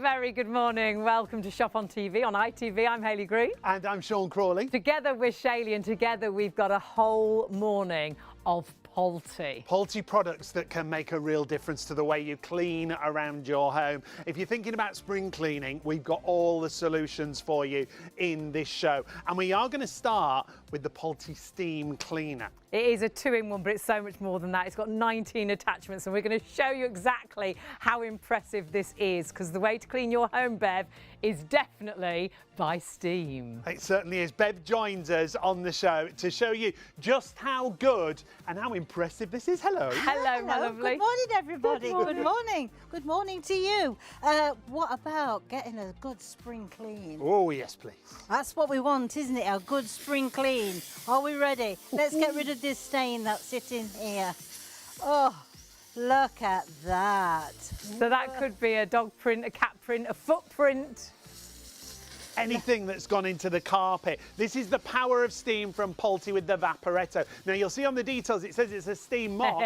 very good morning. Welcome to Shop on TV on ITV. I'm Hayley Green. And I'm Sean Crawley. Together with Shaylee, and together we've got a whole morning of Polti. Polti products that can make a real difference to the way you clean around your home. If you're thinking about spring cleaning, we've got all the solutions for you in this show. And we are going to start with the Polti Steam Cleaner. It is a two-in-one, but it's so much more than that. It's got 19 attachments, and we're going to show you exactly how impressive this is, because the way to clean your home, Bev, is definitely by steam. It certainly is. Bev joins us on the show to show you just how good and how impressive this is. Hello. Hello, my lovely. Good morning, everybody. Good morning. Good morning to you. What about getting a good spring clean? Oh, yes, please. That's what we want, isn't it? A good spring clean. Are we ready? Let's get rid of this stain that's sitting here. Oh, look at that. So that could be a dog print, a cat print, a footprint. Anything that's gone into the carpet. This is the power of steam from Polti with the Vaporetto. Now, you'll see on the details, it says it's a steam mop,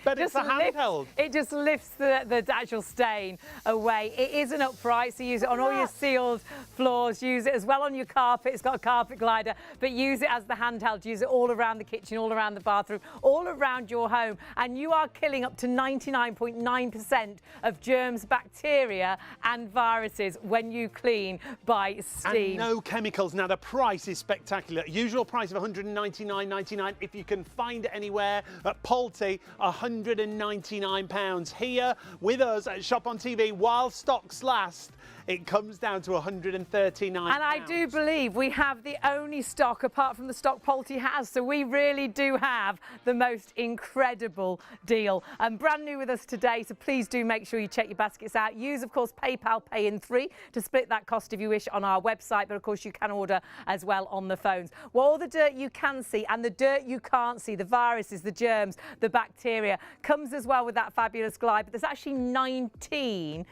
but it's a handheld. It just lifts the actual stain away. It is an upright, so use it on all your sealed floors. Use it as well on your carpet. It's got a carpet glider, but use it as the handheld. Use it all around the kitchen, all around the bathroom, all around your home. And you are killing up to 99.9% of germs, bacteria, and viruses when you clean by steam. And no chemicals. Now, the price is spectacular. Usual price of £199.99. If you can find it anywhere at Polti, £199. Here with us at Shop on TV, while stocks last, it comes down to £139. And I do believe we have the only stock, apart from the stock Polti has, so we really do have the most incredible deal. Brand new with us today, so please do make sure you check your baskets out. Use, of course, PayPal Pay in 3 to split that cost if you wish on our website, but of course you can order as well on the phones. Well, all the dirt you can see and the dirt you can't see, the viruses, the germs, the bacteria, comes as well with that fabulous glide, but there's actually 19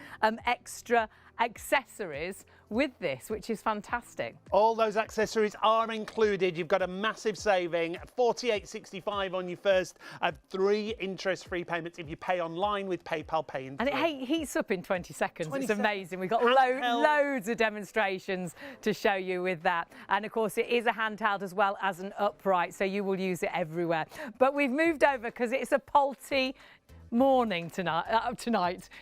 extra accessories with this, which is fantastic. All those accessories are included. You've got a massive saving, $48.65 on your first of 3 interest-free payments if you pay online with PayPal Pay in 3. And it heats up in 20 seconds. 20 it's amazing. We've got handheld. loads of demonstrations to show you with that. And of course, it is a handheld as well as an upright, so you will use it everywhere. But we've moved over because it's a Polti morning tonight.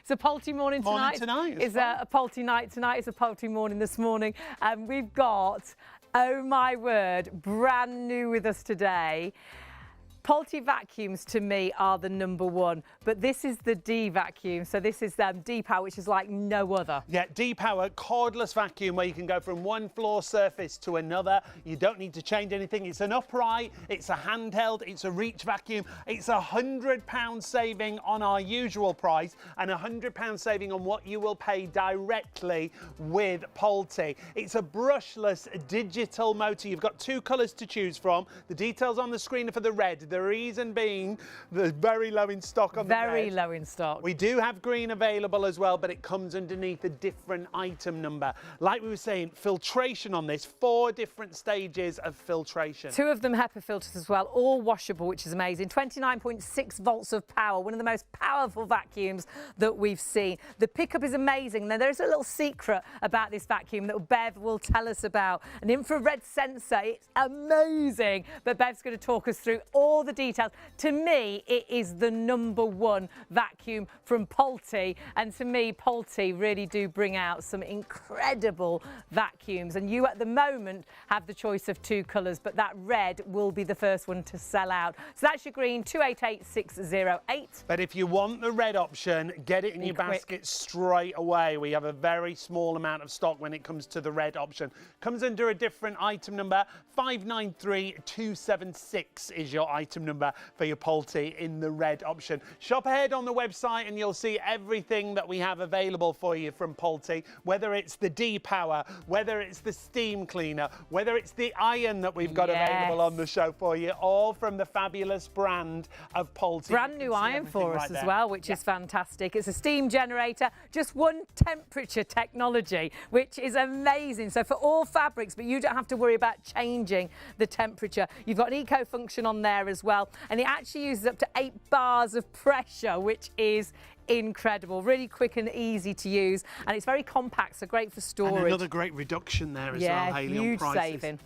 It's a Polti morning tonight. It's a Polti night tonight. It's a Polti morning this morning. And we've got, oh my word, brand new with us today. Polti vacuums to me are the #1, but this is the D vacuum. So this is D-Power, which is like no other. Yeah, D-Power cordless vacuum where you can go from one floor surface to another. You don't need to change anything. It's an upright, it's a handheld, it's a reach vacuum. It's £100 saving on our usual price and £100 saving on what you will pay directly with Polti. It's a brushless digital motor. You've got 2 colours to choose from. The details on the screen are for the red. The reason being the very low in stock on the red. Very low in stock. We do have green available as well, but it comes underneath a different item number. Like we were saying, filtration on this, 4 different stages of filtration. 2 of them HEPA filters as well, all washable, which is amazing. 29.6 volts of power, one of the most powerful vacuums that we've seen. The pickup is amazing. Now, there's a little secret about this vacuum that Bev will tell us about. An infrared sensor, it's amazing. But Bev's going to talk us through all the details. To me, it is the #1 vacuum from Polti, and to me, Polti really do bring out some incredible vacuums. And you, at the moment, have the choice of 2 colours, but that red will be the first one to sell out. So that's your green, 288608. But if you want the red option, get it in your basket straight away. We have a very small amount of stock when it comes to the red option. Comes under a different item number. 593276 is your item number for your Polti in the red option. Shop ahead on the website and you'll see everything that we have available for you from Polti, whether it's the D-Power, whether it's the steam cleaner, whether it's the iron that we've got available on the show for you, all from the fabulous brand of Polti. Brand new iron for us as well, which is fantastic. It's a steam generator, just 1 temperature technology, which is amazing. So for all fabrics, but you don't have to worry about changing the temperature. You've got an eco function on there as well, and it actually uses up to 8 bars of pressure, which is incredible, really quick and easy to use, and it's very compact, so great for storage. And another great reduction there as well, Hayley, huge on prices. saving.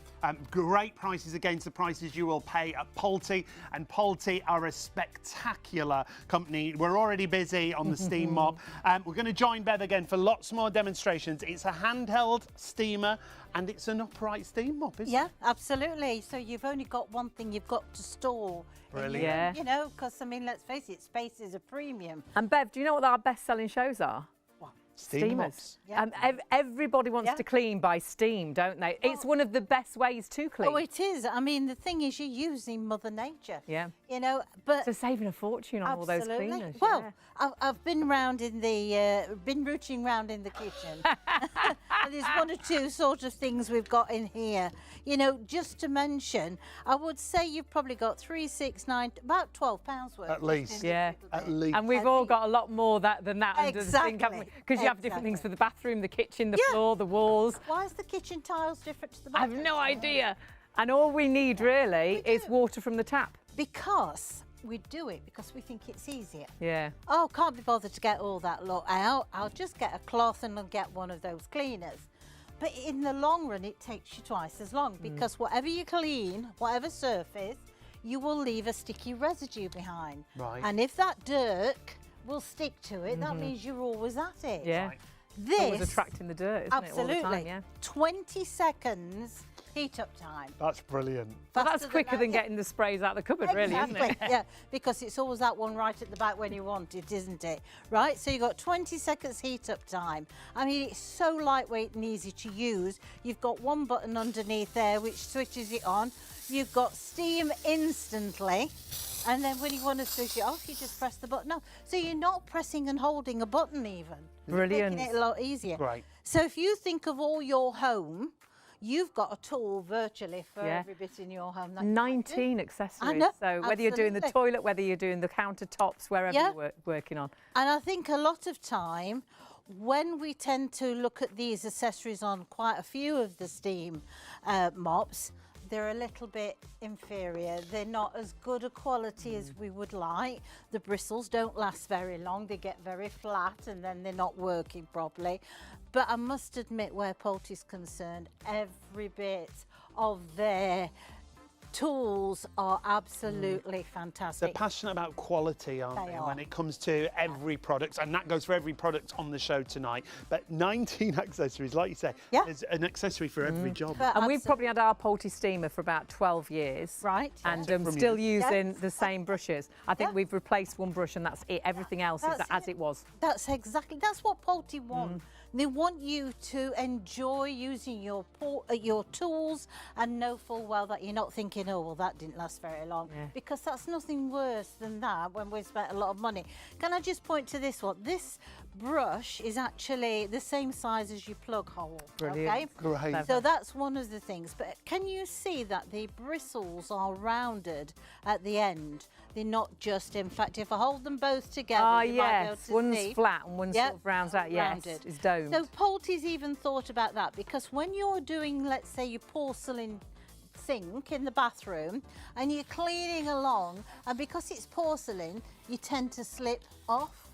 Great prices against the prices you will pay at Pulte, and Pulte are a spectacular company. We're already busy on the steam mop. We're going to join Bev again for lots more demonstrations. It's a handheld steamer and it's an upright steam mop, isn't it? Yeah, absolutely. So you've only got one thing you've got to store. Brilliant. Yeah. You know, because I mean, let's face it, space is a premium. And Bev, do you know what our best-selling shows are? Steam mops. Yeah. Everybody wants Yeah. to clean by steam, don't they? It's one of the best ways to clean. Oh, it is. I mean, the thing is, you're using Mother Nature. Yeah. You know, but So saving a fortune on all those absolutely. cleaners. Well, yeah. I've been round in the, been rooting round in the kitchen. And there's one or two sort of things we've got in here. You know, just to mention, I would say you've probably got 3, 6, 9, about £12 worth. At least. in this Yeah. little At bin. least. And we've all got a lot more than that under the sink, haven't we? Exactly. Because you have different things Exactly. for the bathroom, the kitchen, the Yeah. floor, the walls. Why is the kitchen tiles different to the I have bathroom no tiles? idea. And all we need really is water from the tap. Because we do it because we think it's easier. Yeah. Oh, can't be bothered to get all that lot out. I'll just get a cloth and I'll get one of those cleaners. But in the long run, it takes you twice as long because whatever you clean, whatever surface, you will leave a sticky residue behind. Right. And if that dirt will stick to it, that means you're always at it. Yeah. Right. Always This, attracting the dirt, isn't absolutely, it, all the time? Yeah. 20 seconds heat up time. That's brilliant. Well, that's Faster quicker that, than yeah. getting the sprays out the cupboard, really, isn't it? Exactly, yeah, because it's always that one right at the back when you want it, isn't it? Right, so you've got 20 seconds heat up time. I mean, it's so lightweight and easy to use. You've got one button underneath there which switches it on. You've got steam instantly. And then when you want to switch it off, you just press the button off. So you're not pressing and holding a button even. Brilliant. Making it a lot easier. Great. So if you think of all your home, you've got a tool virtually for Yeah. every bit in your home. That you might do. 19 accessories. know, So whether you're doing the absolutely. toilet, whether you're doing the countertops, wherever Yeah. you're working on. And I think a lot of time, when we tend to look at these accessories on quite a few of the steam mops, they're a little bit inferior. They're not as good a quality as we would like. The bristles don't last very long. They get very flat and then they're not working properly. But I must admit, where Pulte's concerned, every bit of their tools are absolutely They're fantastic. passionate about quality, aren't They they, are. when it comes to every product, and that goes for every product on the show tonight. But 19 accessories, like you say, Yeah. there's an accessory for every job. But And we've absolutely- probably had our Pulte steamer for about 12 years. Right. And From still you. using the same brushes. I think Yeah. we've replaced one brush and that's it. Everything else is That's as it. it was. That's what Pulte want. They want you to enjoy using your tools and know full well that you're not thinking, oh, well, that didn't last very long. Yeah. Because that's nothing worse than that when we've spent a lot of money. Can I just point to this one? This brush is actually the same size as your plug hole. Brilliant. Okay? Great. So that's one of the things. But can you see that the bristles are rounded at the end? They're not just, in fact, if I hold them both together, Ah, you might be able yes. to One's see. flat and one Yep, sort of rounds out. Yes, rounded. it's domed. So Pulte's even thought about that, because when you're doing, let's say, your porcelain sink in the bathroom and you're cleaning along, and because it's porcelain, you tend to slip off.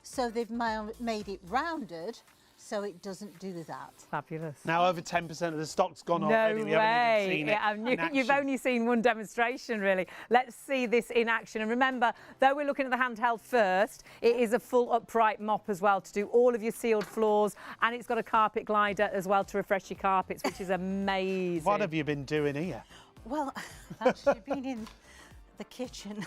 So they've made it rounded so it doesn't do that. Fabulous. Now over 10% of the stock's gone No already. We haven't way. even seen it Yeah, in you've action. only seen one demonstration, really. Let's see this in action. And remember, though we're looking at the handheld first, it is a full upright mop as well to do all of your sealed floors. And it's got a carpet glider as well to refresh your carpets, which is amazing. What have you been doing here? Well, actually been in the kitchen.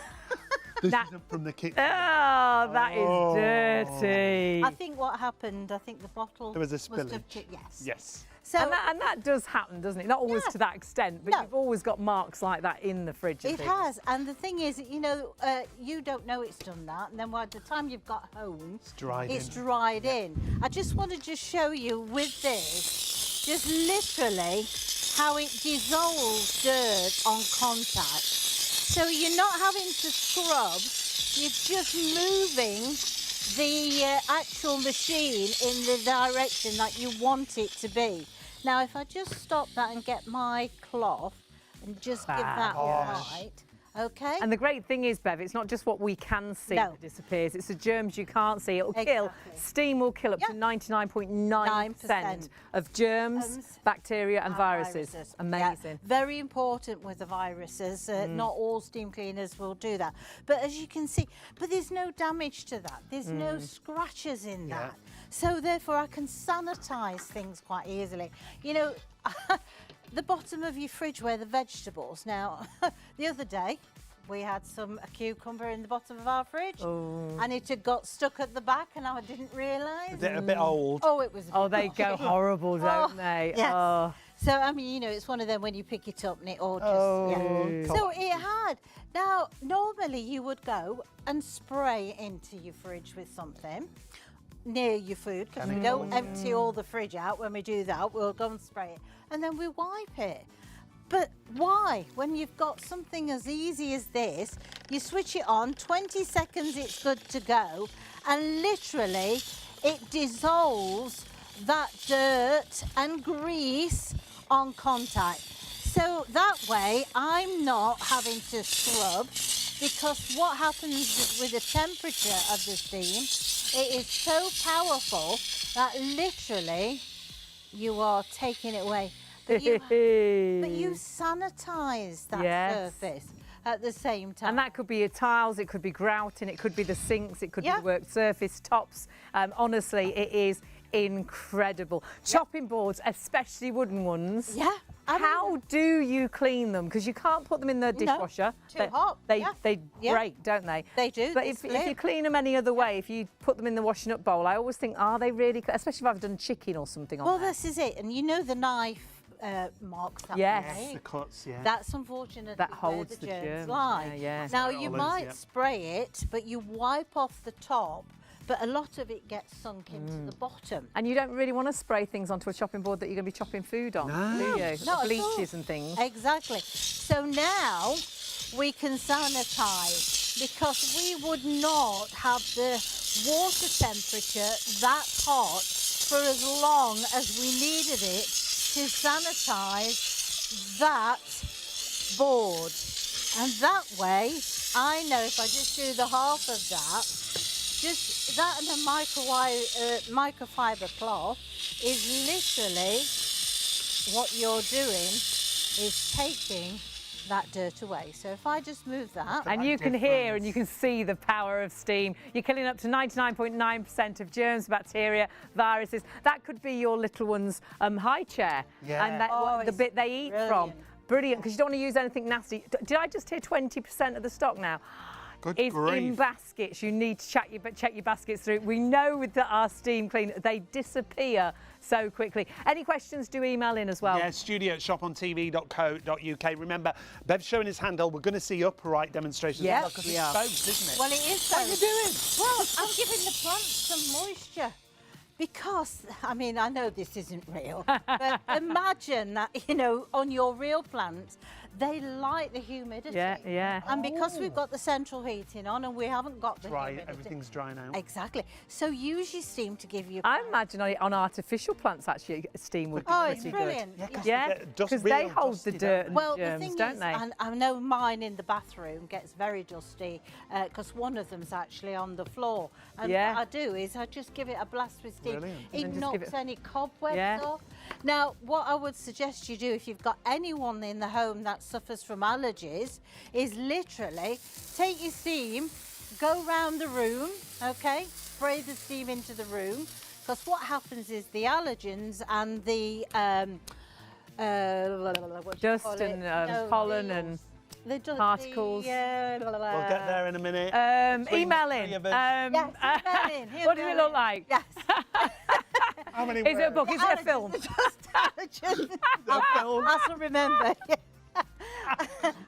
This That- isn't from the kitchen. Oh, that is dirty. I think what happened, I think the bottle There was a must have spillage. yes. Yes. So And that does happen, doesn't it? Not always Yeah. to that extent, but No. you've always got marks like that in the fridge. and it things. has, and the thing is, you know, you don't know it's done that, and then by the time you've got home, It's dried it's in. dried in. I just want to just show you with this, just literally how it dissolves dirt on contact. So you're not having to scrub, you're just moving the actual machine in the direction that you want it to be. Now, if I just stop that and get my cloth and just give that a Gosh. right, Okay. And the great thing is, Bev, it's not just what we can see No. that disappears, it's the germs you can't see. It'll kill. Exactly. Steam will kill up to 99.9% of germs, bacteria and viruses. Amazing. Yeah. Very important with the viruses. Not all steam cleaners will do that. But as you can see, but there's no damage to that. There's no scratches in that. So therefore I can sanitize things quite easily. You know, the bottom of your fridge where the vegetables. Now, the other day, we had a cucumber in the bottom of our fridge, and it had got stuck at the back, and I didn't realise. Is it a bit old? Oh, it was. A bit They go horrible, don't they? Yes. Oh. So, I mean, you know, it's one of them when you pick it up and it all just, So it had. Now, normally you would go and spray into your fridge with something near your food, because we don't empty all the fridge out. When we do that, we'll go and spray it, and then we wipe it. But why? When you've got something as easy as this, you switch it on, 20 seconds it's good to go, and literally it dissolves that dirt and grease on contact. So that way I'm not having to scrub, because what happens with the temperature of the steam, it is so powerful that literally you are taking it away. But you sanitize that surface at the same time. And that could be your tiles, it could be grouting, it could be the sinks, it could be the work surface, tops. Honestly, it is incredible. Chopping boards, especially wooden ones. Yeah. How do you clean them? Because you can't put them in the dishwasher. Too hot. They break, don't they? They do. But if you clean them any other way, if you put them in the washing up bowl, I always think, are they really? Especially if I've done chicken or something on Well, there. this is it. And you know the knife marks that Yes. we make? The cuts, That's unfortunately that where holds the the germs. lie. Yeah. Now you might spray it, but you wipe off the top, but a lot of it gets sunk into the bottom. And you don't really want to spray things onto a chopping board that you're going to be chopping food on, do you? Not at Bleaches all. and things. Exactly. So now we can sanitize, because we would not have the water temperature that hot for as long as we needed it to sanitize that board. And that way, I know if I just do the half of that, just that and a microfiber cloth is literally what you're doing is taking that dirt away. So if I just move that. And you can hear and you can see the power of steam. You're killing up to 99.9% of germs, bacteria, viruses. That could be your little one's high chair. Yeah. And the bit they eat from. Brilliant, because you don't want to use anything nasty. Did I just hear 20% of the stock now? Good is grief. in baskets. You need to check your baskets through. We know with our steam cleaner, they disappear so quickly. Any questions, do email in as well. Yeah, studio@shopontv.co.uk. Remember, Bev's showing his handle. We're going to see upright demonstrations. Yes, because we it's are. both, isn't it? Well, it is. What are you doing? Well, I'm giving the plants some moisture. Because, I mean, I know this isn't real, but imagine that, you know, on your real plants, they like the humidity. Yeah. And because we've got the central heating on and we haven't got the humidity. Everything's dry now. Exactly. So use your steam to give you... I imagine on artificial plants, actually, steam would be it's pretty brilliant. good. Yeah, because they hold the dirt and well, germs, the thing don't is, they? and I know mine in the bathroom gets very dusty because one of them's actually on the floor. And what I do is I just give it a blast with steam. Brilliant. It knocks any cobwebs off. Now, what I would suggest you do if you've got anyone in the home that suffers from allergies is literally take your steam, go round the room, okay? Spray the steam into the room, because what happens is the allergens and the dust and pollen and particles. We'll get there in a minute. Email in. Yes, email in. What does it look like? Yes. How many Is it a book? Is it a film? I'll remember.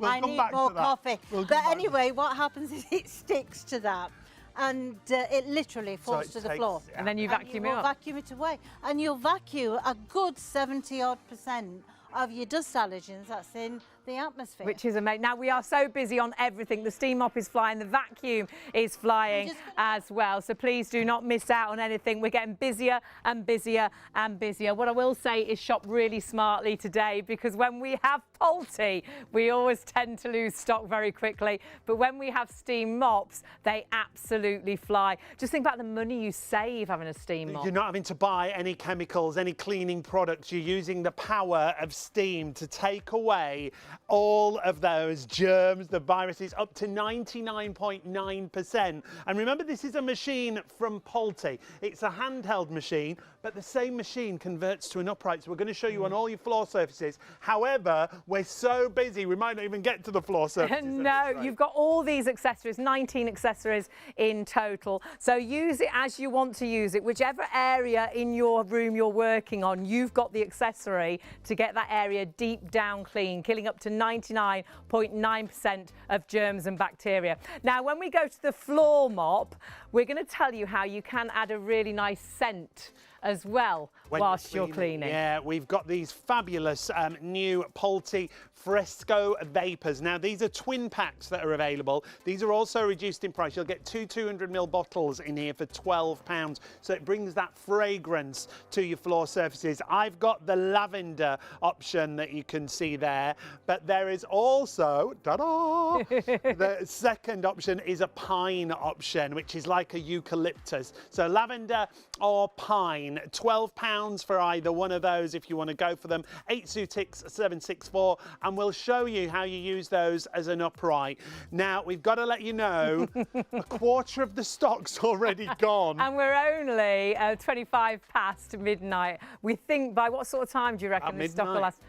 I need more coffee. But anyway, what happens is it sticks to that. And it literally falls to the floor. And then you vacuum it up. Vacuum it away. And you'll vacuum a good 70-odd% of your dust allergens that's in the atmosphere. Which is amazing. Now, we are so busy on everything. The steam mop is flying, the vacuum is flying as well. So please do not miss out on anything. We're getting busier and busier and busier. What I will say is shop really smartly today, because when we have Polty, we always tend to lose stock very quickly. But when we have steam mops, they absolutely fly. Just think about the money you save having a steam mop. You're not having to buy any chemicals, any cleaning products. You're using the power of steam to take away all of those germs, the viruses, up to 99.9%. And remember, this is a machine from Polty. It's a handheld machine, but the same machine converts to an upright. So we're going to show you on all your floor surfaces. However, we're so busy, we might not even get to the floor surfaces. No, you've got all these accessories, 19 accessories in total. So use it as you want to use it. Whichever area in your room you're working on, you've got the accessory to get that area deep down clean, killing up to 99.9% of germs and bacteria. Now, when we go to the floor mop, we're going to tell you how you can add a really nice scent as well whilst you're cleaning. Yeah, we've got these fabulous new Polty Fresco Vapors. Now, these are twin packs that are available. These are also reduced in price. You'll get two 200ml bottles in here for £12. So it brings that fragrance to your floor surfaces. I've got the lavender option that you can see there, but there is also, ta-da, the second option is a pine option, which is like a eucalyptus. So lavender or pine, £12 for either one of those if you want to go for them. 826-764, and we'll show you how you use those as an upright. Now, we've got to let you know, a quarter of the stock's already gone. And we're only 25 past midnight. We think, by what sort of time do you reckon this stock will last?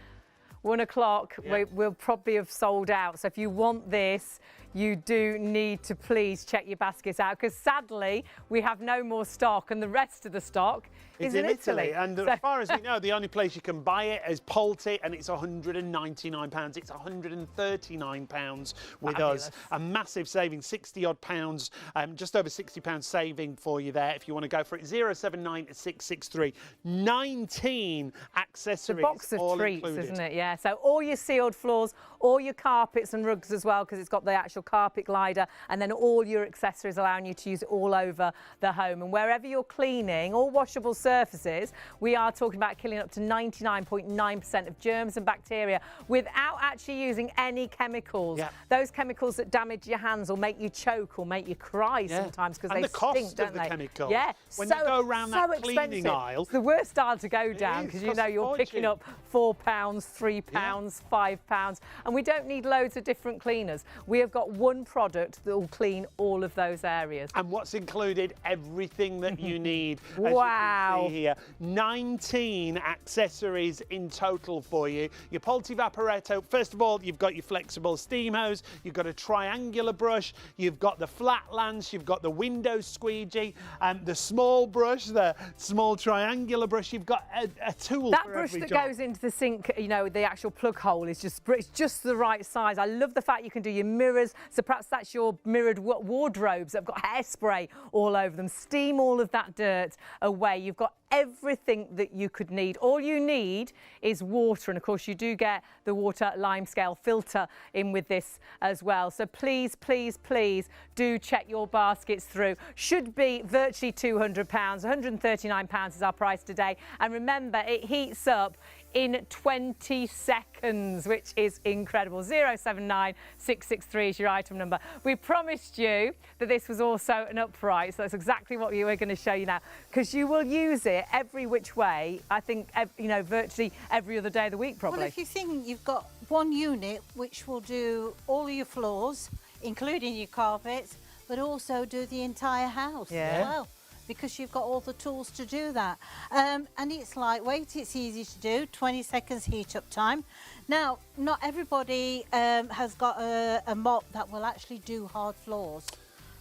1 o'clock, yeah. We'll probably have sold out. So if you want this, you do need to please check your baskets out, because sadly we have no more stock, and the rest of the stock is in Italy. And as far as we know, the only place you can buy it is Polty, and it's £199. It's £139 with us. A massive saving, 60 odd pounds, just over £60 saving for you there if you want to go for it. 079-663. 19 accessories. It's a box of all treats, included. isn't it? Yeah. So all your sealed floors, all your carpets and rugs as well, because it's got the actual carpet glider, and then all your accessories, allowing you to use it all over the home. And wherever you're cleaning, all washable surfaces, we are talking about killing up to 99.9% of germs and bacteria without actually using any chemicals. Yeah. Those chemicals that damage your hands or make you choke or make you cry sometimes, because they stink, don't they? Chemicals. Yeah. When you go around that cleaning aisle, it's the worst aisle to go down, because you know you're picking up £4, £3, £5, and we don't need loads of different cleaners. We have got one product that will clean all of those areas. And what's included? Everything that you need. Wow. As you can see here, 19 accessories in total for you. Your Polty Vaporetto, first of all, you've got your flexible steam hose, you've got a triangular brush, you've got the flat lance, you've got the window squeegee, and the small brush, the small triangular brush. You've got a tool that for brush every that job. goes into the sink, you know, the actual plug hole is just the right size. I love the fact you can do your mirrors, so perhaps that's your mirrored wardrobes that have got hairspray all over them. Steam all of that dirt away. You've got everything that you could need. All you need is water, and of course you do get the water lime scale filter in with this as well. So please, please, please do check your baskets through. Should be virtually £200. £139 is our price today, and remember, it heats up in 20 seconds, which is incredible. 079-663 is your item number. We promised you that this was also an upright, so that's exactly what we were going to show you now, because you will use it every which way, I think, you know, virtually every other day of the week, probably. Well, if you think you've got one unit which will do all your floors, including your carpets, but also do the entire house as well, because you've got all the tools to do that. And it's lightweight, it's easy to do, 20 seconds heat up time. Now, not everybody has got a mop that will actually do hard floors,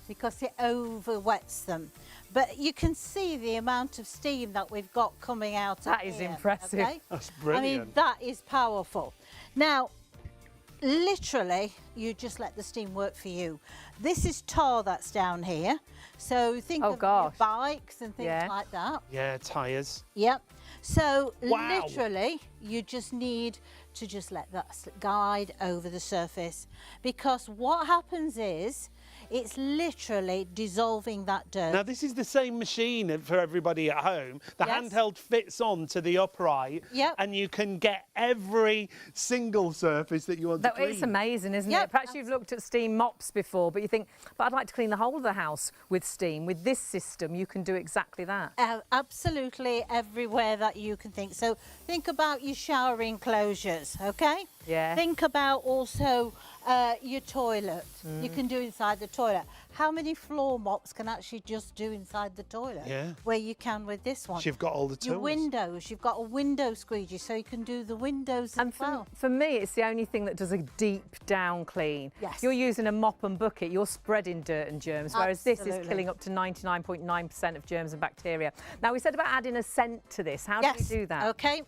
because it over wets them. But you can see the amount of steam that we've got coming out. That is impressive. Okay? That's brilliant. I mean, that is powerful. Now, literally, you just let the steam work for you. This is tar that's down here. So think of your bikes and things like that. Yeah, tyres. Yep. So Wow. literally, you just need to just let that guide over the surface, because what happens is it's literally dissolving that dirt. Now, this is the same machine for everybody at home. The Yes. handheld fits on to the upright, Yep. and you can get every single surface that you want to clean. It's amazing, isn't Yep, it? Perhaps you've looked at steam mops before, but you think, but I'd like to clean the whole of the house with steam. With this system, you can do exactly that. Absolutely everywhere that you can think. So think about your shower enclosures, okay? Yeah. Think about also your toilet. You can do inside the toilet. How many floor mops can actually just do inside the toilet? Yeah. Where you can with this one. You've got all the tools. Your windows, you've got a window squeegee, so you can do the windows And as well. for me, it's the only thing that does a deep down clean. Yes. You're using a mop and bucket, you're spreading dirt and germs, whereas this is Absolutely. killing up to 99.9% of germs and bacteria. Now, we said about adding a scent to this. How do we do that? Okay.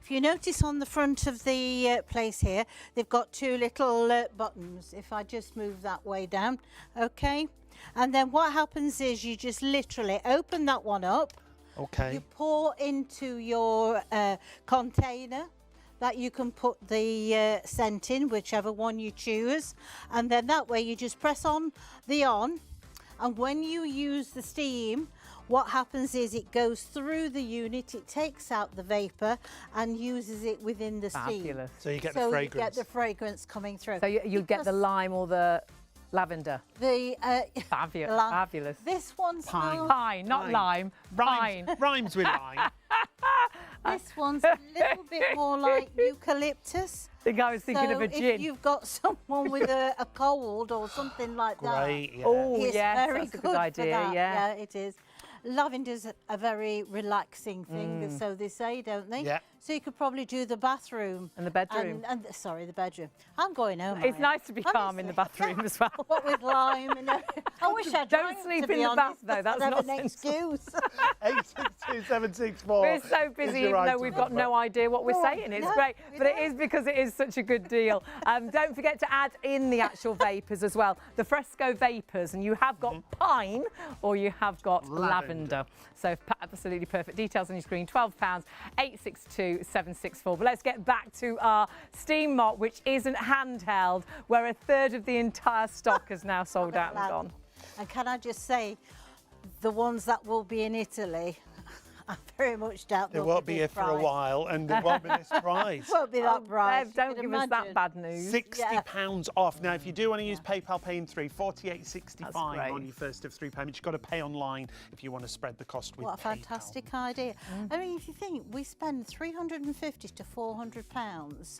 If you notice on the front of the place here, they've got two little buttons. If I just move that way down, okay. And then what happens is you just literally open that one up. Okay. You pour into your container that you can put the scent in, whichever one you choose. And then that way you just press on the on. And when you use the steam, what happens is it goes through the unit, it takes out the vapour and uses it within the steam. Fabulous. So you get the So fragrance. you get the fragrance coming through. So you get the lime or the lavender. The Fabulous. lime. Fabulous. This one Pine. smells. Pine, not Pine. lime. Pine. Rhymes with lime. This one's a little bit more like eucalyptus. I think I was thinking of a If gin. you've got someone with a cold or something like that, Great. Yeah. Oh, it's yes, very that's a good good for idea. that. Yeah. It is. Lavender's a very relaxing thing, so they say, don't they? Yeah. So you could probably do the bathroom. And the bedroom. And sorry, the bedroom. I'm going home. It's I am. nice to be calm in the bathroom as well. What with lime and everything. I wish I Don't drank, sleep to be in the honest, bath, though. That's I'd have not an excuse. 862764. We're so busy, is even your though item we've got number. no idea what we're No, saying. It's no, great, we but it don't. is because it is such a good deal. Don't forget to add in the actual vapours as well. The Fresco vapours, and you have got pine or you have got lavender. So absolutely perfect. Details on your screen, £12, 862-764. But let's get back to our steam mop, which isn't handheld, where a third of the entire stock is now sold out and gone. And can I just say, the ones that will be in Italy, I very much doubt They they'll won't be this here for a price. while, and it won't be this price. Won't be that price. Bev, don't you give can us that imagine. bad news. £60 off. Now, if you do want to use PayPal Pay in 3, That's $48.65 great. on your first of 3 payments. You've got to pay online if you want to spread the cost with What a PayPal. fantastic idea. I mean, if you think, we spend £350 to £400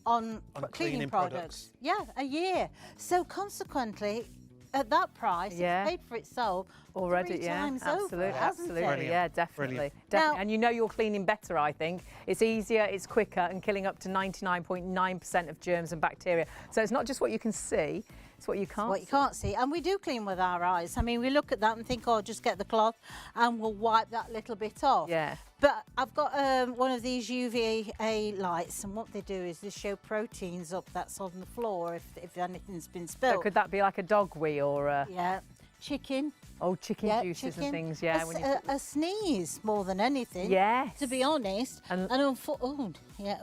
on cleaning products. Yeah, a year. So consequently, at that price, Yeah. it's paid for itself Already, 3 yeah, times absolutely, over, hasn't absolutely, it? Brilliant. yeah, definitely, Brilliant. definitely. Now- And you know you're cleaning better, I think. It's easier, it's quicker, and killing up to 99.9% of germs and bacteria. So it's not just what you can see, it's what you can't What you see. can't see, and we do clean with our eyes. I mean, we look at that and think, oh, just get the cloth and we'll wipe that little bit off. Yeah. But I've got one of these UVA lights, and what they do is they show proteins up that's on the floor if anything's been So spilled. could that be like a dog wee or Yeah, chicken. chicken Yeah, juices chicken. and things? Yeah, when you A sneeze more than anything. yes. To be honest, And-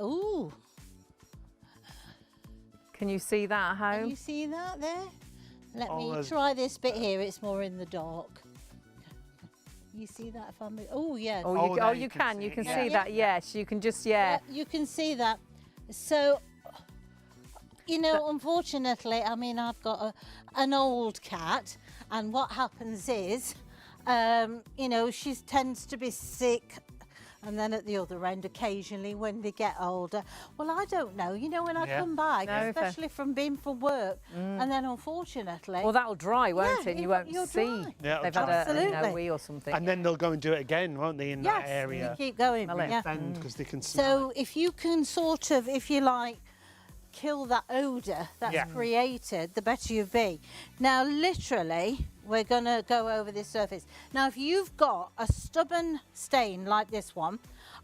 ooh, Can you see that at can home? you see that there? Let Oh, me there's- try this bit here. It's more in the dark. You see that if I move? Oh yeah. now You can it, see yeah. that. Yes, you can just Yeah, you can see that. So, you know, unfortunately, I mean, I've got an old cat, and what happens is, you know, she tends to be sick. And then at the other end, occasionally when they get older, well, I don't know. You know, when I Yeah. come back, No, fair. especially from being from work, and then unfortunately, Well, that'll dry, won't Yeah, it? And you you'll- won't you'll see dry. Yeah, it'll they've dry. had a Absolutely. wee or something. And then they'll go and do it again, won't they, in that yes, area? you keep going. Smell it. Yeah. Because they can smell So if you can sort of, if you like, kill that odour that's Yeah. created, the better you be. Now, literally, we're going to go over this surface. Now, if you've got a stubborn stain like this one,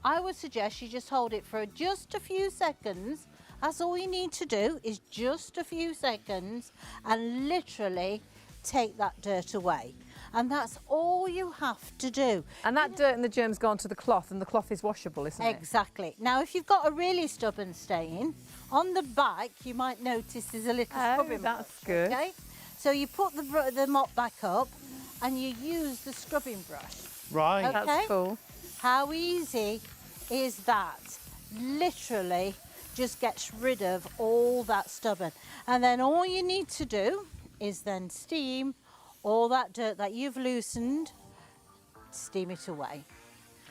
I would suggest you just hold it for just a few seconds That's all you need to do is just a few seconds and literally take that dirt away. And that's all you have to do. And that dirt and the germs go onto the cloth, and the cloth is washable, isn't it? Exactly. Now, if you've got a really stubborn stain, on the back you might notice there's a little scrubbing brush. That's good. Okay? So you put the mop back up and you use the scrubbing brush. Right. Okay? That's cool. How easy is that? Literally just gets rid of all that stubborn. And then all you need to do is then steam all that dirt that you've loosened, steam it away.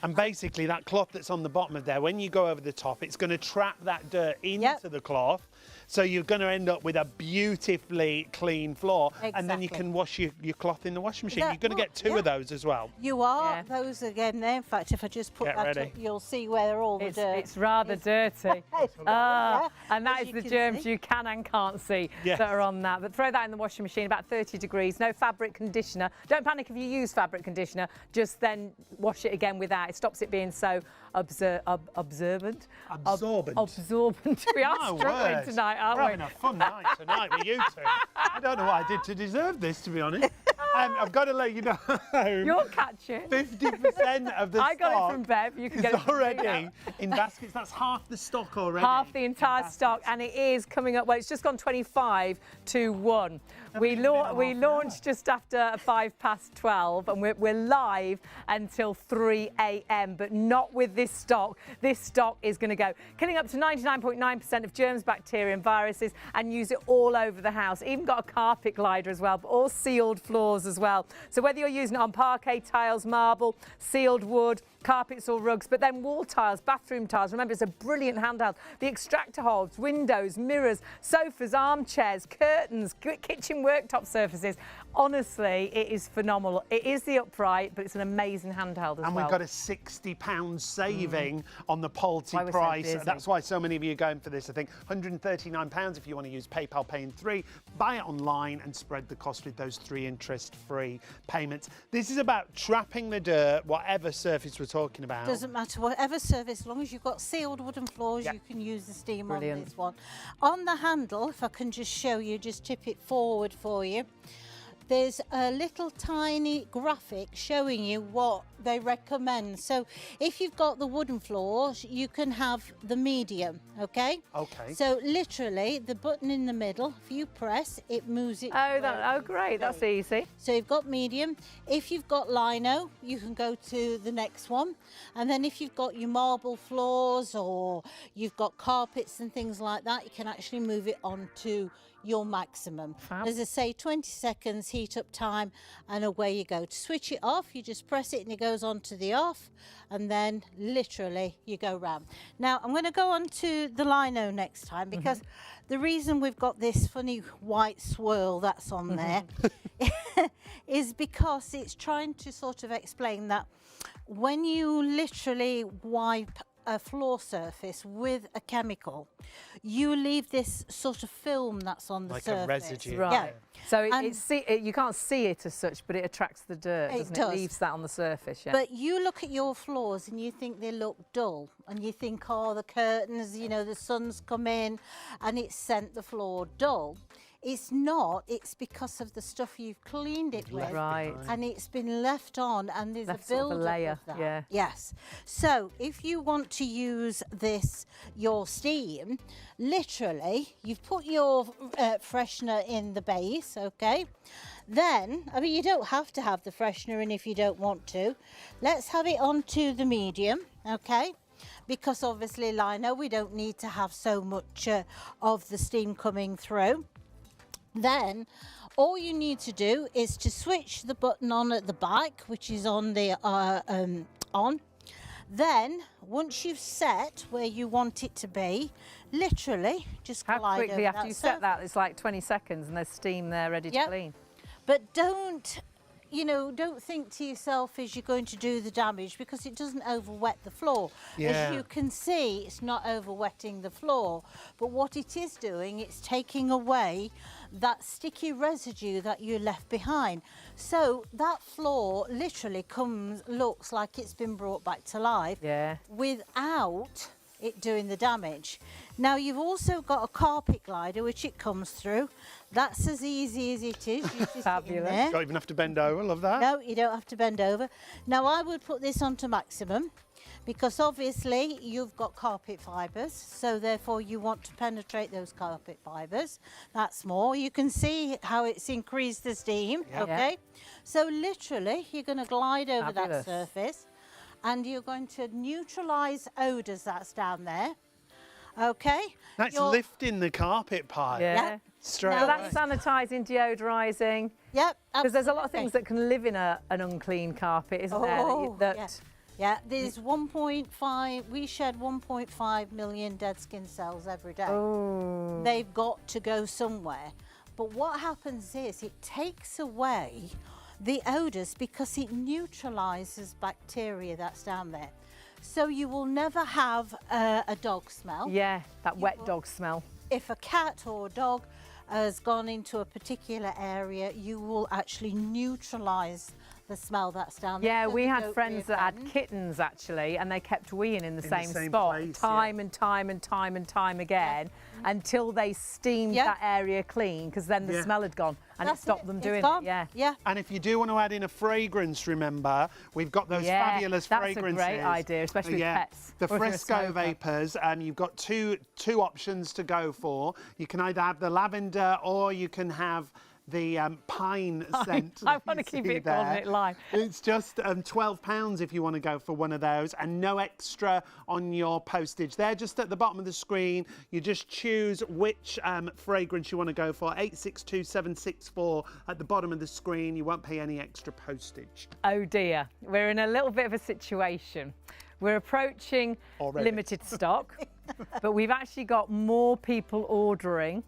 And basically that cloth that's on the bottom of there, when you go over the top, it's going to trap that dirt into the cloth. So you're going to end up with a beautifully clean floor. And then you Exactly. can wash your cloth in the washing machine. That- You're going to get two of those as well. You are. Yeah. Those again there. In fact, if I just put Get that ready. up, you'll see where all the dirt It's rather dirty. yeah, And that as is you the can germs see. you can and can't see Yes. that are on that. But throw that in the washing machine, about 30 degrees, no fabric conditioner. Don't panic if you use fabric conditioner, just then wash it again without. It stops it being so observant. Absorbent. Absorbent. We are My struggling word. tonight, We're aren't having we? a fun night tonight with you two. I don't know what I did to deserve this, to be honest. I've got to let you know. You'll catch it. 50% of the I got stock it from Bev. You can is get it from me already now. in baskets. That's half the stock already. Half the entire stock, and it is coming up. Well, it's just gone 25 to 1. We launched just after 12:05, and we're live until 3 a.m. But not with this stock. This stock is going to go, killing up to 99.9% of germs, bacteria, and viruses, and use it all over the house. Even got a carpet glider as well, but all sealed floors as well. So whether you're using it on parquet tiles, marble, sealed wood, carpets or rugs, but then wall tiles, bathroom tiles. Remember, it's a brilliant handheld. The extractor holes, windows, mirrors, sofas, armchairs, curtains, kitchen worktop surfaces. Honestly, it is phenomenal. It is the upright, but it's an amazing handheld as And well. we've got a £60 saving on the Polity Why we're so price. busy. That's why so many of you are going for this. I think £139 if you want to use PayPal Pay in 3. Buy it online and spread the cost with those 3 interest-free payments. This is about trapping the dirt, whatever surface we're talking about. Doesn't matter, whatever surface, as long as you've got sealed wooden floors, Yeah. you can use the steam Brilliant. on this one. On the handle, if I can just show you, just tip it forward for you. There's a little tiny graphic showing you what they recommend. So if you've got the wooden floors, you can have the medium, okay? Okay. So literally, the button in the middle, if you press, it moves it. Oh, great. That's easy. So you've got medium. If you've got lino, you can go to the next one. And then if you've got your marble floors or you've got carpets and things like that, you can actually move it on to your maximum. Fab. As I say, 20 seconds heat up time and away you go. To switch it off, you just press it and it goes on to the off, and then literally you go round. Now I'm going to go on to the lino next time, because the reason we've got this funny white swirl that's on there is because it's trying to sort of explain that when you literally wipe a floor surface with a chemical, you leave this sort of film that's on the Like surface. a residue. Right. Yeah. So And- you can't see it as such, but it attracts the dirt, It doesn't it? does. Leaves that on the surface, yeah. But you look at your floors and you think they look dull, and you think, oh, the curtains, you know, the sun's come in and it's sent the floor dull. It's not. It's because of the stuff you've cleaned it with. Right. And it's been left on, and there's Left a sort of a build-up layer, of that. yeah. Yes. So if you want to use this, your steam, literally, you've put your freshener in the base, okay? Then, I mean, you don't have to have the freshener in if you don't want to. Let's have it onto the medium, okay? Because obviously, lino, we don't need to have so much of the steam coming through. Then all you need to do is to switch the button on at the back, which is on the on. Then once you've set where you want it to be, literally just How glide quickly over after you set surface. that? It's like 20 seconds and there's steam there ready to Yep. clean. But don't, you know, don't think to yourself as you're going to do the damage, because it doesn't over-wet the floor. Yeah. As you can see, it's not over-wetting the floor. But what it is doing, it's taking away that sticky residue that you left behind. So that floor literally looks like it's been brought back to life Yeah. without it doing the damage. Now you've also got a carpet glider which it comes through. That's as easy as it is. You just sit in there. Don't even have to bend over, love that. No, you don't have to bend over. Now I would put this on to maximum because obviously you've got carpet fibres, so therefore you want to penetrate those carpet fibres. That's more. You can see how it's increased the steam, okay? So literally you're going to glide over that surface and you're going to neutralise odours that's down there. Okay. That's lifting the carpet pile. Yeah. Straight So away. that's sanitising, deodorising. Yep. Because there's a lot of things that can live in an unclean carpet, isn't there? Yeah, there's 1.5, we shed 1.5 million dead skin cells every day. Oh. They've got to go somewhere. But what happens is it takes away the odours because it neutralises bacteria that's down there. So you will never have a dog smell. Yeah, that wet dog smell. If a cat or a dog has gone into a particular area, you will actually neutralise the smell that's down there. Yeah, so we they had don't friends that had reoffend. kittens actually, and they kept weeing in the same spot place, time and time and time and time again until they steamed that area clean, because then the smell had gone and it stopped them doing it. Yeah. And if you do want to add in a fragrance, remember, we've got those fabulous fragrances. That's a great idea, especially with pets. The or if you're a Fresco smoker. Vapors, you've got two options to go for. You can either have the lavender or you can have the pine scent. I want to keep it calling it lime. It's just £12 if you want to go for one of those, and no extra on your postage. They're just at the bottom of the screen. You just choose which fragrance you want to go for. 862764 at the bottom of the screen. You won't pay any extra postage. Oh dear, we're in a little bit of a situation. We're approaching limited stock, but we've actually got more people ordering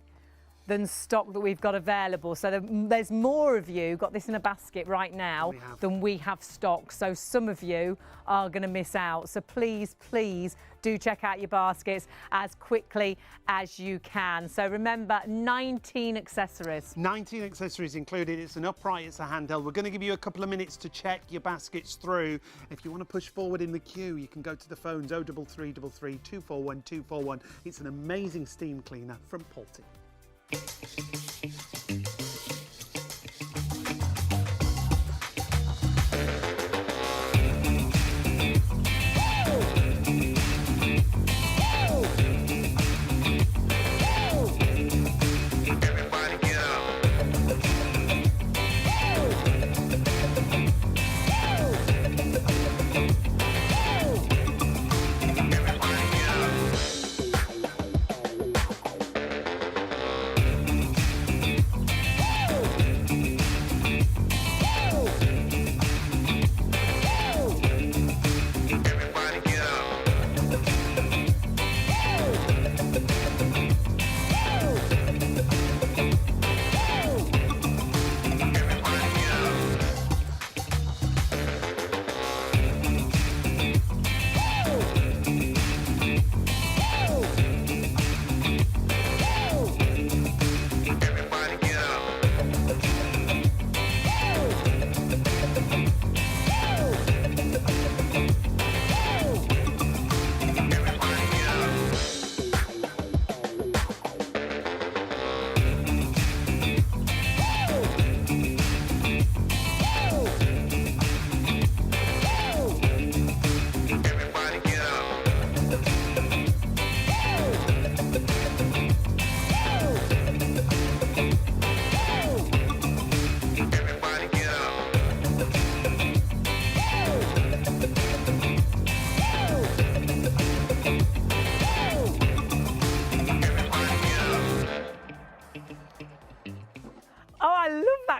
than stock that we've got available. So there's more of you got this in a basket right now than we have stock. So some of you are going to miss out. So please, please do check out your baskets as quickly as you can. So remember, 19 accessories. 19 accessories included. It's an upright, it's a handheld. We're going to give you a couple of minutes to check your baskets through. If you want to push forward in the queue, you can go to the phones 03333 241 241. It's an amazing steam cleaner from Pulte.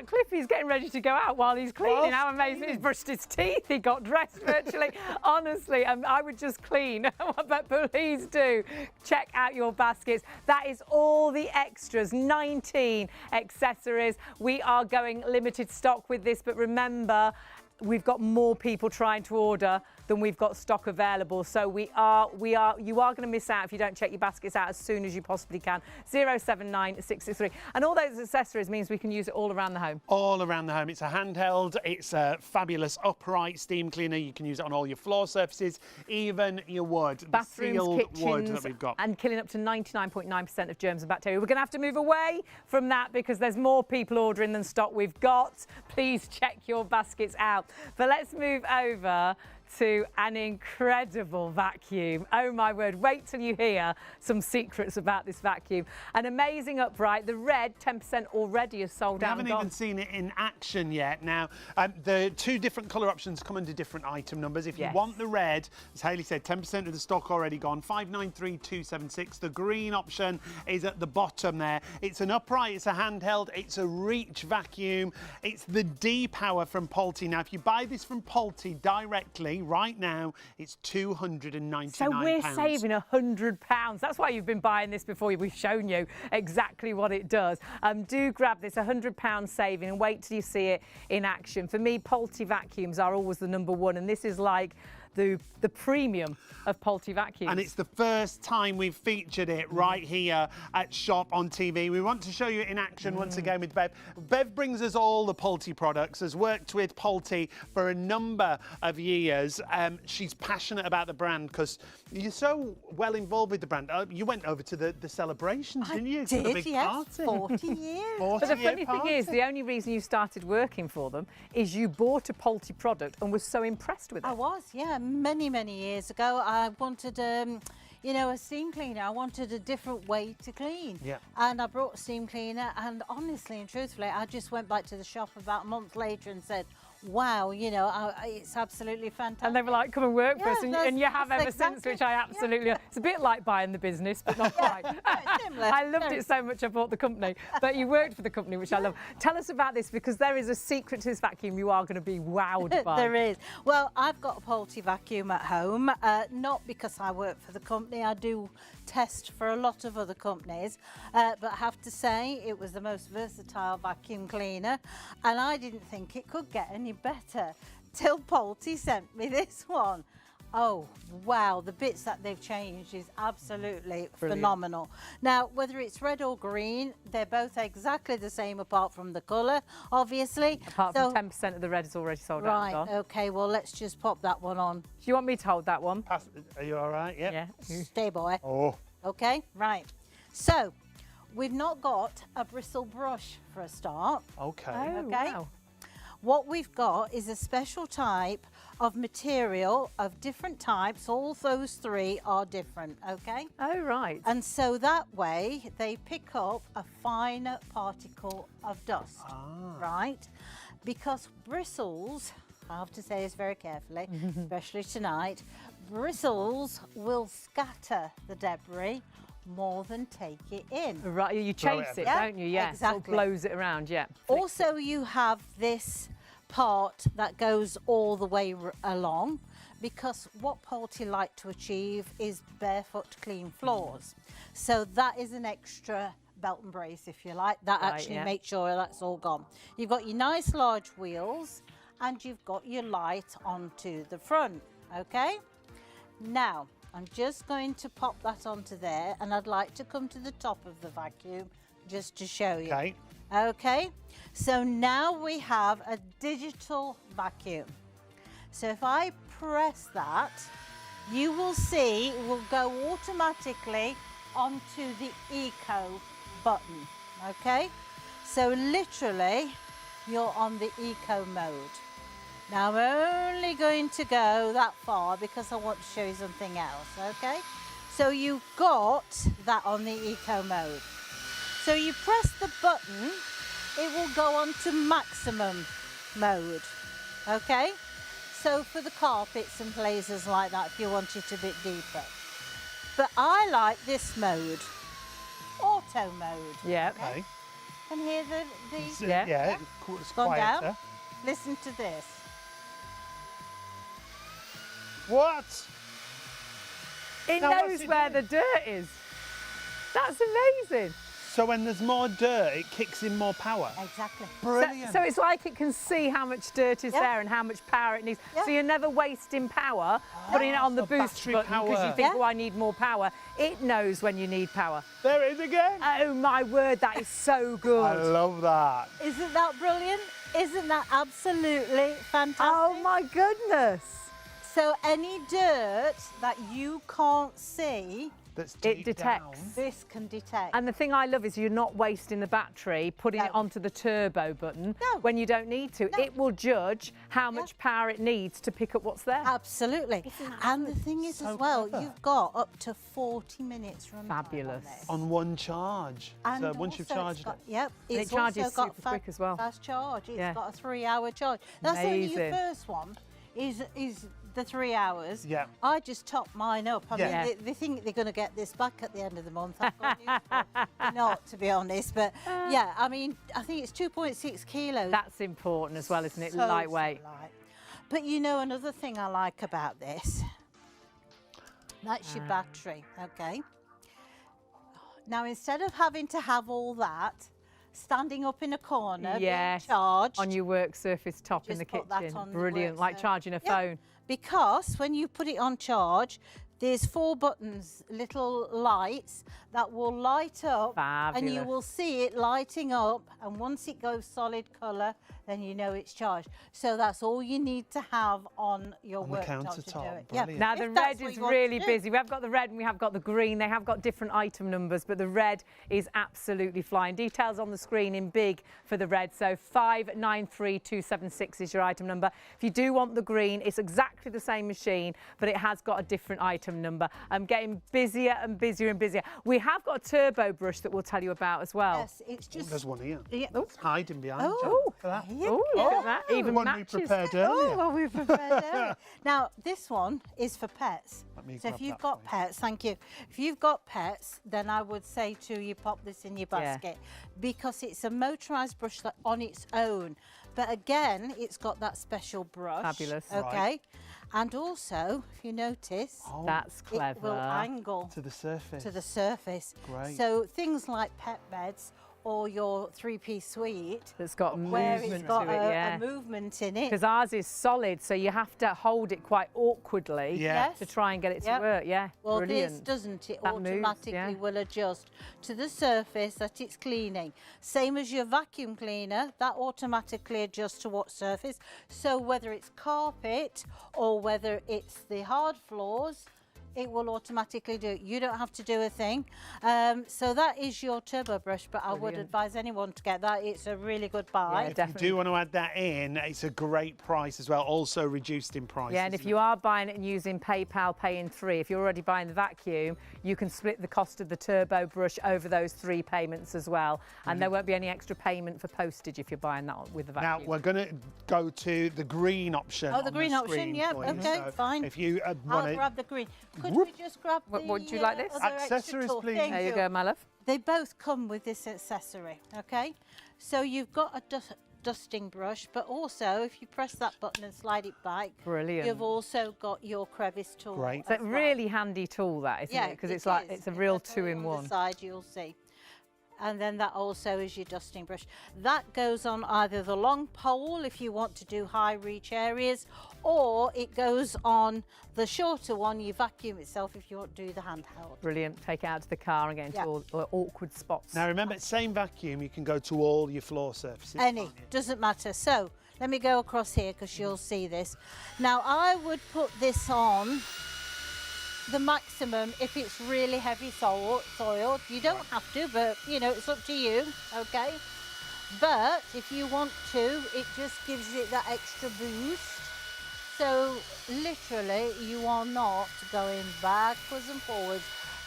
Cliffy's getting ready to go out while he's cleaning. How amazing. He's brushed his teeth, he got dressed virtually. Honestly, I would just clean. But please do check out your baskets. That is all the extras, 19 accessories. We are going limited stock with this, but remember, we've got more people trying to order than we've got stock available. So you are going to miss out if you don't check your baskets out as soon as you possibly can. 079663. And all those accessories means we can use it all around the home. All around the home. It's a handheld, it's a fabulous upright steam cleaner. You can use it on all your floor surfaces, even your wood. Bathrooms, sealed kitchens, wood that we've got. and killing up to 99.9% of germs and bacteria. We're going to have to move away from that because there's more people ordering than stock we've got. Please check your baskets out. But let's move over to an incredible vacuum. Oh my word, wait till you hear some secrets about this vacuum. An amazing upright, the red 10% already is sold out. We haven't even seen it in action yet. Now, the two different colour options come under different item numbers. If you want the red, as Hayley said, 10% of the stock already gone, 593276. The green option is at the bottom there. It's an upright, it's a handheld, it's a reach vacuum. It's the D power from Pulte. Now, if you buy this from Pulte directly, right now, it's £299. So we're saving £100. That's why you've been buying this before. We've shown you exactly what it does. Do grab this, £100 saving, and wait till you see it in action. For me, Pulte vacuums are always the #1, and this is like the premium of Pulte vacuums. And it's the first time we've featured it right here at ShopOnTV. We want to show you it in action once again with Bev. Bev brings us all the Pulte products, has worked with Pulte for a number of years. She's passionate about the brand because you're so well involved with the brand. You went over to the celebrations, didn't you? I did, the big yes, party. 40 years. But the funny thing is, the only reason you started working for them is you bought a Pulte product and was so impressed with it. I was, yeah, many years ago. I wanted, you know, a steam cleaner. I wanted a different way to clean. Yeah. And I brought a steam cleaner, and honestly and truthfully, I just went back to the shop about a month later and said, wow, you know, it's absolutely fantastic. And they were like, come and work for us, Yeah, and you have ever since, which I absolutely... It's a bit like buying the business, but not quite. Similar. I loved it so much I bought the company, but you worked for the company, which I love. Tell us about this, because there is a secret to this vacuum you are going to be wowed by. There is. Well, I've got a Pulte vacuum at home, not because I work for the company. I do test for a lot of other companies, but I have to say it was the most versatile vacuum cleaner, and I didn't think it could get any better till Pulte sent me this one. Oh wow, the bits that they've changed is absolutely phenomenal. Now, whether it's red or green, they're both exactly the same apart from the colour, obviously. Apart from 10% of the red is already sold out. Right, okay, well, let's just pop that one on. Do you want me to hold that one? Are you all right? Yep. Yeah. Stay, boy. Oh. Okay, right. So, we've not got a bristle brush for a start. Okay. Oh, Okay. wow. What we've got is a special type of material of different types. All those three are different, okay? Oh, right. And so that way they pick up a finer particle of dust, right? Because bristles, I have to say this very carefully, especially tonight, bristles will scatter the debris more than take it in. Right, you chase it, Yeah, don't you? Yeah, exactly. Sort of blows it around, yeah. Also, you have this part that goes all the way along, because what Pulte like to achieve is barefoot clean floors. So that is an extra belt and brace, if you like. That actually makes sure that's all gone. You've got your nice large wheels, and you've got your light onto the front, okay? Now, I'm just going to pop that onto there, and I'd like to come to the top of the vacuum just to show you. Okay. Okay, so now we have a digital vacuum. So if I press that, you will see it will go automatically onto the eco button, okay? So literally, you're on the eco mode. Now I'm only going to go that far because I want to show you something else, okay? So you've got that on the eco mode. So you press the button, it will go on to maximum mode, okay? So for the carpets and places like that, if you want it a bit deeper. But I like this mode, auto mode. Yeah. Okay. Can you hear the Yeah, it's gone quieter. down? Listen to this. What? It Now, what's knows it where doing? the dirt is. That's amazing. So when there's more dirt, it kicks in more power. Exactly. Brilliant. So it's like it can see how much dirt is Yeah. there and how much power it needs. Yeah. So you're never wasting power putting it on the So boost battery button because you power. think, Yeah. oh, I need more power. It knows when you need power. There it is again. Oh my word, that is so good. I love that. Isn't that brilliant? Isn't that absolutely fantastic? Oh my goodness. So any dirt that you can't see, That's It deep detects. down. this can detect. And the thing I love is you're not wasting the battery putting No. it onto the turbo button No. when you don't need to. No. It will judge how much power it needs to pick up what's there. Absolutely. And the thing is So as well, clever. you've got up to 40 minutes run time on Fabulous. this. On one charge. And So once you've also it's charged got, it. Yep. And It's it charges also got super quick as well. Fast charge. It's Yeah. got a 3-hour charge. That's only your Amazing. first one. Is the 3 hours. Yeah. I just topped mine up. I Yeah. mean, they think they're going to get this back at the end of the month. I've got news for them. Not, to be honest. But yeah, I mean, I think it's 2.6 kilos. That's important as well, isn't it? So Lightweight. light. But you know, another thing I like about this, that's your battery, okay? Now, instead of having to have all that, standing up in a corner, Yes, being charged, on your work surface top in just the put that kitchen. on the Brilliant, work like surface. charging a Yeah. phone. Because when you put it on charge, there's 4 buttons, little lights that will light up, and you Fabulous. will see it lighting up. And once it goes solid colour, then you know it's charged. So that's all you need to have on your On the worktop to do countertop, it. Yeah. brilliant. Now If the that's red what is you want to really do. busy. We have got the red and we have got the green. They have got different item numbers, but the red is absolutely flying. Details on the screen in big for the red. So 593276 is your item number. If you do want the green, it's exactly the same machine, but it has got a different item number. I'm getting busier and busier and busier. We have got a turbo brush that we'll tell you about as well. Yes, it's just. There's one here. Yeah. It's hiding behind you. Oh, Look at that. there you Oh, go. look at that. Even One we matches. prepared Oh, earlier. well, we've prepared earlier. Now, this one is for pets. Let me So grab if you've that got for you. pets, thank you. If you've got pets, then I would say to you, pop this in your Yeah. basket because it's a motorised brush that on its own. But again, it's got that special brush. Fabulous. Okay. Right. And also, if you notice, Oh, That's clever. it will angle to the surface. to the surface. Great. So things like pet beds or your 3-piece suite, That's got where movement it's got to it, yeah. a movement in it. Because ours is solid, so you have to hold it quite awkwardly Yeah. Yes. to try and get it to Yep. work. Yeah, Well, brilliant. this doesn't. It That moves, automatically yeah. will adjust to the surface that it's cleaning. Same as your vacuum cleaner, that automatically adjusts to what surface. So whether it's carpet or whether it's the hard floors, it will automatically do it. You don't have to do a thing. So that is your turbo brush, but I would Brilliant. advise anyone to get that. It's a really good buy. Yeah, If definitely. you do want to add that in, it's a great price as well. Also reduced in price. Yeah, and if isn't you it? are buying it and using PayPal Pay in 3, if you're already buying the vacuum, you can split the cost of the turbo brush over those 3 payments as well. And there won't be any extra payment for postage if you're buying that with the Now vacuum. we're going to go to the green option. Oh, the on green option, screen yeah, for you. okay, So fine. If you I'll want to, grab the green. Could Whoop. we just grab What- the would you like this? other extra Accessories, tool? please. Thank There you go, my love. They both come with this accessory, okay? So you've got a dusting brush, but also if you press that button and slide it back, Brilliant. you've also got your crevice tool. Great. It's a as well. really handy tool, that, isn't Yeah, it? Because it it's like is. it's a If real I put it on the 2-in-1. side, you'll see. And then that also is your dusting brush. That goes on either the long pole if you want to do high reach areas, or it goes on the shorter one, you vacuum itself if you want to do the handheld. Brilliant. Take it out to the car and get into Yeah. all awkward spots. now remember, same vacuum, you can go to all your floor surfaces. Any, can't you? doesn't matter. So let me go across here because you'll see this. Now I would put this on the maximum if it's really heavy soiled. You don't have to, but you know, it's up to you, okay? But if you want to, it just gives it that extra boost. So literally you are not going backwards and forwards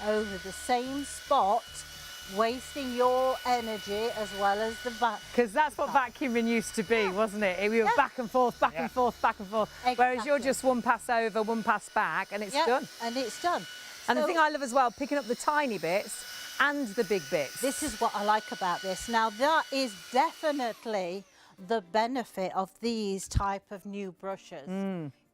over the same spot, wasting your energy as well as the back. Because that's what vacuuming used to be, wasn't it? We were back and forth, back and forth, back and forth. Whereas you're Exactly. just one pass over, one pass back, and it's done. And it's done. And the So thing I love as well, picking up the tiny bits and the big bits. this is what I like about this. Now that is definitely the benefit of these type of new brushes.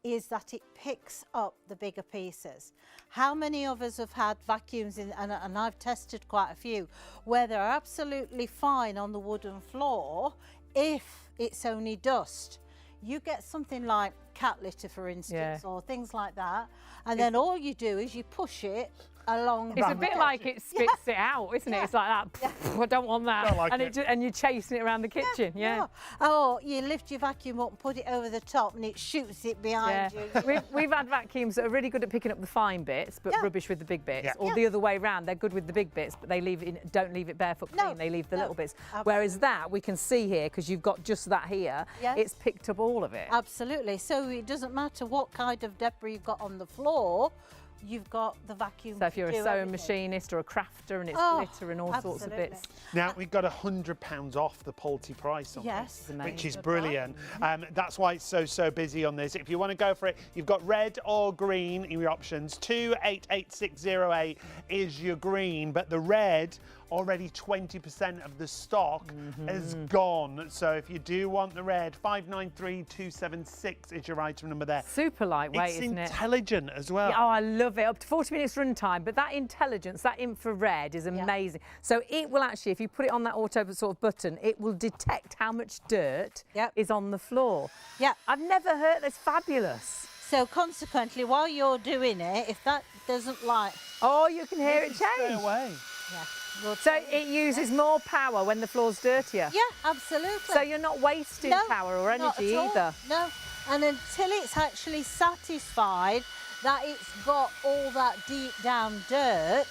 is that it picks up the bigger pieces. How many of us have had vacuums and I've tested quite a few, where they're absolutely fine on the wooden floor if it's only dust. You get something like cat litter, for instance, or things like that, and then all you do is you push it along. It's a bit like it spits it out, isn't it? It's like that. I don't want that. Don't like and it. and you're chasing it around the kitchen. Yeah. Oh, you lift your vacuum up and put it over the top, and it shoots it behind you. We've had vacuums that are really good at picking up the fine bits, but rubbish with the big bits. Yeah. Or the other way around, they're good with the big bits, but they don't leave it barefoot clean. They leave the little bits. Absolutely. Whereas that we can see here, because you've got just that here. Yes. It's picked up all of it. Absolutely. So it doesn't matter what kind of debris you've got on the floor. You've got the vacuum. So if you're a to do sewing everything. machinist or a crafter and it's glitter and all sorts of absolutely. bits. Now, we've got £100 off the Polty price on Yes. this, which is Good brilliant. That's why it's so busy on this. If you want to go for it, you've got red or green in your options. 288608 is your green, but the red, already 20% of the stock is gone. So if you do want the red, 593276 is your item number there. Super lightweight, It's isn't it? intelligent as well. Yeah, oh, I love it. Up to 40 minutes run time, but that intelligence, that infrared is amazing. So it will actually, if you put it on that auto sort of button, it will detect how much dirt is on the floor. Yeah. I've never heard that's fabulous. So consequently, while you're doing it, if that doesn't like, Oh, you can hear it Stay change. away. So it uses more power when the floor's dirtier. yeah, absolutely. So you're not wasting power or not energy at all. either. No, and until it's actually satisfied that it's got all that deep down dirt,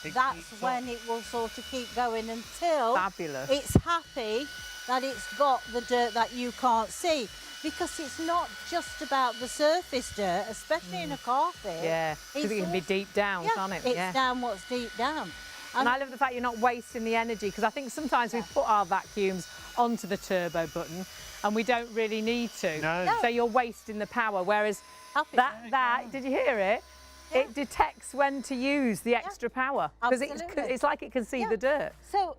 that's keeps when it will sort of keep going until Fabulous. it's happy that it's got the dirt that you can't see. Because it's not just about the surface dirt, especially in a carpet. Yeah, because it can be also- deep down, can't it? It's down what's deep down. And I love the fact you're not wasting the energy, because I think sometimes we put our vacuums onto the turbo button and we don't really need to. No. So you're wasting the power, whereas Happy. did you hear it? Yeah. It detects when to use the extra power, because Absolutely. it's like it can see the dirt. So,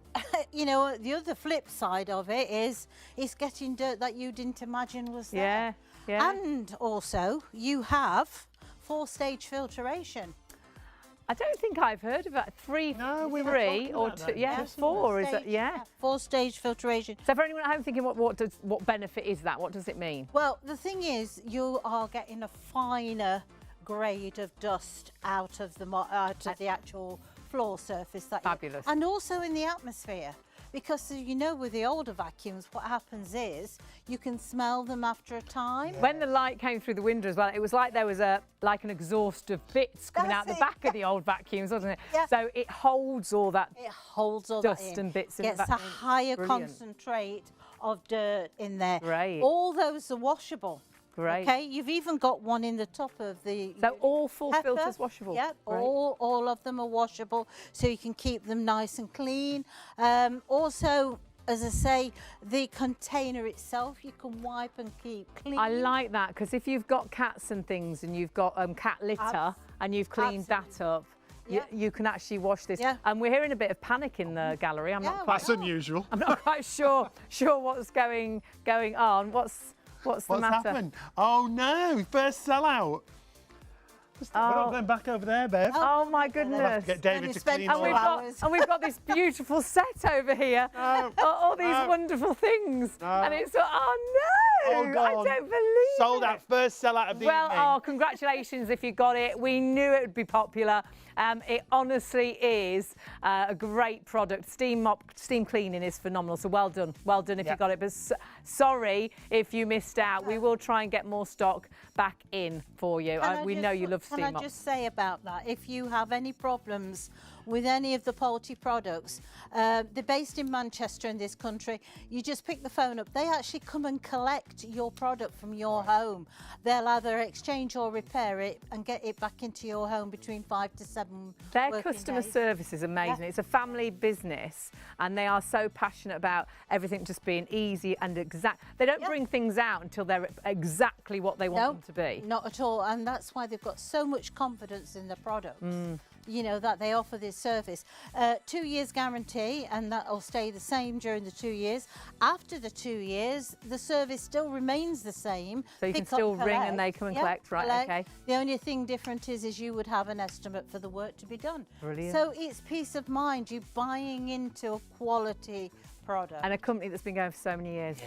you know, the other flip side of it is it's getting dirt that you didn't imagine was there. Yeah. And also, you have 4-stage filtration. I don't think I've heard of that. No, we were three talking or about two. that. Yeah, Yes, 4 is it? Yeah. 4-stage filtration. So for anyone at home thinking, what benefit is that? What does it mean? Well, the thing is, you are getting a finer grade of dust out of the actual floor surface. Fabulous. And also in the atmosphere. Because, you know, with the older vacuums, what happens is you can smell them after a time. When the light came through the window as well, it was like there was an exhaust of bits coming out the That's it, back of the old vacuums, wasn't it? Yeah. So it holds all that. It holds all Dust that in. and bits in Gets the a vacuum. higher Brilliant. concentrate of dirt in there. Great. All those are washable. Great. Okay, you've even got one in the top of the. So all full pepper. filters washable. Yeah, Great. all of them are washable, so you can keep them nice and clean. Also, as I say, the container itself you can wipe and keep clean. I like that, because if you've got cats and things and you've got cat litter and you've cleaned that up, Yeah. you can actually wash this. Yeah. And we're hearing a bit of panic in the gallery. I'm not quite. That's unusual. I'm not quite sure what's going on. What's the matter? happened? Oh no, first sellout. We're not going back over there, Bev. Oh my I'll have goodness. to get David you to spent clean all And we've all that. that. hours. we've got this beautiful set over here. All these wonderful things. And it's oh no! Oh, I God. don't believe Sold it. out, first sellout of the Well, evening. oh, congratulations if you got it. We knew it would be popular. It honestly is a great product. Steam cleaning is phenomenal. So well done if you got it. But sorry if you missed out. We will try and get more stock back in for you. We know you love steam Can I mop. just say about that? If you have any problems with any of the Polty products, they're based in Manchester in this country. You just pick the phone up. They actually come and collect your product from your home. They'll either exchange or repair it and get it back into your home between 5 to 7 Their working customer days. service is amazing. Yeah. It's a family business and they are so passionate about everything just being easy and exact. They don't bring things out until they're exactly what they want them to be. Not at all. And that's why they've got so much confidence in the product. you know, that they offer this service. 2 years guarantee, and that will stay the same during the 2 years. After the 2 years, the service still remains the same. So you can Pick up, still ring and collect. they come and Yeah, collect, right? Okay. The only thing different is you would have an estimate for the work to be done. Brilliant. So it's peace of mind. You're buying into a quality product. And a company that's been going for so many years.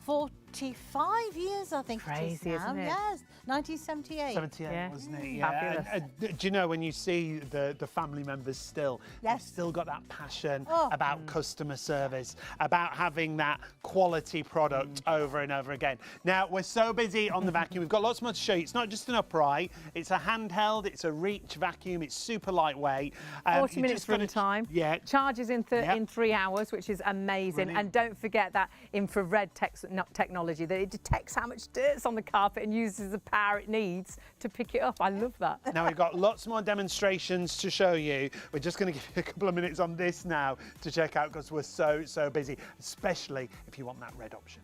45 years, I think. Crazy, it is now. isn't it? Yes, 1978. 78, Yeah. wasn't it? Yeah. Fabulous. Do you know, when you see the family members still, they've Yes. still got that passion Oh. about customer service, about having that quality product over and over again. Now, we're so busy on the vacuum. We've got lots more to show you. It's not just an upright, it's a handheld, it's a reach vacuum, it's super lightweight. 40 you're minutes just gonna- run time. Yeah. Charges in Yep. in 3 hours, which is amazing. Brilliant. And don't forget that infrared technology, that it detects how much dirt's on the carpet and uses the power it needs to pick it up. I love that. Now, we've got lots more demonstrations to show you. We're just going to give you a couple of minutes on this now to check out, because we're so busy, especially if you want that red option.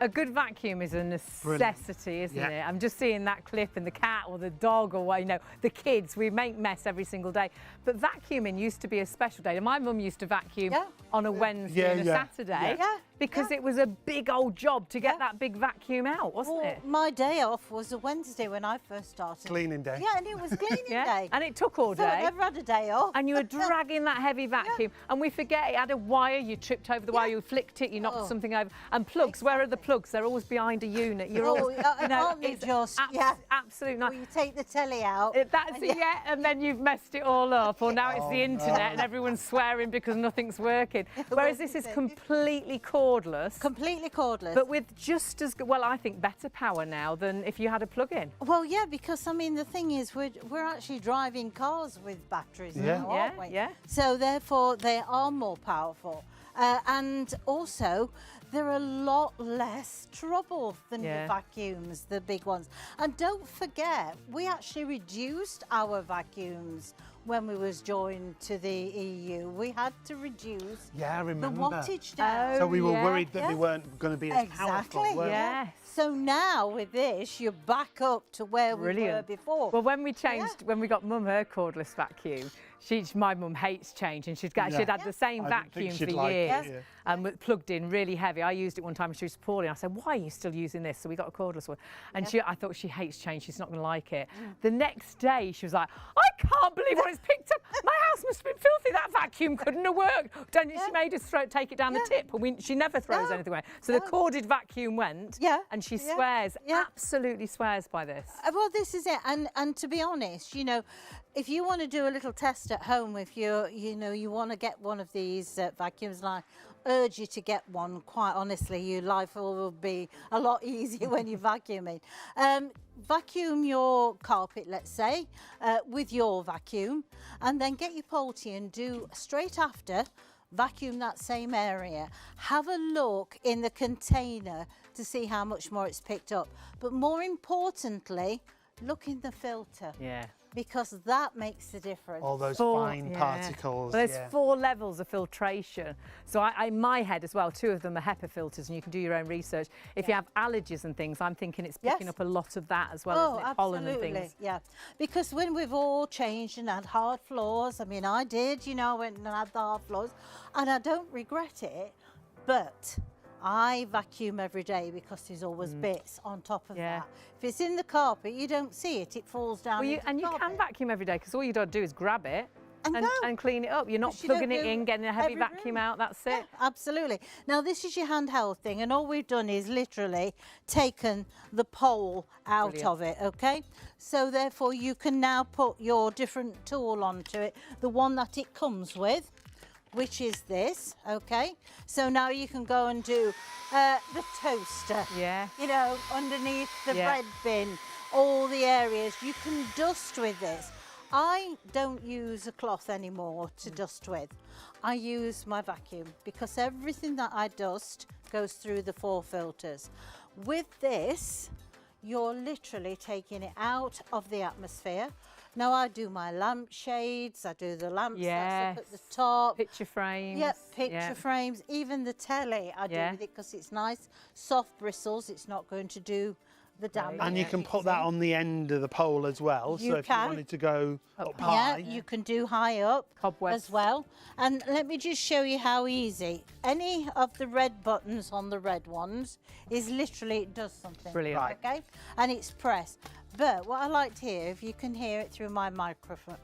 A good vacuum is a necessity, isn't Yeah. it? I'm just seeing that clip, and the cat or the dog or, you know, the kids, we make mess every single day. But vacuuming used to be a special day. My mum used to vacuum Yeah. on a Wednesday and a Saturday Yeah. because Yeah. it was a big old job to get Yeah. that big vacuum out, wasn't Well, it? my day off was a Wednesday when I first started. Cleaning day. Yeah, and it was cleaning day. And it took all So I day. never had a day off. And you were dragging that heavy vacuum, and we forget it had a wire, you tripped over the wire, you flicked it, you knocked Oh. something over. And plugs, where are the plugs? They're always behind a unit. You're always, you know, aren't they it's just? Yeah. absolute Or night. you take the telly out. That's it, yeah, and then you've messed it all up, or now it's the internet and everyone's swearing because nothing's working. Whereas this is completely cordless, Completely cordless. but with just as good, well, I think better power now than if you had a plug-in. Well, yeah, because I mean the thing is, we're actually driving cars with batteries now, aren't we? Yeah. So therefore, they are more powerful, and also they're a lot less trouble than the vacuums, the big ones. And don't forget, we actually reduced our vacuums when we was joined to the EU. We had to reduce Yeah, I the remember. wattage down. So we were yeah. worried that they weren't going to be as powerful, Exactly, were they? Yes. So now with this, you're back up to where we were Brilliant. before. Well, when we changed, when we got Mum her cordless vacuum, my mum hates change, and she'd had the same I didn't think vacuum she'd for like it, years, yeah. and plugged in really heavy. I used it one time and she was poorly. I said, "Why are you still using this?" So we got a cordless one, and I thought she hates change. She's not going to like it. The next day, she was like, "I can't believe what it's picked up. My house must have been filthy. That vacuum couldn't have worked." Then she made us take it down the tip, and she never throws anything away. So the corded vacuum went, and she swears, absolutely swears by this. Well, this is it. And to be honest, you know, if you want to do a little test at home, if you want to get one of these vacuums, and I urge you to get one, quite honestly, your life will be a lot easier when you're vacuuming. Vacuum your carpet, let's say, with your vacuum, and then get your Polty and do straight after, vacuum that same area. Have a look in the container to see how much more it's picked up. But more importantly, look in the filter. Yeah. Because that makes the difference. All those fine particles. Well, there's 4 levels of filtration. So I, in my head as well, 2 of them are HEPA filters, and you can do your own research. If you have allergies and things, I'm thinking it's picking up a lot of that as well, isn't it? Pollen and things. Yeah. Because when we've all changed and had hard floors, I mean, I did, you know, I went and had the hard floors, and I don't regret it, but I vacuum every day because there's always bits on top of that. If it's in the carpet, you don't see it, it falls down. Well, and you can vacuum every day because all you got to do is grab it and clean it up. You're not plugging it in, getting a heavy vacuum out, that's it. Yeah, absolutely. Now, this is your handheld thing, and all we've done is literally taken the pole out of it, okay? So therefore, you can now put your different tool onto it, the one that it comes with, which is this, okay? So now you can go and do the toaster, you know, underneath the bread bin, all the areas. You can dust with this. I don't use a cloth anymore to dust with. I use my vacuum because everything that I dust goes through the 4 filters. With this, you're literally taking it out of the atmosphere. Now I do my lampshades, I do the lamps that's up at the top. Picture frames. Yep, picture frames. Even the telly I do with it because it's nice, soft bristles. It's not going to do the damage. And you can put that on the end of the pole as well. So if you wanted to go up high. Yeah, you can do high up as well. And let me just show you how easy. Any of the red buttons on the red ones is literally, it does something. Brilliant. Right. Okay, and it's pressed. But what I like to hear, if you can hear it through my microphone.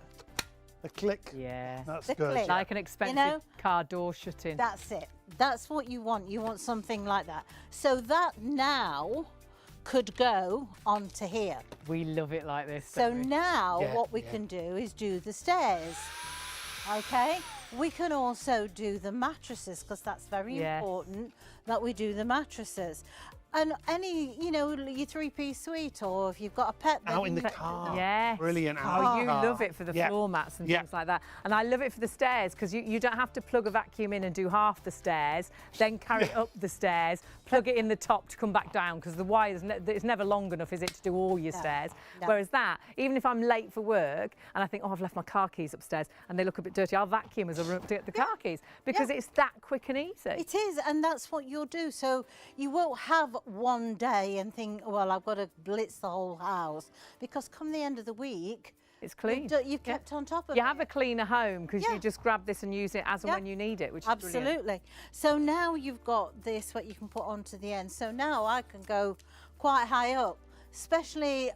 The click. Yeah. That's The good. click. Like an expensive car door shutting. That's it. That's what you want. You want something like that. So that now could go onto here. We love it like this. So don't we? now what we can do is do the stairs. Okay, we can also do the mattresses because that's very important that we do the mattresses. And any, you know, your 3-piece suite, or if you've got a pet, out in the car. Yes. Brilliant. Oh, you love it for the floor mats and things like that. And I love it for the stairs because you don't have to plug a vacuum in and do half the stairs, then carry it up the stairs, plug it in the top to come back down because the wire it's never long enough, is it, to do all your stairs? No. Whereas that, even if I'm late for work and I think, oh, I've left my car keys upstairs and they look a bit dirty, I'll vacuum as I run up to get the car keys because it's that quick and easy. It is, and that's what you'll do. So you won't have one day and think, well, I've got to blitz the whole house, because come the end of the week, it's clean. You've kept on top of it. You have a cleaner home because you just grab this and use it as and when you need it, which is absolutely. So now you've got this, what you can put onto the end. So now I can go quite high up, especially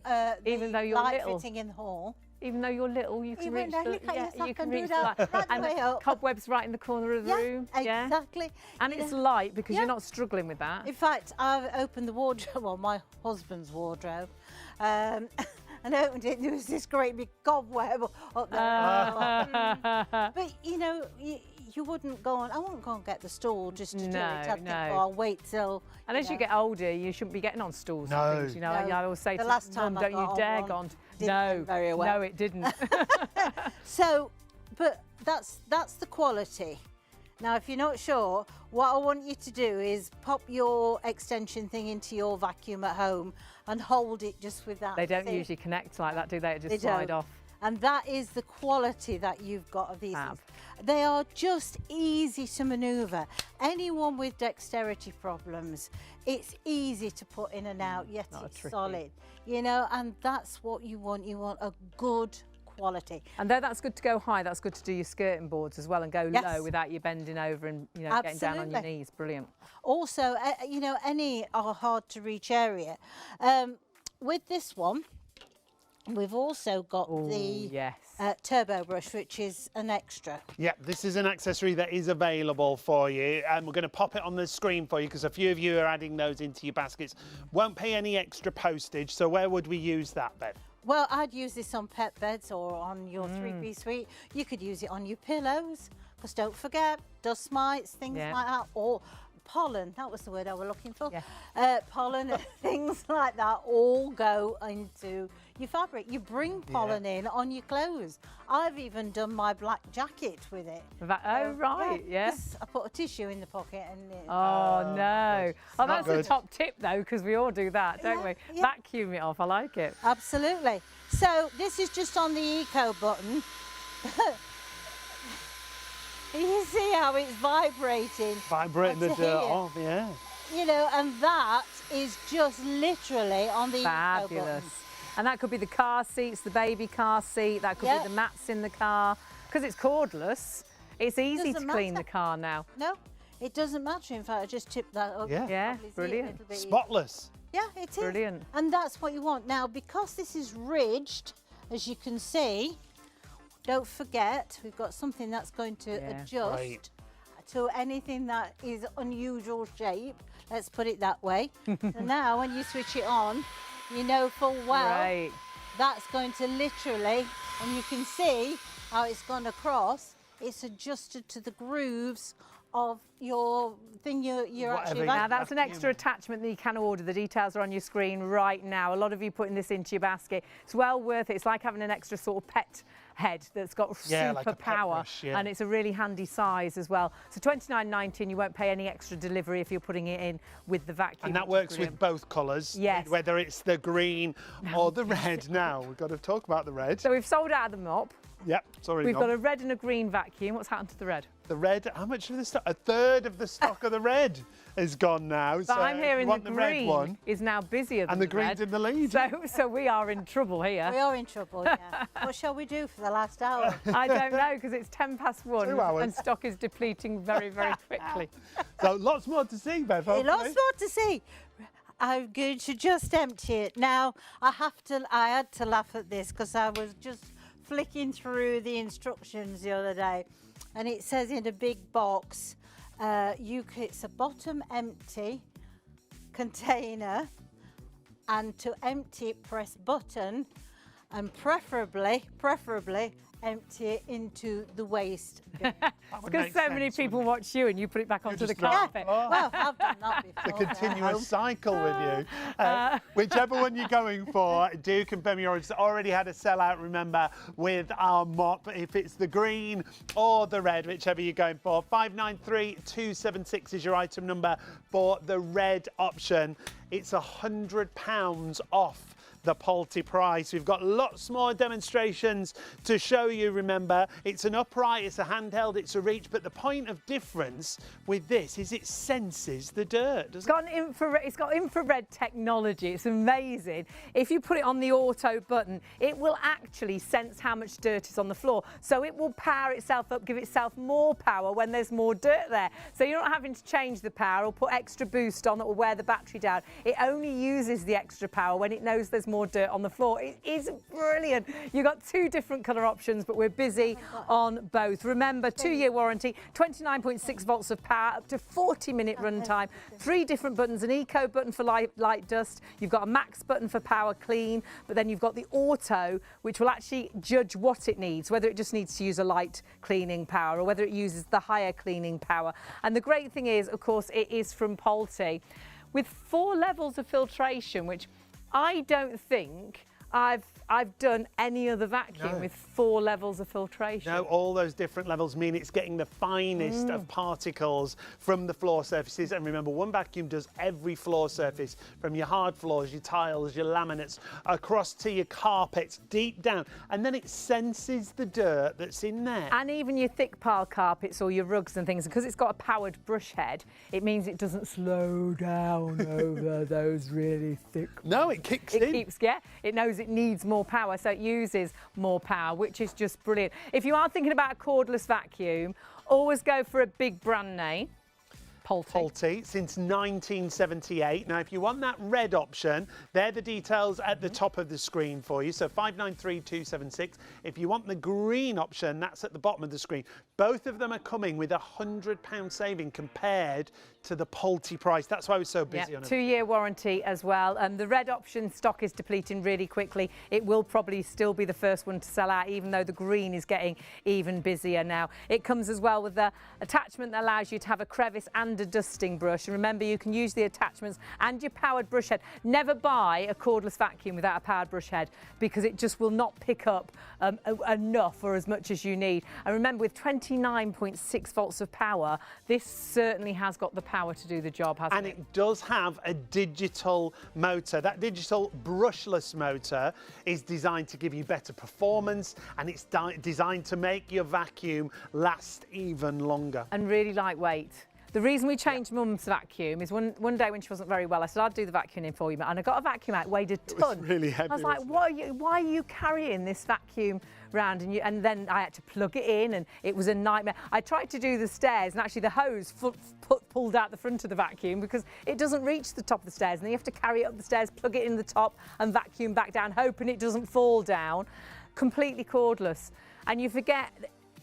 even though you're light little. fitting in the hall. Even though you're little, you can reach you can reach do that right and way up. Cobwebs right in the corner of the room. Exactly. And it's light because you're not struggling with that. In fact, I've opened the wardrobe, well, my husband's wardrobe, and opened it, and there was this great big cobweb up there. But, you know, you wouldn't go on, I wouldn't go and get the stool just to do it. I'd think, oh, I'll wait till... And as you get older, you shouldn't be getting on stools and things, you know. And I always say to Mum, don't you dare go on. No, very well. No, it didn't. So, but that's the quality. Now, if you're not sure, what I want you to do is pop your extension thing into your vacuum at home and hold it just with that. They don't usually connect like that, do they? It just slide off. And that is the quality that you've got of these things. They are just easy to manoeuvre. Anyone with dexterity problems, it's easy to put in and out, yet it's solid. You know, and that's what you want. You want a good quality. And though that's good to go high, that's good to do your skirting boards as well and go low without you bending over and, you know, getting down on your knees. Brilliant. Also, you know, any are hard to reach area. With this one, we've also got the turbo brush, which is an extra. Yeah, this is an accessory that is available for you, and we're going to pop it on the screen for you because a few of you are adding those into your baskets. Won't pay any extra postage, so where would we use that then? Well, I'd use this on pet beds or on your three-piece suite. You could use it on your pillows, because don't forget, dust mites, things like that, or pollen, that was the word I was looking for. Pollen and things like that all go into your fabric. You bring pollen in on your clothes. I've even done my black jacket with it. Oh, right, yeah. I put a tissue in the pocket and Oh, no. Oh, that's good. a top tip, though, because we all do that, don't we? Yeah. Vacuum it off. I like it. Absolutely. So this is just on the eco button. You see how it's vibrating? Vibrating the That's dirt here. off, yeah. You know, and that is just literally on the eco button. Fabulous. And that could be the car seats, the baby car seat. That could be the mats in the car. Because it's cordless, it's easy to clean the car now. No, it doesn't matter. In fact, I just tipped that up. Yeah. Yeah, Probably see it a brilliant. little bit. Spotless. Yeah, it is. Brilliant. And that's what you want. Now, because this is ridged, as you can see, don't forget, we've got something that's going to adjust Right. to anything that is unusual shape. Let's put it that way. So now, when you switch it on, you know full well that's going to literally, and you can see how it's gone across. It's adjusted to the grooves of your thing you're actually Now that's an extra attachment that you can order. The details are on your screen right now. A lot of you putting this into your basket. It's well worth it. It's like having an extra sort of pet head that's got super like a pet power, brush, and it's a really handy size as well. So £29.90, and you won't pay any extra delivery if you're putting it in with the vacuum. And that works with both colours. Yes. Whether it's the green or the red. Now we've got to talk about the red. So we've sold out of the mop. Yep, sorry. We've got a red and a green vacuum. What's happened to the red? The red, how much of the stock? A third of the stock of the red is gone now. But so I'm hearing you want the red green one. is now busier than And the red. green's in the lead. So we are in trouble here. We are in trouble, yeah. What shall we do for the last hour? I don't know, because it's 1:10 2 hours. and stock is depleting very, very quickly. So lots more to see, Bev. Lots hopefully. more to see. I'm going to just empty it. Now, I had to laugh at this because I was just flicking through the instructions the other day, and it says in a big box, it's a bottom empty container, and to empty it, press button, and preferably empty it into the waste bin. Because so many people watch you and you put it back onto the just drop it. carpet. Well, I've done that The before. continuous cycle with you. Whichever one you're going for, do confirm your order. It's already had a sellout, remember, with our mop. If it's the green or the red, whichever you're going for. 593276 is your item number for the red option. It's £100 off the Polty price. We've got lots more demonstrations to show you, remember. It's an upright, it's a handheld, it's a reach, but the point of difference with this is it senses the dirt, doesn't it? It's got infrared technology. It's amazing. If you put it on the auto button, it will actually sense how much dirt is on the floor. So it will power itself up, give itself more power when there's more dirt there. So you're not having to change the power or put extra boost on that will wear the battery down. It only uses the extra power when it knows there's more dirt on the floor. It is brilliant. You've got two different colour options, but we're busy on both. Remember, 2-year warranty, 29.6 volts of power, up to 40-minute runtime, 3 different buttons, an eco button for light dust, you've got a max button for power clean, but then you've got the auto, which will actually judge what it needs, whether it just needs to use a light cleaning power or whether it uses the higher cleaning power. And the great thing is, of course, it is from Polty with 4 levels of filtration, which I don't think I've done any other vacuum with 4 levels of filtration. No, all those different levels mean it's getting the finest of particles from the floor surfaces. And remember, one vacuum does every floor surface, from your hard floors, your tiles, your laminates, across to your carpets, deep down. And then it senses the dirt that's in there. And even your thick pile carpets or your rugs and things, because it's got a powered brush head, it means it doesn't slow down over those really thick. No, it kicks It in. keeps, it knows it needs more power, so it uses more power, which is just brilliant. If you are thinking about a cordless vacuum, always go for a big brand name. Pulte since 1978. Now, if you want that red option, they're the details at the top of the screen for you. So 593276. If you want the green option, that's at the bottom of the screen. Both of them are coming with £100 saving compared to the Pulte price. That's why we're so busy on it. 2-year warranty as well. The red option stock is depleting really quickly. It will probably still be the first one to sell out, even though the green is getting even busier now. It comes as well with the attachment that allows you to have a crevice and a dusting brush. And remember, you can use the attachments and your powered brush head. Never buy a cordless vacuum without a powered brush head, because it just will not pick up enough or as much as you need. And remember, with 29.6 volts of power, this certainly has got the power to do the job, hasn't it? And it does have a digital motor. That digital brushless motor is designed to give you better performance, and it's designed to make your vacuum last even longer. And really lightweight. The reason we changed Mum's vacuum is one day when she wasn't very well, I said, I'll do the vacuuming for you. And I got a vacuum out, weighed a ton. It was really heavy. I was like, why are you carrying this vacuum round? And then I had to plug it in, and it was a nightmare. I tried to do the stairs, and actually the hose pulled out the front of the vacuum because it doesn't reach the top of the stairs. And then you have to carry it up the stairs, plug it in the top, and vacuum back down, hoping it doesn't fall down. Completely cordless. And you forget,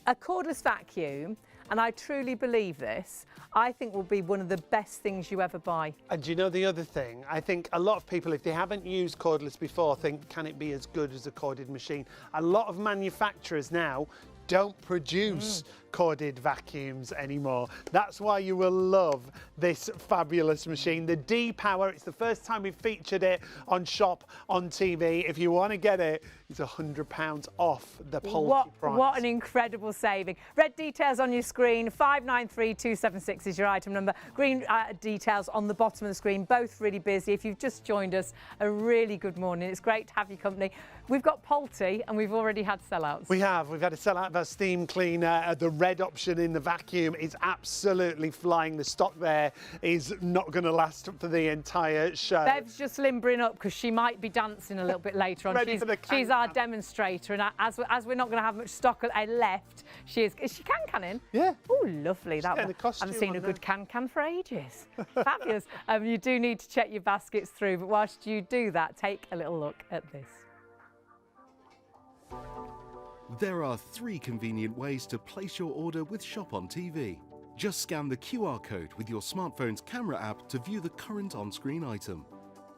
a cordless vacuum, and I truly believe this, I think will be one of the best things you ever buy. And do you know the other thing? I think a lot of people, if they haven't used cordless before, think, can it be as good as a corded machine? A lot of manufacturers now don't produce corded vacuums anymore. That's why you will love this fabulous machine. The D-Power, it's the first time we've featured it on Shop on TV. If you want to get it, it's £100 off the Pulte price. What an incredible saving. Red details on your screen, 593276 is your item number. Green details on the bottom of the screen, both really busy. If you've just joined us, a really good morning. It's great to have your company. We've got Pulte, and we've already had sellouts. We've had a sellout of our steam cleaner. The red option in the vacuum is absolutely flying. The stock there is not going to last for the entire show. Bev's just limbering up because she might be dancing a little bit later on. She's our demonstrator, and as we're not going to have much stock left, is she canning? Yeah. Oh, lovely. I haven't seen a good can for ages. Fabulous. You do need to check your baskets through, but whilst you do that, take a little look at this. There are 3 convenient ways to place your order with ShopOnTV. Just scan the QR code with your smartphone's camera app to view the current on-screen item.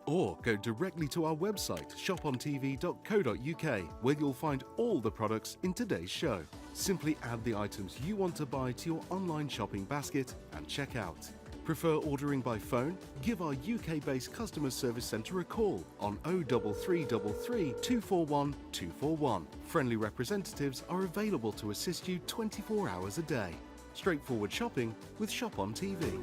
Or go directly to our website, shopontv.co.uk, where you'll find all the products in today's show. Simply add the items you want to buy to your online shopping basket and check out. Prefer ordering by phone? Give our UK-based customer service centre a call on 03333 241 241. Friendly representatives are available to assist you 24 hours a day. Straightforward shopping with ShopOnTV.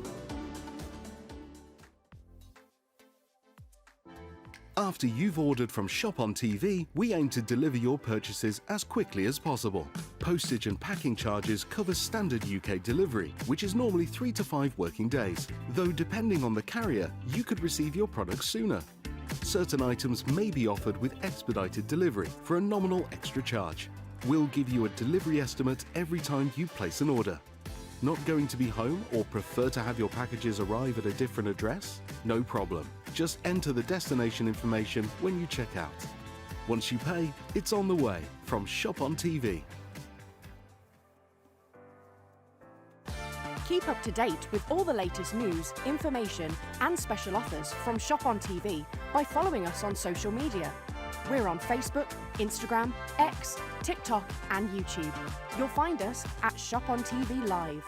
After you've ordered from ShopOnTV, we aim to deliver your purchases as quickly as possible. Postage and packing charges cover standard UK delivery, which is normally 3 to 5 working days, though depending on the carrier, you could receive your products sooner. Certain items may be offered with expedited delivery for a nominal extra charge. We'll give you a delivery estimate every time you place an order. Not going to be home or prefer to have your packages arrive at a different address? No problem. Just enter the destination information when you check out. Once you pay, it's on the way from ShopOnTV. Keep up to date with all the latest news, information and special offers from ShopOnTV by following us on social media. We're on Facebook, Instagram, X, TikTok and YouTube. You'll find us at ShopOnTV Live.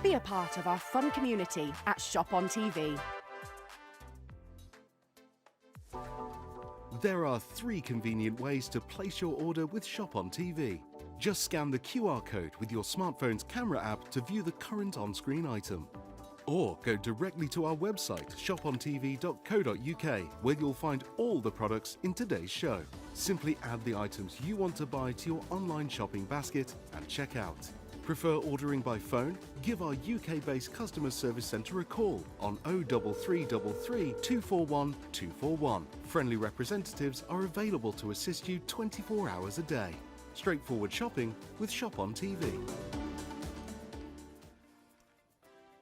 Be a part of our fun community at ShopOnTV. There are 3 convenient ways to place your order with ShopOnTV. Just scan the QR code with your smartphone's camera app to view the current on-screen item. Or go directly to our website, shopontv.co.uk, where you'll find all the products in today's show. Simply add the items you want to buy to your online shopping basket and check out. Prefer ordering by phone? Give our UK-based customer service centre a call on 03333 241 241. Friendly representatives are available to assist you 24 hours a day. Straightforward shopping with ShopOnTV.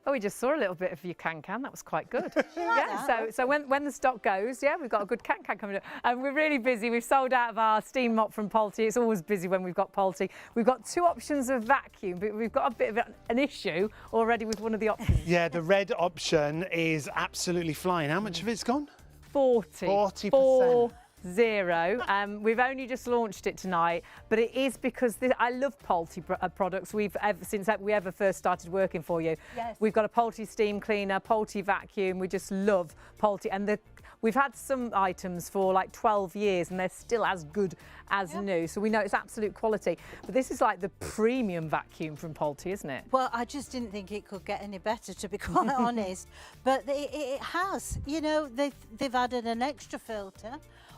Oh, we just saw a little bit of your can-can. That was quite good. that? So when the stock goes, yeah, we've got a good can-can coming up. And we're really busy. We've sold out of our steam mop from Polty. It's always busy when we've got Polty. We've got 2 options of vacuum, but we've got a bit of an issue already with one of the options. Yeah, the red option is absolutely flying. How much of it's gone? 40%. 40%. 0. We've only just launched it tonight, but it is because I love Polty products. Since we ever first started working for you. Yes. We've got a Polty steam cleaner, Polty vacuum. We just love Polty, and we've had some items for like 12 years, and they're still as good as new. So we know it's absolute quality. But this is like the premium vacuum from Polty, isn't it? Well, I just didn't think it could get any better, to be quite honest. But it has. You know, they've added an extra filter.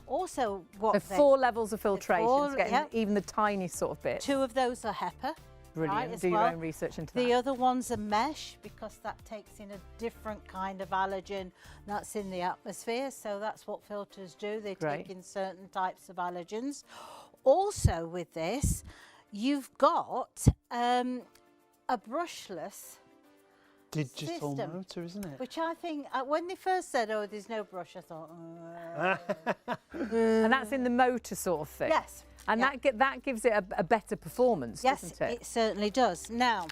Also, The 4 levels of filtration, four, to get yeah. even the tiny sort of bit. 2 of those are HEPA. Brilliant. As Do your well. own research into The that. other one's a mesh, because that takes in a different kind of allergen that's in the atmosphere. So that's what filters do. They Great. take in certain types of allergens. Also with this, you've got a brushless Digital system, motor, isn't it? which I think, when they first said, oh, there's no brush, I thought, And that's in the motor sort of thing. yes. And yeah. that gives it a better performance, Yes, doesn't it? it certainly does. Now,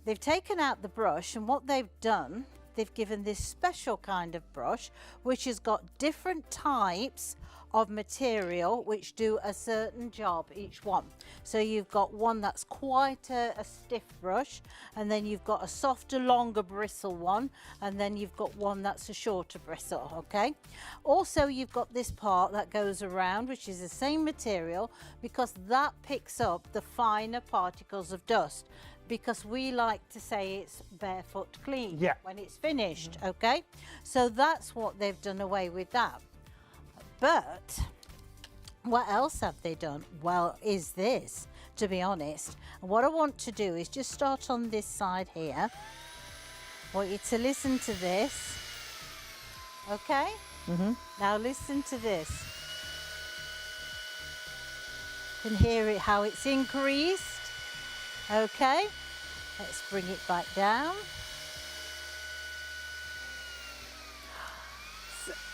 they've taken out the brush, and what they've done, they've given this special kind of brush, which has got different types of material which do a certain job, each one. So you've got one that's quite a stiff brush, and then you've got a softer, longer bristle one, and then you've got one that's a shorter bristle, okay? Also, you've got this part that goes around, which is the same material, because that picks up the finer particles of dust, because we like to say it's barefoot clean when it's finished, okay? So that's what they've done away with that. But what else have they done? Well, is this, to be honest. And what I want to do is just start on this side here. I want you to listen to this. Okay? Now listen to this. You can hear it, how it's increased. Okay? Let's bring it back down.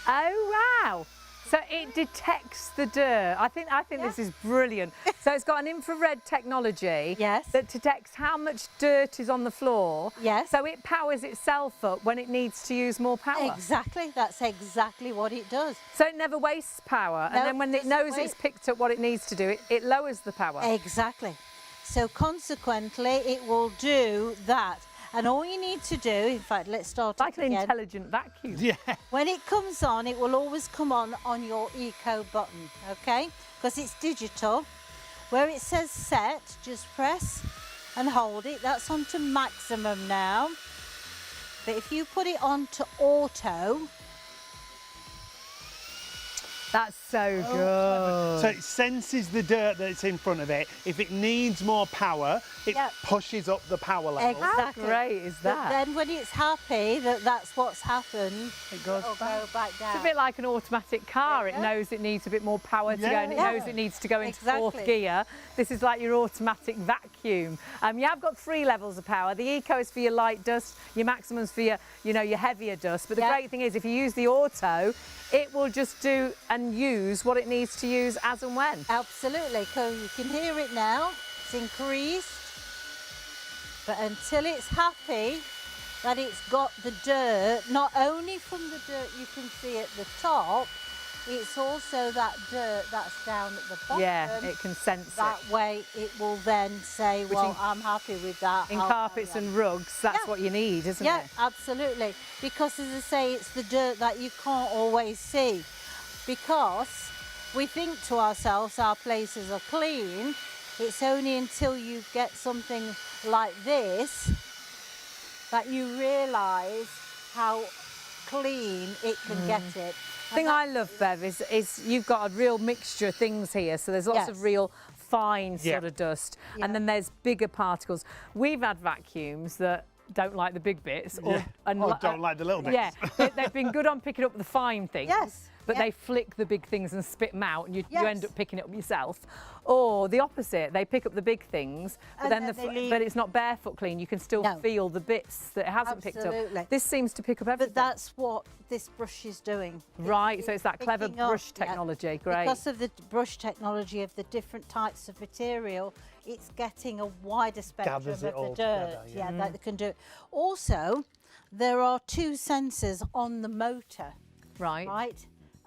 Oh, wow. So it detects the dirt. I think this is brilliant. So it's got an infrared technology Yes. that detects how much dirt is on the floor. Yes. So it powers itself up when it needs to use more power. Exactly. That's exactly what it does. So it never wastes power. No, And then when it doesn't knows it's waste. picked up what it needs to do, it lowers the power. Exactly. So consequently, it will do that. And all you need to do, in fact, let's start Like it an again. intelligent vacuum. Yeah. When it comes on, it will always come on your eco button, okay? Because it's digital. Where it says set, just press and hold it. That's on to maximum now. But if you put it on to auto, That's so good. So it senses the dirt that's in front of it. If it needs more power, it Yep. pushes up the power level. exactly. How great is But that? then when it's happy that that's what's happened, It goes it'll back. go back down. It's a bit like an automatic car. It Yeah. knows it needs a bit more power to go, and it Yeah. knows it needs to go into Exactly. 4th gear. This is like your automatic vacuum. You have got 3 levels of power. The eco is for your light dust, your maximum's for your, your heavier dust. But the Yeah. great thing is, if you use the auto, it will just do and use what it needs to use as and when. Absolutely, because you can hear it now. It's increased. But until it's happy that it's got the dirt, not only from the dirt you can see at the top, it's also that dirt that's down at the bottom. Yeah, it can sense That it. way it will then say, well, I'm happy with that. In I'll carpets carry on. and rugs, that's Yeah. what you need, isn't Yeah, it? absolutely. Because as I say, it's the dirt that you can't always see. Because we think to ourselves our places are clean. It's only until you get something like this that you realise how clean it can get it. The thing I love, Bev, is you've got a real mixture of things here. So there's lots of Yes. real fine Yeah. sort of dust, Yeah. and then there's bigger particles. We've had vacuums that don't like the big bits, or, or don't like the little bits. Yeah, they've been good on picking up the fine things. Yes. But they flick the big things and spit them out, and you end up picking it up yourself. Or the opposite, they pick up the big things, but And then then but it's not barefoot clean. You can still feel the bits that it hasn't picked up. This seems to pick up everything. But that's what this brush is doing. Right, so it's that clever picking up, brush technology. Great. Because of the brush technology of the different types of material, it's getting a wider spectrum Gathers of it all the dirt. together, That they can do it. Also, there are 2 sensors on the motor. Right.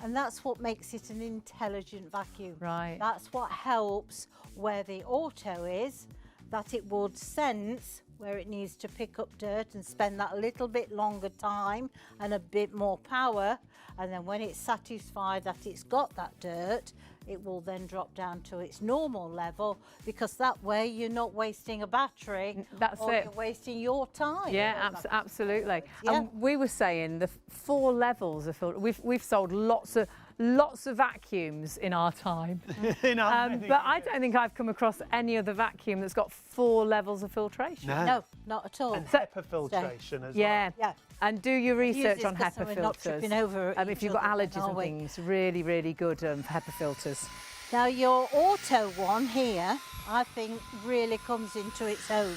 And that's what makes it an intelligent vacuum. Right. That's what helps where the auto is, that it would sense where it needs to pick up dirt and spend that little bit longer time and a bit more power. And then when it's satisfied that it's got that dirt, it will then drop down to its normal level, because that way you're not wasting a battery. That's or it. You're wasting your time. Yeah, absolutely. Yeah. And we were saying the 4 levels of filter. We've sold lots of vacuums in our time. But I don't think I've come across any other vacuum that's got 4 levels of filtration. No, not at all. And HEPA filtration as well. Yeah. And do your research on this 'cause HEPA we're not filters. tripping over If each you've got other then, allergies are and we? things, really, really good HEPA filters. Now your auto one here, I think really comes into its own.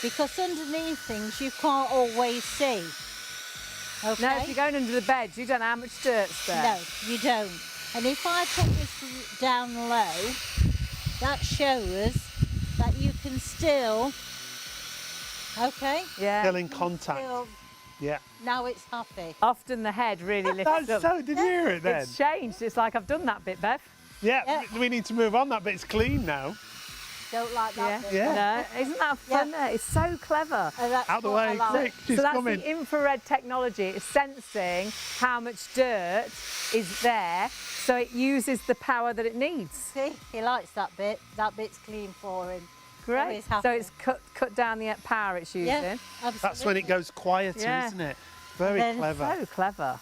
Because underneath things you can't always see. Okay? Now, if you're going under the bed, you don't know how much dirt's there. No, you don't. And if I put this down low, that shows that you can still, okay? Yeah. Still in contact. Still, Yeah. now it's happy. Often the head really lifts up. Did you hear it then? It's changed. It's like I've done that bit, Bev. Yeah, we need to move on. That bit's clean now. Don't like that bit. Yeah. No, isn't that fun? It's so clever. That's Out the what I way, like. quick, she's So that's coming. the infrared technology. It's sensing how much dirt is there, so it uses the power that it needs. See, he likes that bit. That bit's clean for him. Great. he's happy. So it's cut down the power it's using. Yeah, absolutely. That's when it goes quieter, Yeah. isn't it? Very then clever. So clever.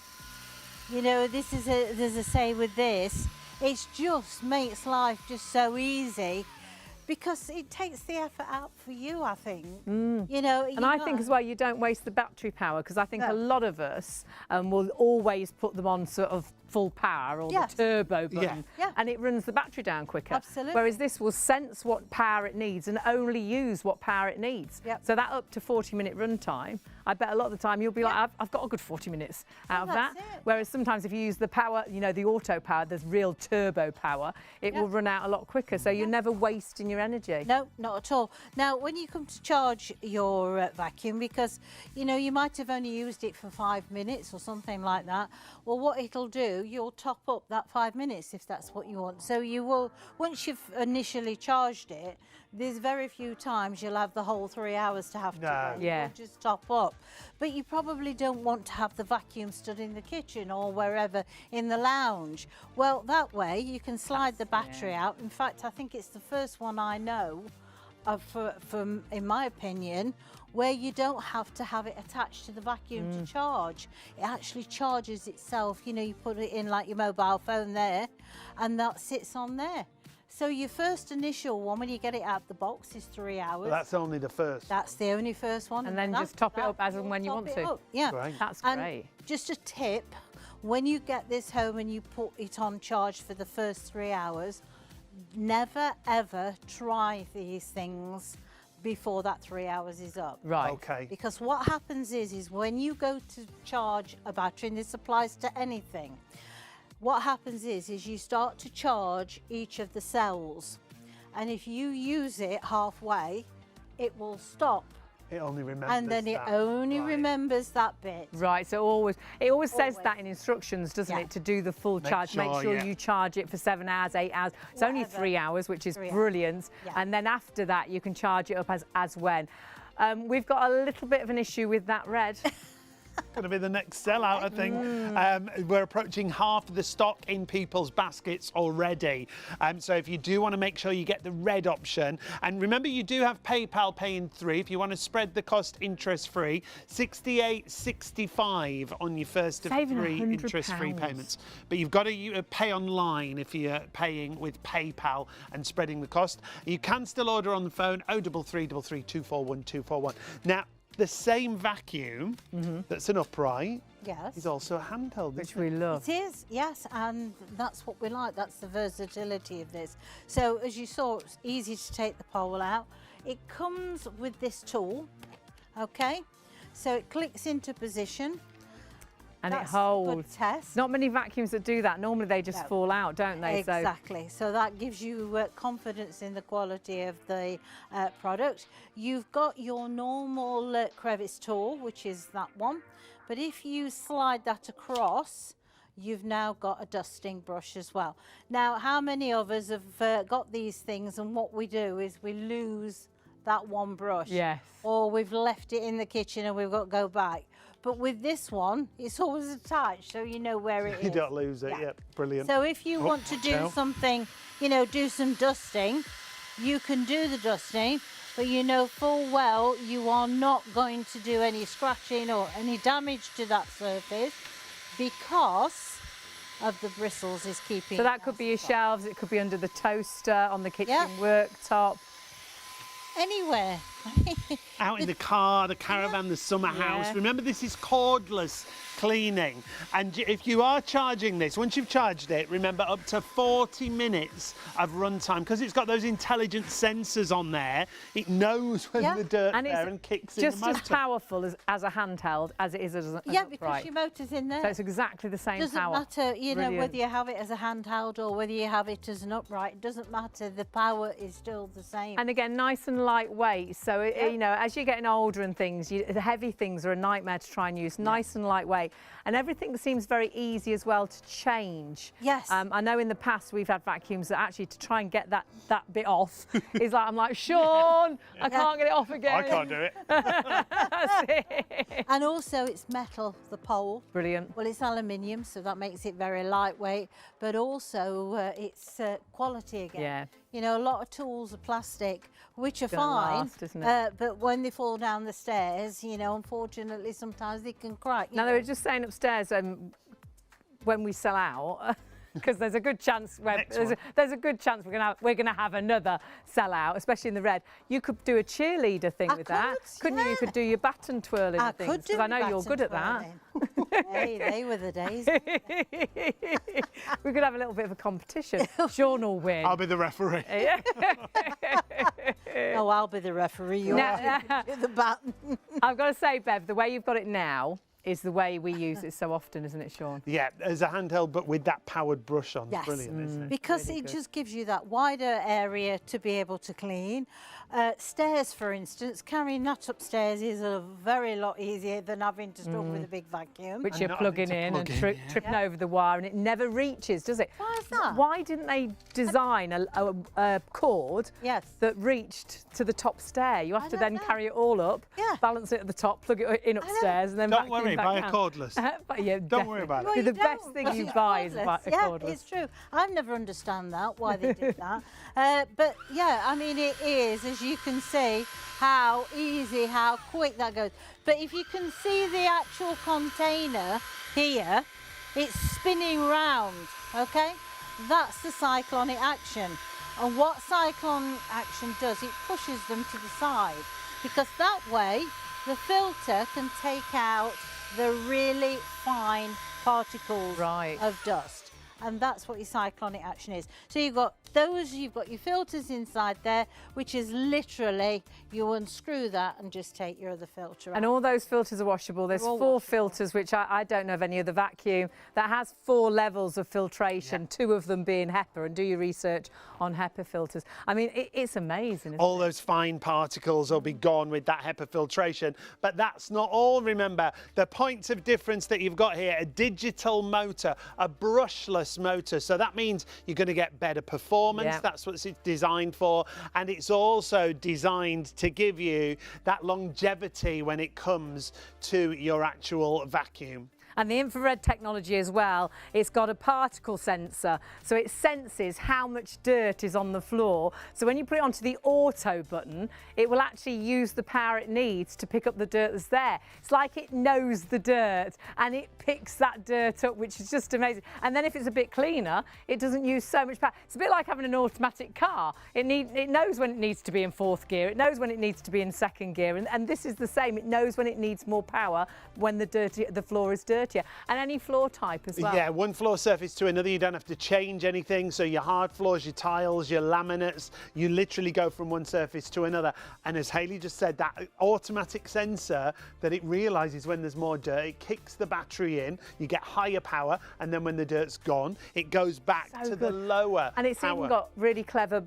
You know, there's a say with this, it just makes life just so easy, because it takes the effort out for you, I think. You know, And I think as well, you don't waste the battery power, because I think No. a lot of us will always put them on sort of full power or Yes. the turbo button, Yeah. and it runs the battery down quicker. Absolutely. Whereas this will sense what power it needs and only use what power it needs. Yep. So that up to 40-minute run time, I bet a lot of the time you'll be like, I've got a good 40 minutes out of that. that's it. Whereas sometimes if you use the power, you know, the auto power, there's real turbo power, it will run out a lot quicker. So you're never wasting your energy. No, not at all. Now, when you come to charge your vacuum, because, you know, you might have only used it for 5 minutes or something like that, well, what it'll do, you'll top up that 5 minutes if that's what you want. So you will, once you've initially charged it, there's very few times you'll have the whole 3 hours to have to No. wait. Yeah. You'll just top up. But you probably don't want to have the vacuum stood in the kitchen or wherever in the lounge. Well, that way you can slide the battery out. In fact, I think it's the first one I know of, from, in my opinion, where you don't have to have it attached to the vacuum to charge. It actually charges itself. You know, you put it in like your mobile phone there, and that sits on there. So your first initial one, when you get it out of the box, is 3 hours. But that's only the first. That's the only first one. And then just after top it that, up as and you'll when you top want it to. up. Yeah. Great. That's And great. just a tip, when you get this home and you put it on charge for the first 3 hours, never ever try these things before that 3 hours is up. Right. Okay. Because what happens is when you go to charge a battery, and this applies to anything, what happens is you start to charge each of the cells. And if you use it halfway, it will stop. It only remembers And then it that. only Right. remembers that bit. Right, so it always says Always. that in instructions, doesn't Yeah. it, to do the full charge. Make sure, sure yeah. you charge it for 7 hours, 8 hours. It's only Whatever. 3 hours, which is 3 hours. brilliant. Yeah. And then after that, you can charge it up as when. We've got a little bit of an issue with that red. Going to be the next sellout, I think. We're approaching half of the stock in people's baskets already. So if you do want to make sure you get the red option, and remember you do have PayPal Pay in 3 if you want to spread the cost interest-free, $68.65 on your first of Saving 3 £100. interest-free payments. But you've got to pay online if you're paying with PayPal and spreading the cost. You can still order on the phone 0333 241 241. Now, the same vacuum that's an upright Yes. is also a handheld, Which isn't it? we love. It is, yes, and that's what we like. That's the versatility of this. So as you saw, it's easy to take the pole out. It comes with this tool, okay? So it clicks into position. And That's it holds. a good test. Not many vacuums that do that. Normally they just No. fall out, don't they? Exactly. So that gives you confidence in the quality of the product. You've got your normal crevice tool, which is that one. But if you slide that across, you've now got a dusting brush as well. Now, how many of us have got these things, and what we do is we lose that one brush. Yes. Or we've left it in the kitchen and we've got to go back. But with this one, it's always attached, so you know where it is. You don't lose it, yep, brilliant. So if you want to do something, you know, do some dusting, you can do the dusting, but you know full well you are not going to do any scratching or any damage to that surface because of the bristles is keeping. So that could be your shelves, it could be under the toaster, on the kitchen Yep. worktop. Anywhere. Out in the car, the caravan, the summer house. Remember, this is cordless cleaning. And if you are charging this, once you've charged it, remember up to 40 minutes of runtime, because it's got those intelligent sensors on there. It knows when the dirt's And there it's and kicks in the just motor. as powerful as a handheld as it is as an Yeah, upright. because your motor's in there. So it's exactly the same Doesn't power. matter, you know, Brilliant. whether you have it as a handheld or whether you have it as an upright. It doesn't matter. The power is still the same. And again, nice and lightweight. So, you know, as you're getting older and things, the heavy things are a nightmare to try and use. Nice and lightweight. And everything seems very easy as well to change. Yes. I know in the past we've had vacuums that actually to try and get that bit off is like, I'm like, Sean, I can't get it off again. I can't do it. That's it. And also it's metal, the pole. Brilliant. Well, it's aluminium, so that makes it very lightweight, but also it's quality again. Yeah. You know, a lot of tools are plastic, which are Don't fine, last, isn't it? but when they fall down the stairs, you know, unfortunately, sometimes they can crack. Now, they were just saying upstairs when we sell out, because there's a good chance there's a good chance we're gonna have another sellout, especially in the red. You could do a cheerleader thing with that, couldn't you? You could do your baton twirling and things, because I know you're good at that. Hey, they were the days. We could have a little bit of a competition. Sean will win. I'll be the referee. Oh, I'll be the referee. You'll do the baton. I've got to say, Bev, the way you've got it now is the way we use it so often, isn't it, Sean? Yeah, as a handheld, but with that powered brush on. Yes. Brilliant, isn't it? Because Really it good. just gives you that wider area to be able to clean. Stairs, for instance, carrying that upstairs is a very lot easier than having to struggle with a big vacuum. Which And you're not plugging having in to and plug in, tripping over the wire, and it never reaches, does it? Why is that? Why didn't they design a cord Yes. that reached to the top stair? You have to don't then know. carry it all up, Yeah. balance it at the top, plug it in upstairs, and then Don't vacuum worry, back buy a down. cordless. But yeah, Don't worry about it. Well, the you best don't, thing because you it's buy is cordless. a Yeah, cordless. it's true. I've never understand that, why they did that. But yeah, I mean, it is, as you can see, how easy, how quick that goes. But if you can see the actual container here, it's spinning round, okay? That's the cyclonic action. And what cyclone action does, it pushes them to the side, because that way the filter can take out the really fine particles of dust. And that's what your cyclonic action is. So you've got your filters inside there, which is literally, you unscrew that and just take your other filter out. And all those filters are washable. There's all 4 washable. filters, which I don't know of any other vacuum that has 4 levels of filtration, 2 of them being HEPA, and do your research on HEPA filters. I mean, it's amazing, isn't All it? those fine particles will be gone with that HEPA filtration. But that's not all, remember. The points of difference that you've got here, a digital motor, a brushless brushless motor. So that means you're going to get better performance. Yeah. That's what it's designed for. And it's also designed to give you that longevity when it comes to your actual vacuum. And the infrared technology as well, it's got a particle sensor, so it senses how much dirt is on the floor. So when you put it onto the auto button, it will actually use the power it needs to pick up the dirt that's there. It's like it knows the dirt and it picks that dirt up, which is just amazing. And then if it's a bit cleaner, it doesn't use so much power. It's a bit like having an automatic car. It knows when it needs to be in 4th gear, it knows when it needs to be in 2nd gear, and this is the same. It knows when it needs more power when the floor is dirty. And any floor type as well. Yeah, one floor surface to another. You don't have to change anything. So your hard floors, your tiles, your laminates, you literally go from one surface to another. And as Hayley just said, that automatic sensor that it realises when there's more dirt, it kicks the battery in, you get higher power, and then when the dirt's gone, it goes back to the lower And it's power. even got really clever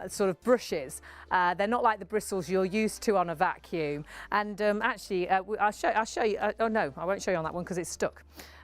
sort of brushes. They're not like the bristles you're used to on a vacuum. And actually, I'll show you. Oh no, I won't show you on that one because it's stuck.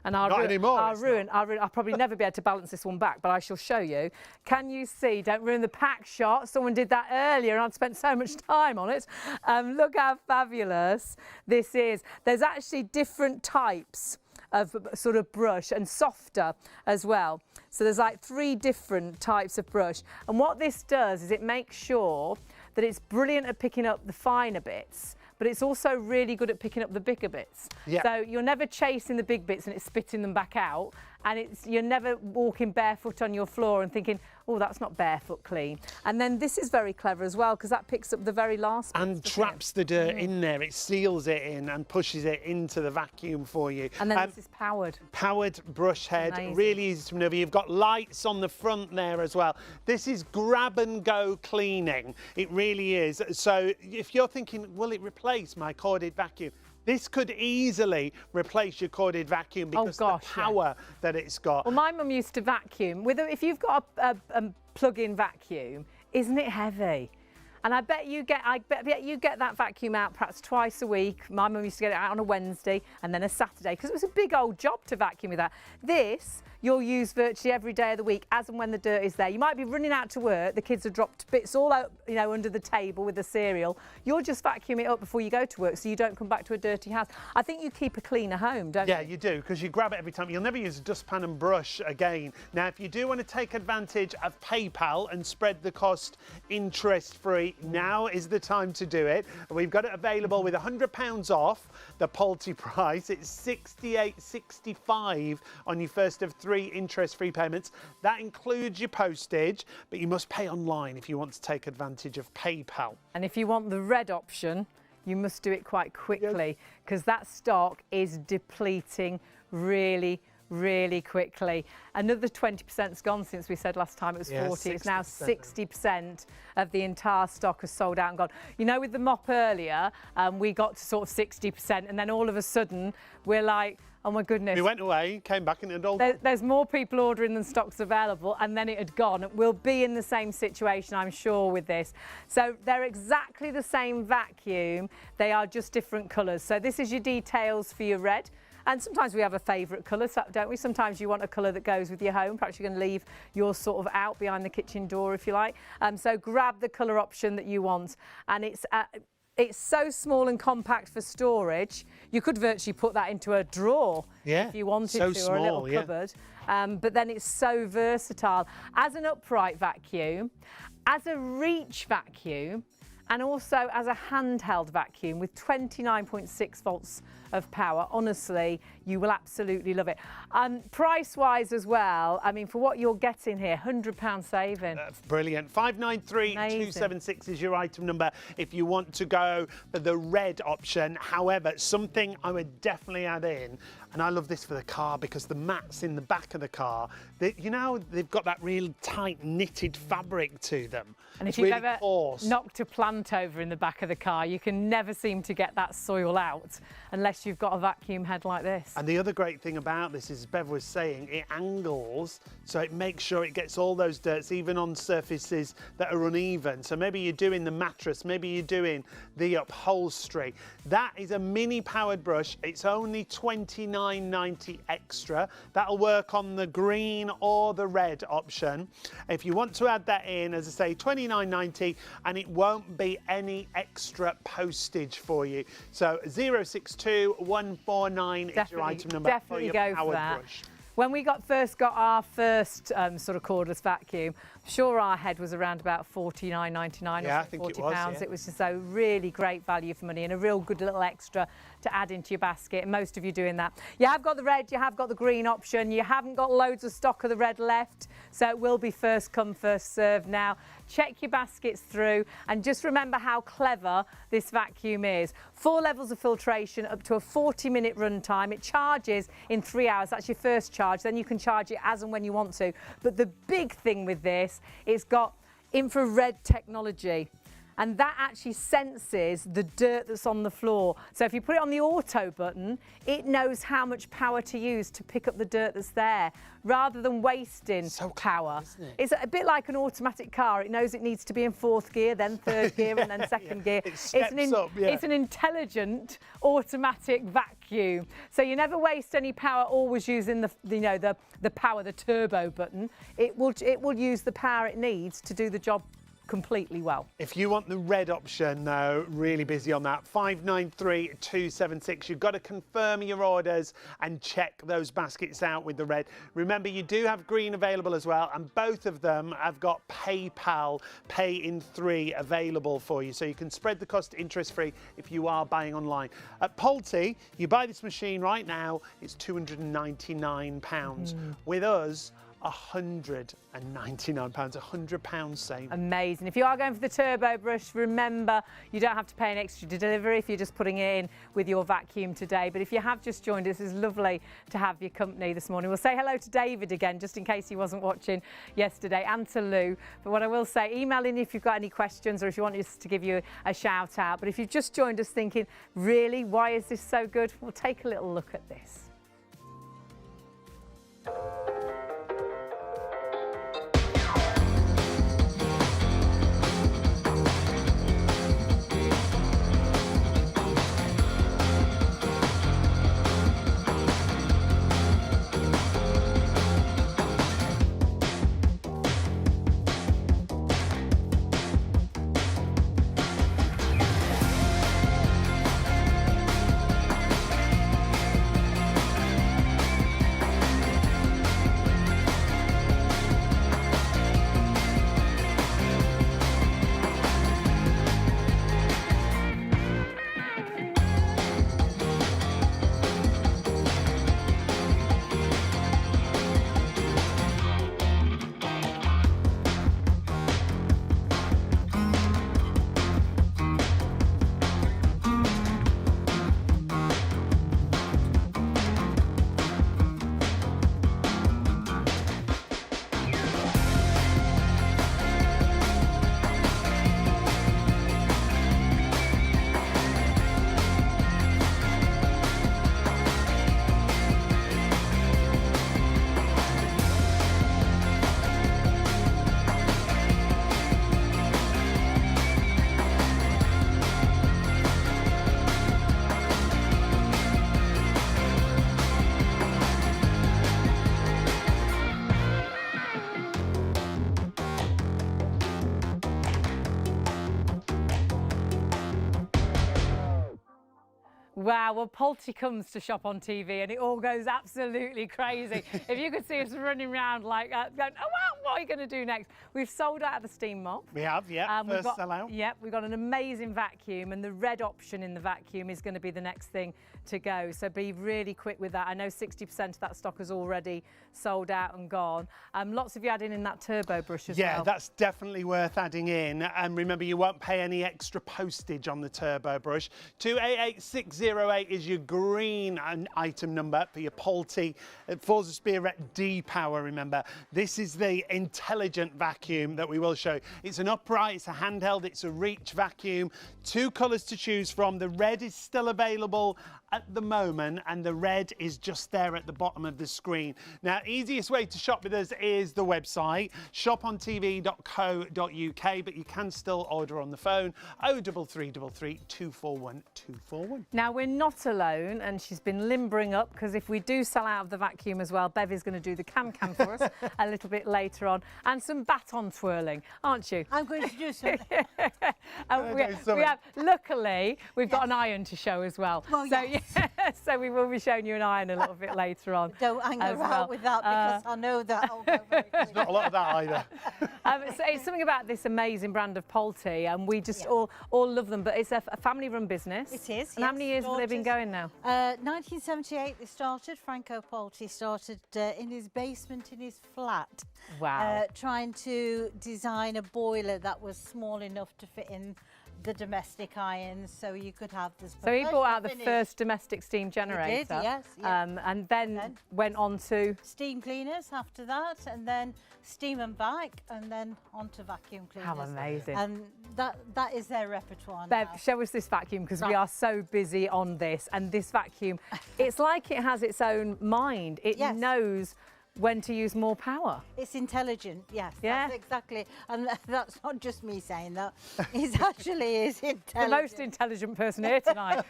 And I'll probably never be able to balance this one back, but I shall show you. Can you see? Don't ruin the pack shot. Someone did that earlier and I'd spent so much time on it. Look how fabulous this is. There's actually different types of sort of brush and softer as well. So there's like 3 different types of brush. And what this does is it makes sure that it's brilliant at picking up the finer bits, but it's also really good at picking up the bigger bits. Yeah. So you're never chasing the big bits and it's spitting them back out, and you're never walking barefoot on your floor and thinking, oh, that's not barefoot clean. And then this is very clever as well because that picks up the very last bits, and traps the dirt in there. It seals it in and pushes it into the vacuum for you. And then this is powered. Powered brush head, Amazing. really easy to maneuver. You've got lights on the front there as well. This is grab and go cleaning. It really is. So if you're thinking, will it replace my corded vacuum? This could easily replace your corded vacuum because of the power that it's got. Well, my mum used to vacuum. If you've got a plug-in vacuum, isn't it heavy? And I bet you get that vacuum out perhaps twice a week. My mum used to get it out on a Wednesday and then a Saturday because it was a big old job to vacuum with that. This you'll use virtually every day of the week as and when the dirt is there. You might be running out to work, the kids have dropped bits all out, under the table with the cereal. You'll just vacuum it up before you go to work so you don't come back to a dirty house. I think you keep a cleaner home, don't you? Yeah, you do, because you grab it every time. You'll never use a dustpan and brush again. Now, if you do want to take advantage of PayPal and spread the cost interest-free, now is the time to do it. We've got it available with £100 off the Polty price. It's $68.65 on your first of 3 interest-free payments. That includes your postage, but you must pay online if you want to take advantage of PayPal. And if you want the red option, you must do it quite quickly because that stock is depleting really quickly. Another 20%'s gone since we said last time it was 40. It's now 60% of the entire stock has sold out and gone. With the mop earlier, we got to sort of 60%, and then all of a sudden we're like, oh my goodness. We went away, came back, and it had all... There's more people ordering than stock's available, and then it had gone. We'll be in the same situation, I'm sure, with this. So they're exactly the same vacuum. They are just different colours. So this is your details for your red. And sometimes we have a favourite colour, don't we? Sometimes you want a colour that goes with your home. Perhaps you're going to leave yours sort of out behind the kitchen door, if you like. So grab the colour option that you want. And it's so small and compact for storage. You could virtually put that into a drawer if you wanted to, or a little cupboard. But then it's so versatile. As an upright vacuum, as a reach vacuum, and also as a handheld vacuum with 29.6 volts of power. Honestly, you will absolutely love it. Price-wise as well, I mean, for what you're getting here, £100 saving. Brilliant. 593276 is your item number if you want to go for the red option. However, something I would definitely add in, and I love this for the car because the mats in the back of the car, they've got that real tight knitted fabric to them. And if you've ever knocked a plant over in the back of the car, you can never seem to get that soil out unless you've got a vacuum head like this. And the other great thing about this is, Bev was saying, it angles, so it makes sure it gets all those dirts, even on surfaces that are uneven. So maybe you're doing the mattress, maybe you're doing the upholstery. That is a mini powered brush. It's only £29. $29.90 extra. That'll work on the green or the red option. If you want to add that in, as I say, $29.90, and it won't be any extra postage for you. So 062149 is your item number for your powered brush. When we first got our first sort of cordless vacuum, I'm sure our head was around about $49.99 yeah, or I think £40. it was, yeah. It was just a really great value for money and a real good little extra to add into your basket. And most of you doing that. You have got the red, you have got the green option. You haven't got loads of stock of the red left, so it will be first come, first served now. Check your baskets through and just remember how clever this vacuum is. 4 levels of filtration, up to a 40-minute run time. It charges in 3 hours. That's your first charge. Then you can charge it as and when you want to. But the big thing with this, it's got infrared technology. And that actually senses the dirt that's on the floor. So if you put it on the auto button, it knows how much power to use to pick up the dirt that's there, rather than wasting power. Isn't it? It's a bit like an automatic car. It knows it needs to be in 4th gear, then 3rd gear, and then 2nd gear. It's an intelligent automatic vacuum. So you never waste any power always using the power, the turbo button. It will use the power it needs to do the job completely well. If you want the red option though, really busy on that, 593276. You've got to confirm your orders and check those baskets out with the red. Remember, you do have green available as well, and both of them have got PayPal Pay in 3 available for you, so you can spread the cost interest free if you are buying online. At Pulte, you buy this machine right now, it's £299. With us, £199, £100 saving. Amazing. If you are going for the turbo brush, remember you don't have to pay an extra delivery if you're just putting it in with your vacuum today. But if you have just joined us, it's lovely to have your company this morning. We'll say hello to David again, just in case he wasn't watching yesterday, and to Lou. But what I will say, email in if you've got any questions or if you want us to give you a shout out. But if you've just joined us thinking, really, why is this so good? We'll take a little look at this. Wow, well, Pulte comes to Shop on TV and it all goes absolutely crazy. If you could see us running around like that, going, oh, wow, what are you going to do next? We've sold out of the steam mop. We have, yeah, first sellout. Yep, we've got an amazing vacuum, and the red option in the vacuum is going to be the next thing to go. So be really quick with that. I know 60% of that stock is already sold out and gone. Lots of you adding in that turbo brush as well. Yeah, that's definitely worth adding in. And remember, you won't pay any extra postage on the turbo brush. 288608 is your green item number for your Pulte Forza Spirit D Power. Remember, this is the intelligent vacuum that we will show. It's an upright, it's a handheld, it's a reach vacuum. 2 colours to choose from. The red is still available at the moment, and the red is just there at the bottom of the screen. Now, easiest way to shop with us is the website, shopontv.co.uk, but you can still order on the phone, 0333 241 241. Now, Now, we're not alone, and she's been limbering up, because if we do sell out of the vacuum as well, Bev is going to do the can-can for us a little bit later on, and some baton twirling, aren't you? I'm going to do something. Luckily, we've got an iron to show as well. Well, so, yes. so we will be showing you an iron a little bit later on. Don't hang as around well. with that, because I know that I'll go very quickly. Not a lot of that either. So it's something about this amazing brand of Polty, and we just all love them. But it's a family-run business. It is. And how many years have they been going now? 1978 they started. Franco Polti started in his basement in his flat. Wow. Trying to design a boiler that was small enough to fit in the domestic irons, so you could have this. So he brought out the first domestic steam generator. He did, yes. And then went on to steam cleaners after that, and then steam and vac, and then onto vacuum cleaners. How amazing. And that is their repertoire Bev, now. show us this vacuum, because we are so busy on this. And this vacuum, it's like it has its own mind. It knows when to use more power. It's intelligent, yes. Yeah. That's exactly. And that's not just me saying that. It actually is intelligent. The most intelligent person here tonight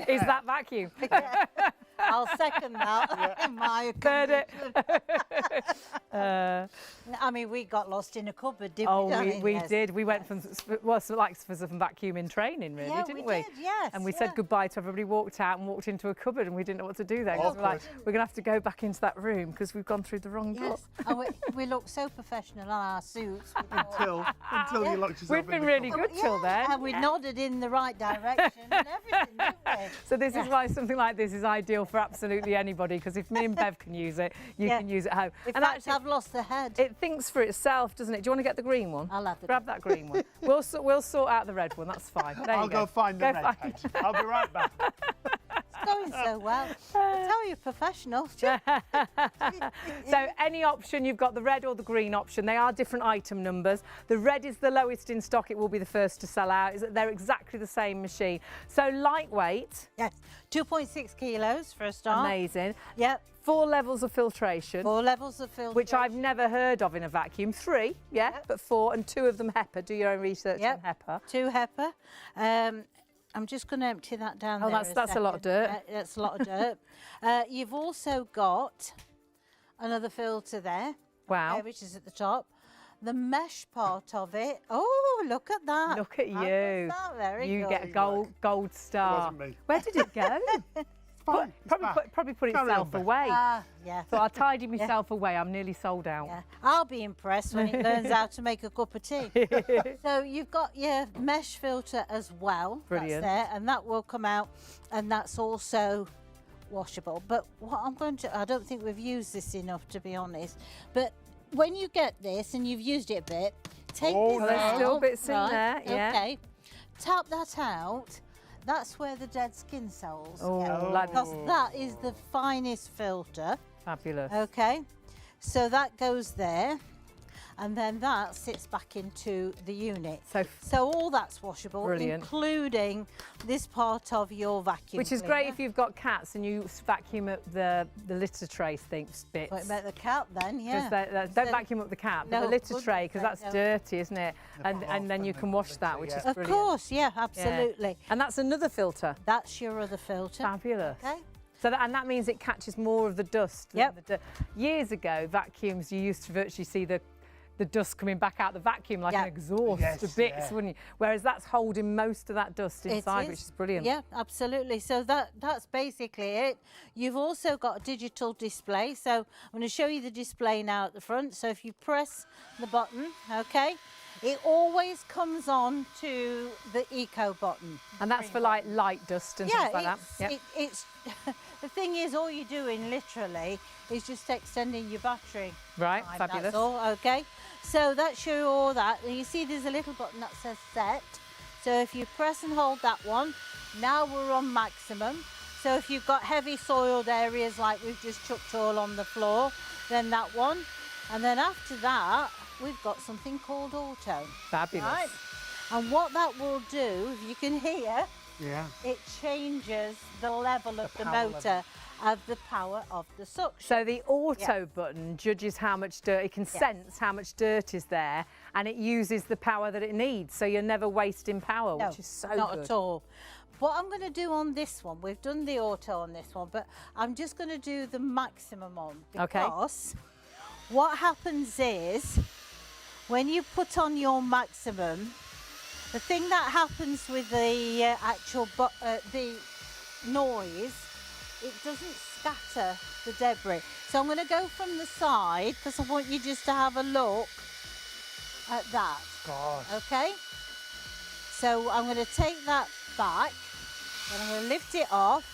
is that vacuum. Yeah. I'll second that in my Heard conviction. it. I mean, we got lost in a cupboard, didn't we? Oh, we did. We went from, well, like for some vacuuming training, really, didn't we? Did, yes. And we said goodbye to everybody, walked out and walked into a cupboard, and we didn't know what to do there. 'Cause we're like, we're going to have to go back into that room because we've gone through the wrong door. And we look so professional on our suits. Until you locked yourself We've been really good till then. And we nodded in the right direction and everything, didn't we? So this is why something like this is ideal for absolutely anybody, because if me and Bev can use it, you can use it at home. In And fact, actually, I've lost the head. it thinks for itself, doesn't it? Do you want to get the green one? I'll have the Grab that green one. We'll sort out the red one. That's fine. There I'll you go find the red find- head. I'll be right back. It's going so well. I tell you, professional. So any option, you've got the red or the green option. They are different item numbers. The red is the lowest in stock. It will be the first to sell out. They're exactly the same machine. So lightweight. Yes, 2.6 kilos for a start. Amazing. Yep. 4 levels of filtration. 4 levels of filtration. Which I've never heard of in a vacuum. 3, but 4, and 2 of them HEPA. Do your own research on HEPA. 2 HEPA. I'm just going to empty that down there. That's a lot of dirt. That's a lot of dirt. You've also got another filter there. Wow. Which is at the top. The mesh part of it. Oh, look at that. Look at How you. good's that? Very You good. get a gold star. wasn't me. Where did it go? Fine, it's back. Probably put Carry itself on, Bev. away. Yeah. So I tidied myself away. I'm nearly sold out. Yeah. I'll be impressed when it learns how to make a cup of tea. So you've got your mesh filter as well. Brilliant. That's there, and that will come out, and that's also washable. But what I'm going to, I don't think we've used this enough, to be honest. But when you get this and you've used it a bit, take this there's out. still bits in there, yeah. Okay. Tap that out. That's where the dead skin cells Oh, go. like Because that is the finest filter. Fabulous. Okay, so that goes there, and then that sits back into the unit. So all that's washable, Brilliant. including this part of your vacuum Which is cleaner. great if you've got cats and you vacuum up the litter tray bits. What about the cat then? Yeah. Don't vacuum up the cat, but No, the litter wouldn't tray, because they? that's No. dirty, isn't it? And then you can wash that, which is Of brilliant. course, yeah, Yeah. absolutely. And that's another filter. That's your other filter. Fabulous. Okay. So and that means it catches more of the dust. than Yep. the dirt. Years ago, vacuums, you used to virtually see the dust coming back out the vacuum like an exhaust to bits, wouldn't you? Whereas that's holding most of that dust inside, which is brilliant. Yeah, absolutely. So that's basically it. You've also got a digital display. So I'm going to show you the display now at the front. So if you press the button, okay, it always comes on to the eco button. And that's for like light dust and things like that. Yep. It's the thing is, all you're doing literally is just extending your battery. Right, time, fabulous. That's all, okay. So that's you all that. And you see there's a little button that says set. So if you press and hold that one, now we're on maximum. So if you've got heavy soiled areas like we've just chucked all on the floor, then that one. And then after that, we've got something called auto. Fabulous. Right? And what that will do, if you can hear, Yeah. it changes the level of the motor of the power of the suction. So the auto button judges how much dirt, it can sense how much dirt is there, and it uses the power that it needs. So you're never wasting power, No, which is so not good. at all. what I'm going to do on this one, we've done the auto on this one, but I'm just going to do the maximum on, because what happens is when you put on your maximum, the thing that happens with the actual the noise, it doesn't scatter the debris. So I'm going to go from the side because I want you just to have a look at that. Gosh. Okay, so I'm going to take that back and I'm going to lift it off,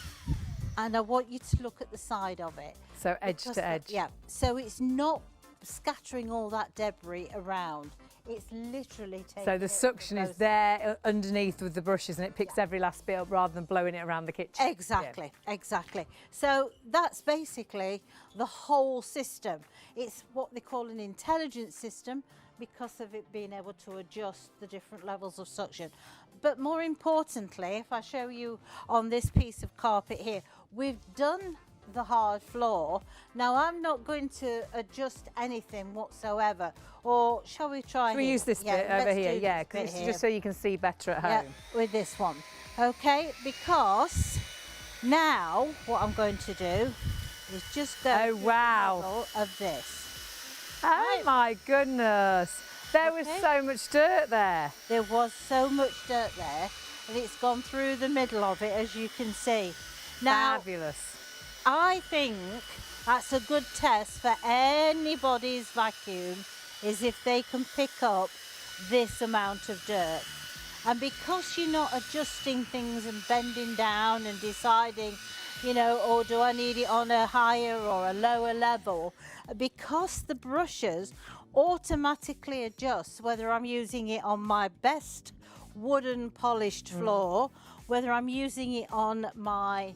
and I want you to look at the side of it. So edge to edge. Yeah, so it's not scattering all that debris around. It's literally taking So the it suction is close. there underneath with the brushes, and it picks every last bit up rather than blowing it around the kitchen. Exactly, exactly. So that's basically the whole system. It's what they call an intelligent system because of it being able to adjust the different levels of suction. But more importantly, if I show you on this piece of carpet here, we've done the hard floor. Now I'm not going to adjust anything whatsoever. Or shall we try? Can we here? use this Yeah, bit over let's here? do Yeah, this bit because here. just so you can see better at Yeah, home. with this one. Okay, because now what I'm going to do is just go Oh, through the wow. level of this. Oh my goodness. There was Okay. so much dirt there. There was so much dirt there, and it's gone through the middle of it, as you can see. Now, Fabulous. I think that's a good test for anybody's vacuum, is if they can pick up this amount of dirt. And because you're not adjusting things and bending down and deciding, you know, or do I need it on a higher or a lower level, because the brushes automatically adjust whether I'm using it on my best wooden polished floor, whether I'm using it on my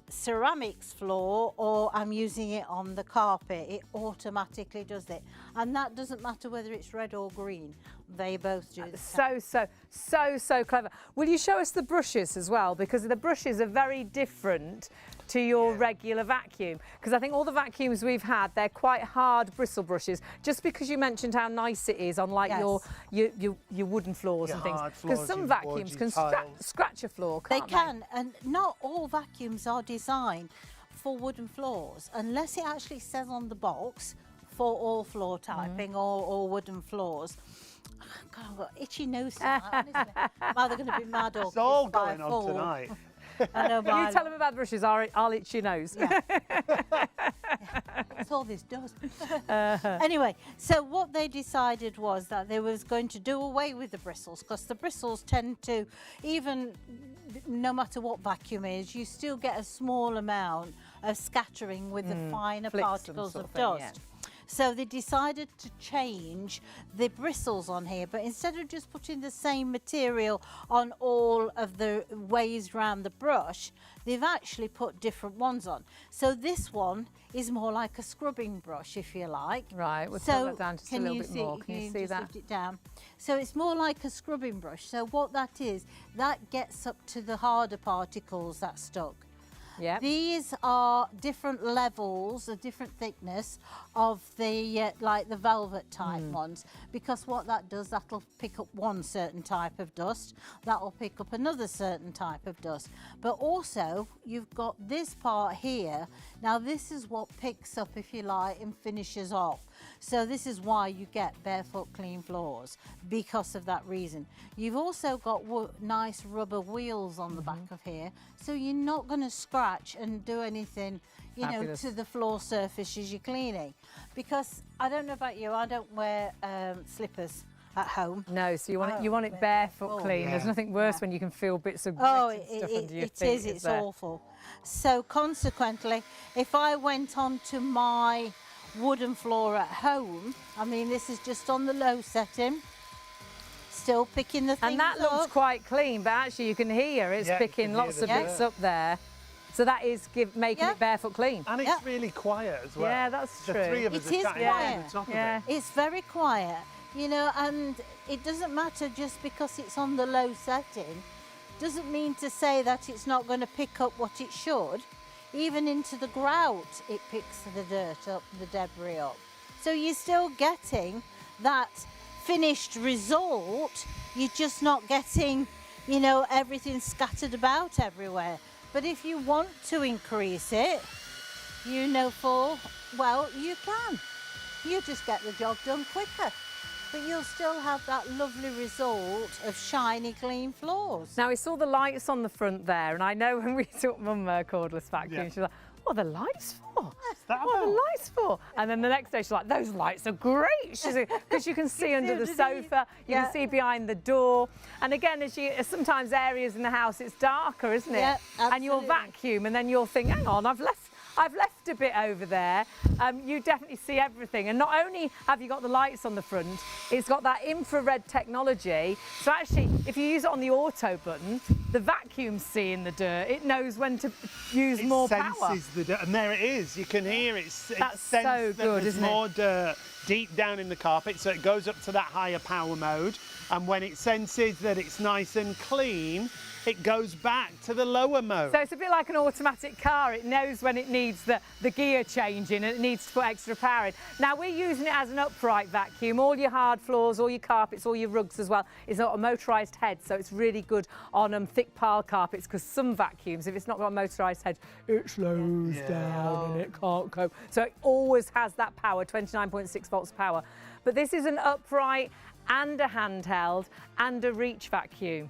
ceramics floor or I'm using it on the carpet, it automatically does it. And that doesn't matter whether it's red or green, they both do the same. So clever. Will you show us the brushes as well? Because the brushes are very different to your regular vacuum. Because I think all the vacuums we've had, they're quite hard bristle brushes. Just because you mentioned how nice it is on like your wooden floors Your and things. hard Because floors, some your vacuums boardy can tiles. scratch a floor, They can't can, and not all vacuums are designed for wooden floors, unless it actually says on the box for all floor typing or wooden floors. God, I've got itchy nose tonight, honestly. I'm either going to be mad or It's all kissed by a going on fool. tonight. I know, Can you but tell them about the brushes? I'll itch your nose. yeah. That's all this does. Anyway, so what they decided was that they was going to do away with the bristles, because the bristles tend to, even no matter what vacuum is, you still get a small amount of scattering with the finer Flicks and particles sort of of thing, dust. yeah. So they decided to change the bristles on here, but instead of just putting the same material on all of the ways round the brush, they've actually put different ones on. So this one is more like a scrubbing brush, if you like. Right, we'll So tilt that down just a can little you bit see, more. Can you see just that? lift it down? So it's more like a scrubbing brush. So what that is, that gets up to the harder particles that stuck. Yeah. These are different levels, a different thickness of the like the velvet type ones, because what that does, that'll pick up one certain type of dust, that'll pick up another certain type of dust. But also you've got this part here. Now this is what picks up, if you like, and finishes off. So this is why you get barefoot clean floors, because of that reason. You've also got nice rubber wheels on the back of here, so you're not going to scratch and do anything, you know, Fabulous. to the floor surface as you're cleaning. Because I don't know about you, I don't wear slippers at home. No, so you want Oh, you want it barefoot clean. There's Yeah. nothing worse when you can feel bits of grit Oh, and stuff under your it feet. is, it's there? awful. So consequently, if I went onto my wooden floor at home, I mean, this is just on the low setting, still picking the things And that looks up. quite clean, but actually you can hear it's Yeah, you picking can lots hear of the bits dirt. up there. So that is making Yeah. it barefoot clean. And it's Yeah. really quiet as well. Yeah, that's the true. three of It us are is chatting quiet. over the top Yeah. of it. It's very quiet, you know, and it doesn't matter just because it's on the low setting, doesn't mean to say that it's not going to pick up what it should. Even into the grout, it picks the dirt up, the debris up. So you're still getting that finished result, you're just not getting, you know, everything's scattered about everywhere. But if you want to increase it, you know well, you can. You just get the job done quicker. But you'll still have that lovely result of shiny, clean floors. Now, we saw the lights on the front there, and I know when we took Mum a cordless vacuum, she was like, what are the lights for? What are the lights for? And then the next day she's like, those lights are great. Because you can see under the sofa, you can see behind the door. And again, as sometimes areas in the house, it's darker, isn't it? Yeah, and you'll vacuum, and then you'll think, hang on, I've left a bit over there. You definitely see everything. And not only have you got the lights on the front, it's got that infrared technology. So actually, if you use it on the auto button, the vacuum's seeing the dirt. It knows when to use more power. It senses the dirt, and there it is. You can hear it. That's so good, there's isn't it? more dirt deep down in the carpet, so it goes up to that higher power mode. And when it senses that it's nice and clean, it goes back to the lower mode. So it's a bit like an automatic car. It knows when it needs the gear changing and it needs to put extra power in. Now, we're using it as an upright vacuum. All your hard floors, all your carpets, all your rugs as well. It's got a motorised head, so it's really good on thick pile carpets, because some vacuums, if it's not got a motorised head, it slows down and it can't cope. So it always has that power, 29.6 volts power. But this is an upright and a handheld and a reach vacuum.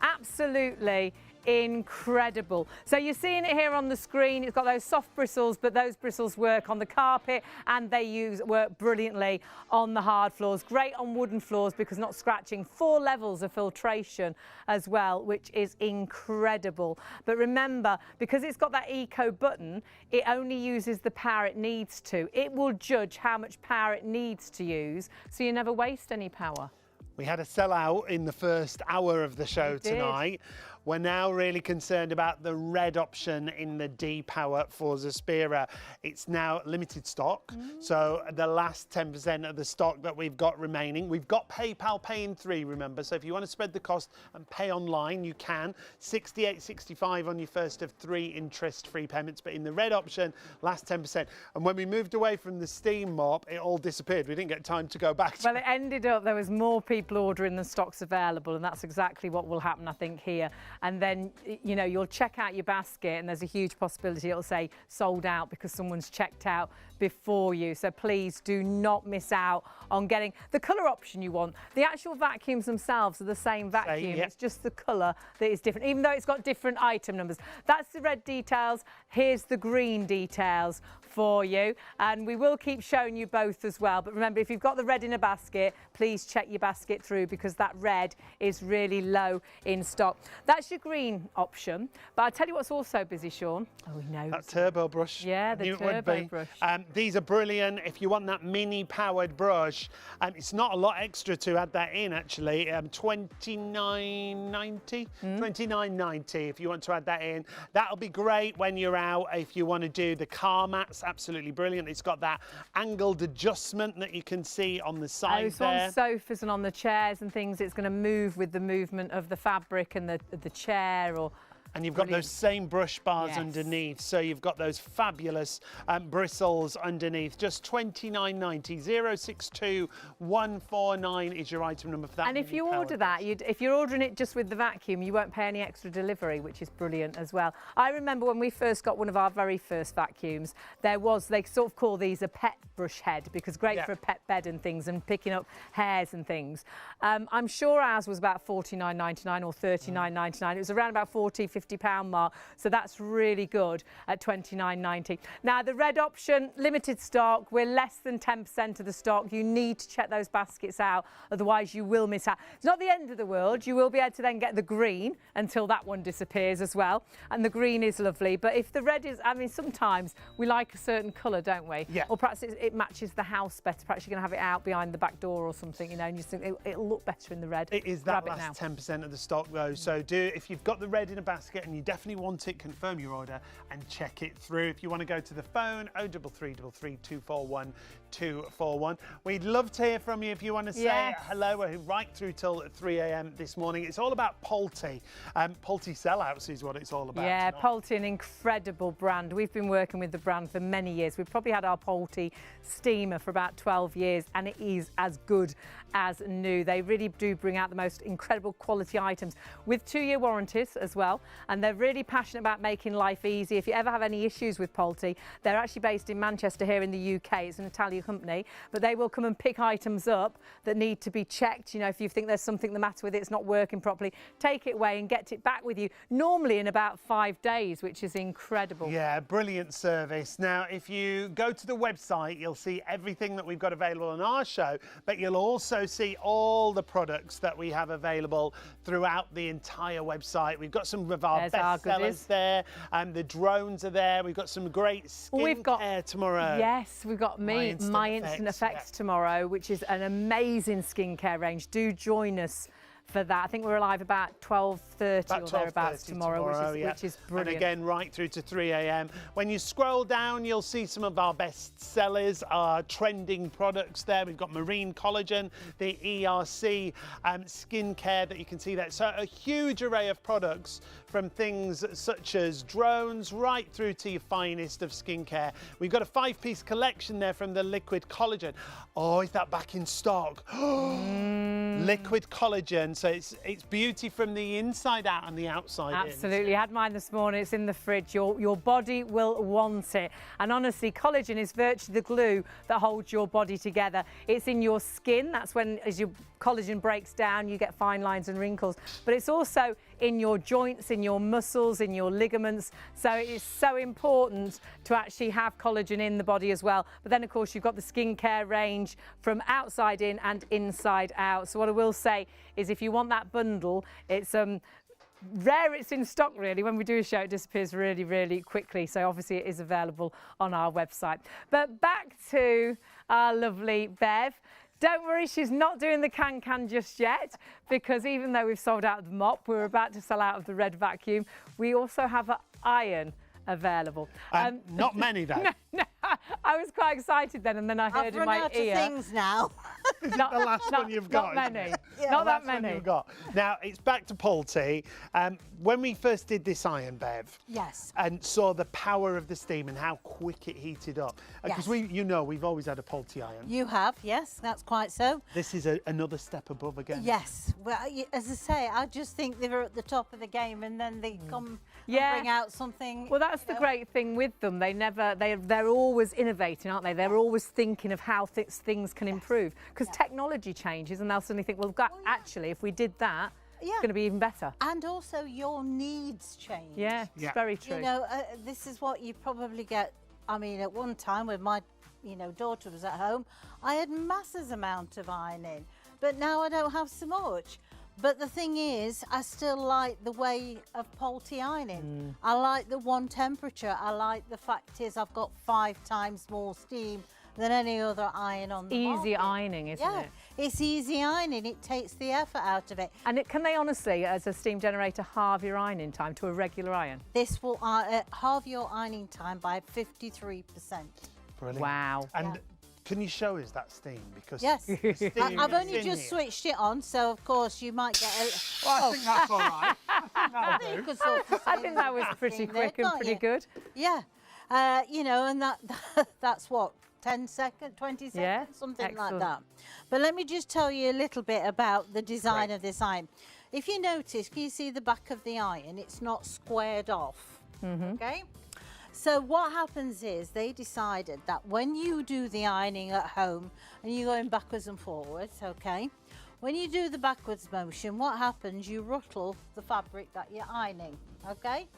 Absolutely incredible. So you're seeing it here on the screen. It's got those soft bristles, but those bristles work on the carpet and they work brilliantly on the hard floors. Great on wooden floors because not scratching. 4 levels of filtration as well, which is incredible. But remember, because it's got that eco button, it only uses the power it needs to. It will judge how much power it needs to use, so you never waste any power. We had a sellout in the first hour of the show tonight. We're now really concerned about the red option in the D-Power for Zaspera. It's now limited stock, so the last 10% of the stock that we've got remaining. We've got PayPal Pay in 3, remember, so if you want to spread the cost and pay online, you can. $68.65 on your first of 3 interest-free payments, but in the red option, last 10%. And when we moved away from the steam mop, it all disappeared. We didn't get time to go back to Well, it ended up there was more people ordering than stocks available, and that's exactly what will happen, I think, here. And then, you know, you'll check out your basket and there's a huge possibility it'll say sold out because someone's checked out before you. So please do not miss out on getting the colour option you want. The actual vacuums themselves are the same vacuum. It's just the colour that is different, even though it's got different item numbers. That's the red details. Here's the green details for you, and we will keep showing you both as well. But remember, if you've got the red in a basket, please check your basket through because that red is really low in stock. That's your green option. But I'll tell you what's also busy, Sean. Oh, he knows. that turbo brush. Yeah, the turbo brush. These are brilliant if you want that mini powered brush. It's not a lot extra to add that in, actually. $29.90, $29.90 if you want to add that in. That'll be great when you're out. If you want to do the car mats, absolutely brilliant. It's got that angled adjustment that you can see on the side there. On sofas and on the chairs and things, it's going to move with the movement of the fabric and the chair. And you've got those same brush bars underneath, so you've got those fabulous bristles underneath. Just $29.90. 062149 is your item number for that. And if you order that, if you're ordering it just with the vacuum, you won't pay any extra delivery, which is brilliant as well. I remember when we first got one of our very first vacuums, they sort of call these a pet brush head because great for a pet bed and things and picking up hairs and things. I'm sure ours was about $49.99 or $39.99. It was around about £40–50 mark, so that's really good at $29.90. Now the red option, limited stock. We're less than 10% of the stock. You need to check those baskets out, otherwise you will miss out. It's not the end of the world. You will be able to then get the green until that one disappears as well, and the green is lovely. But if the red is, I mean, sometimes we like a certain colour, don't we? Yeah. Or perhaps it matches the house better. Perhaps you're going to have it out behind the back door or something, you know, and you think it'll look better in the red. It is that last 10% of the stock though. So if you've got the red in a basket, basket and you definitely want it, confirm your order and check it through. If you want to go to the phone, 0333 241 241. We'd love to hear from you if you want to say hello. We're right through till 3 a.m. this morning. It's all about Polti. Polti sellouts is what it's all about. Yeah, Polti, an incredible brand. We've been working with the brand for many years. We've probably had our Polti steamer for about 12 years and it is as good as new. They really do bring out the most incredible quality items with 2-year warranties as well, and they're really passionate about making life easy. If you ever have any issues with Polti, they're actually based in Manchester here in the UK. It's an Italian company, but they will come and pick items up that need to be checked. You know, if you think there's something the matter with it, it's not working properly, take it away and get it back with you, normally in about 5 days, which is incredible. Yeah, brilliant service. Now, if you go to the website, you'll see everything that we've got available on our show, but you'll also see all the products that we have available throughout the entire website. We've got some of our best sellers there, and the drones are there. We've got some great skin care tomorrow. Yes, we've got My Instant Effects tomorrow, which is an amazing skincare range. Do join us for that. I think we're live about 12:30 or thereabouts tomorrow, which is brilliant. And again, right through to 3 a.m. When you scroll down, you'll see some of our best sellers, our trending products there. We've got marine collagen, the ERC skincare that you can see there. So a huge array of products, from things such as drones right through to your finest of skincare. We've got a 5-piece collection there from the liquid collagen. Oh, is that back in stock? Liquid collagen. So it's beauty from the inside out and the outside in. Absolutely. I had mine this morning. It's in the fridge. Your body will want it. And honestly, collagen is virtually the glue that holds your body together. It's in your skin. That's when, as your collagen breaks down, you get fine lines and wrinkles. But it's also in your joints, in your muscles, in your ligaments. So it is so important to actually have collagen in the body as well. But then, of course, you've got the skincare range from outside in and inside out. So what I will say is, if you want that bundle, it's rare it's in stock, really. When we do a show, it disappears really, really quickly. So obviously it is available on our website. But back to our lovely Bev. Don't worry, she's not doing the can just yet, because even though we've sold out of the mop, we're about to sell out of the red vacuum. We also have an iron available. Not many, though. No, I was quite excited then, and then I heard in my ear. I've run out of things now. Not the last one you've got. Not many. Yeah, not that many. You've got. Now, it's back to Polti. When we first did this iron, Bev, yes, and saw the power of the steam and how quick it heated up, because we've always had a Polti iron. You have, yes, that's quite so. This is another step above again. Yes, well, as I say, I just think they were at the top of the game, and then they come and bring out something. Well, that's the great thing with them. They're always innovating, aren't they? They're always thinking of how things can improve, because technology changes, and they'll suddenly think, well, actually, if we did that, it's going to be even better. And also your needs change. Yeah, it's very true. You know, this is what you probably get. I mean, at one time when my, daughter was at home, I had masses amount of ironing, but now I don't have so much. But the thing is, I still like the way of Polti ironing. I like the one temperature. I like the fact is I've got 5 times more steam than any other iron on the market. Easy ironing, isn't it? It's easy ironing. It takes the effort out of it. And can they honestly, as a steam generator, halve your ironing time to a regular iron? This will halve your ironing time by 53%. Brilliant. Wow. And can you show us that steam? Because yes, the steam I've only is in just here. switched it on, so of course you might get a... Well, I think that's all right. I think that'll do. I think that was pretty quick and pretty good. Yeah, and that's what, 10 seconds, 20 seconds, something like that. But let me just tell you a little bit about the design of this iron. If you notice, can you see the back of the iron? It's not squared off, okay? So what happens is they decided that when you do the ironing at home and you're going backwards and forwards, okay? When you do the backwards motion, what happens? You ruffle the fabric that you're ironing, okay?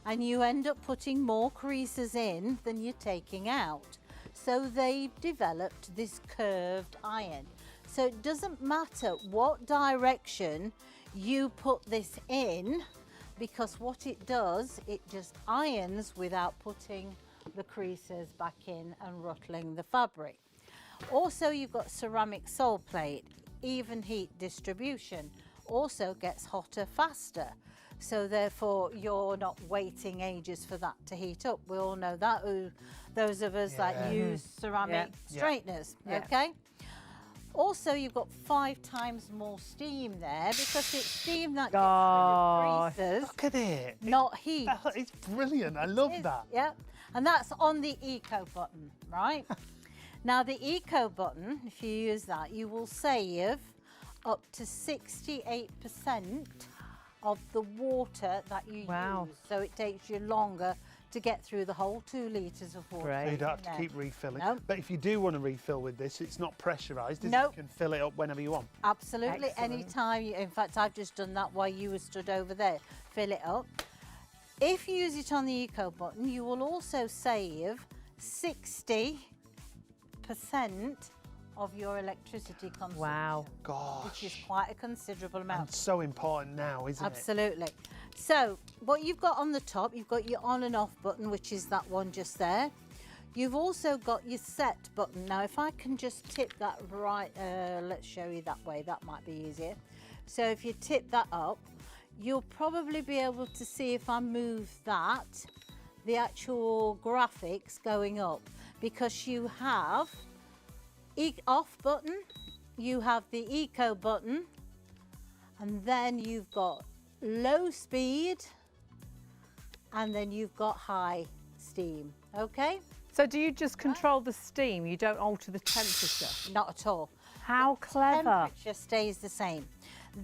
And you end up putting more creases in than you're taking out. So they've developed this curved iron. So it doesn't matter what direction you put this in, because what it does, it just irons without putting the creases back in and ruffling the fabric. Also, you've got ceramic sole plate, even heat distribution, also gets hotter faster. so therefore you're not waiting ages for that to heat up. We all know that, those of us that use ceramic straighteners, okay? Also, you've got 5 times more steam there because it's steam that gets rid of greases. Look at it. Not heat. It's brilliant. I love that. Yeah, and that's on the Eco button, right? Now, the Eco button, if you use that, you will save up to 68% of the water that you use. So it takes you longer to get through the whole 2 litres of water. So you don't have to keep refilling. Nope. But if you do want to refill with this, it's not pressurised, is it? Nope. You can fill it up whenever you want. Absolutely, Excellent. anytime. In fact, I've just done that while you were stood over there. Fill it up. If you use it on the Eco button, you will also save 60% of your electricity consumption. Wow. Gosh. Which is quite a considerable amount. It's so important now, isn't it? Absolutely. So what you've got on the top, you've got your on and off button, which is that one just there. You've also got your set button. Now, if I can just tip that right, let's show you that way, that might be easier. So if you tip that up, you'll probably be able to see, if I move that, the actual graphics going up, because you have off button, you have the Eco button, and then you've got low speed, and then you've got high steam, okay? So do you just control the steam? You don't alter the temperature? Not at all. How clever. Temperature stays the same.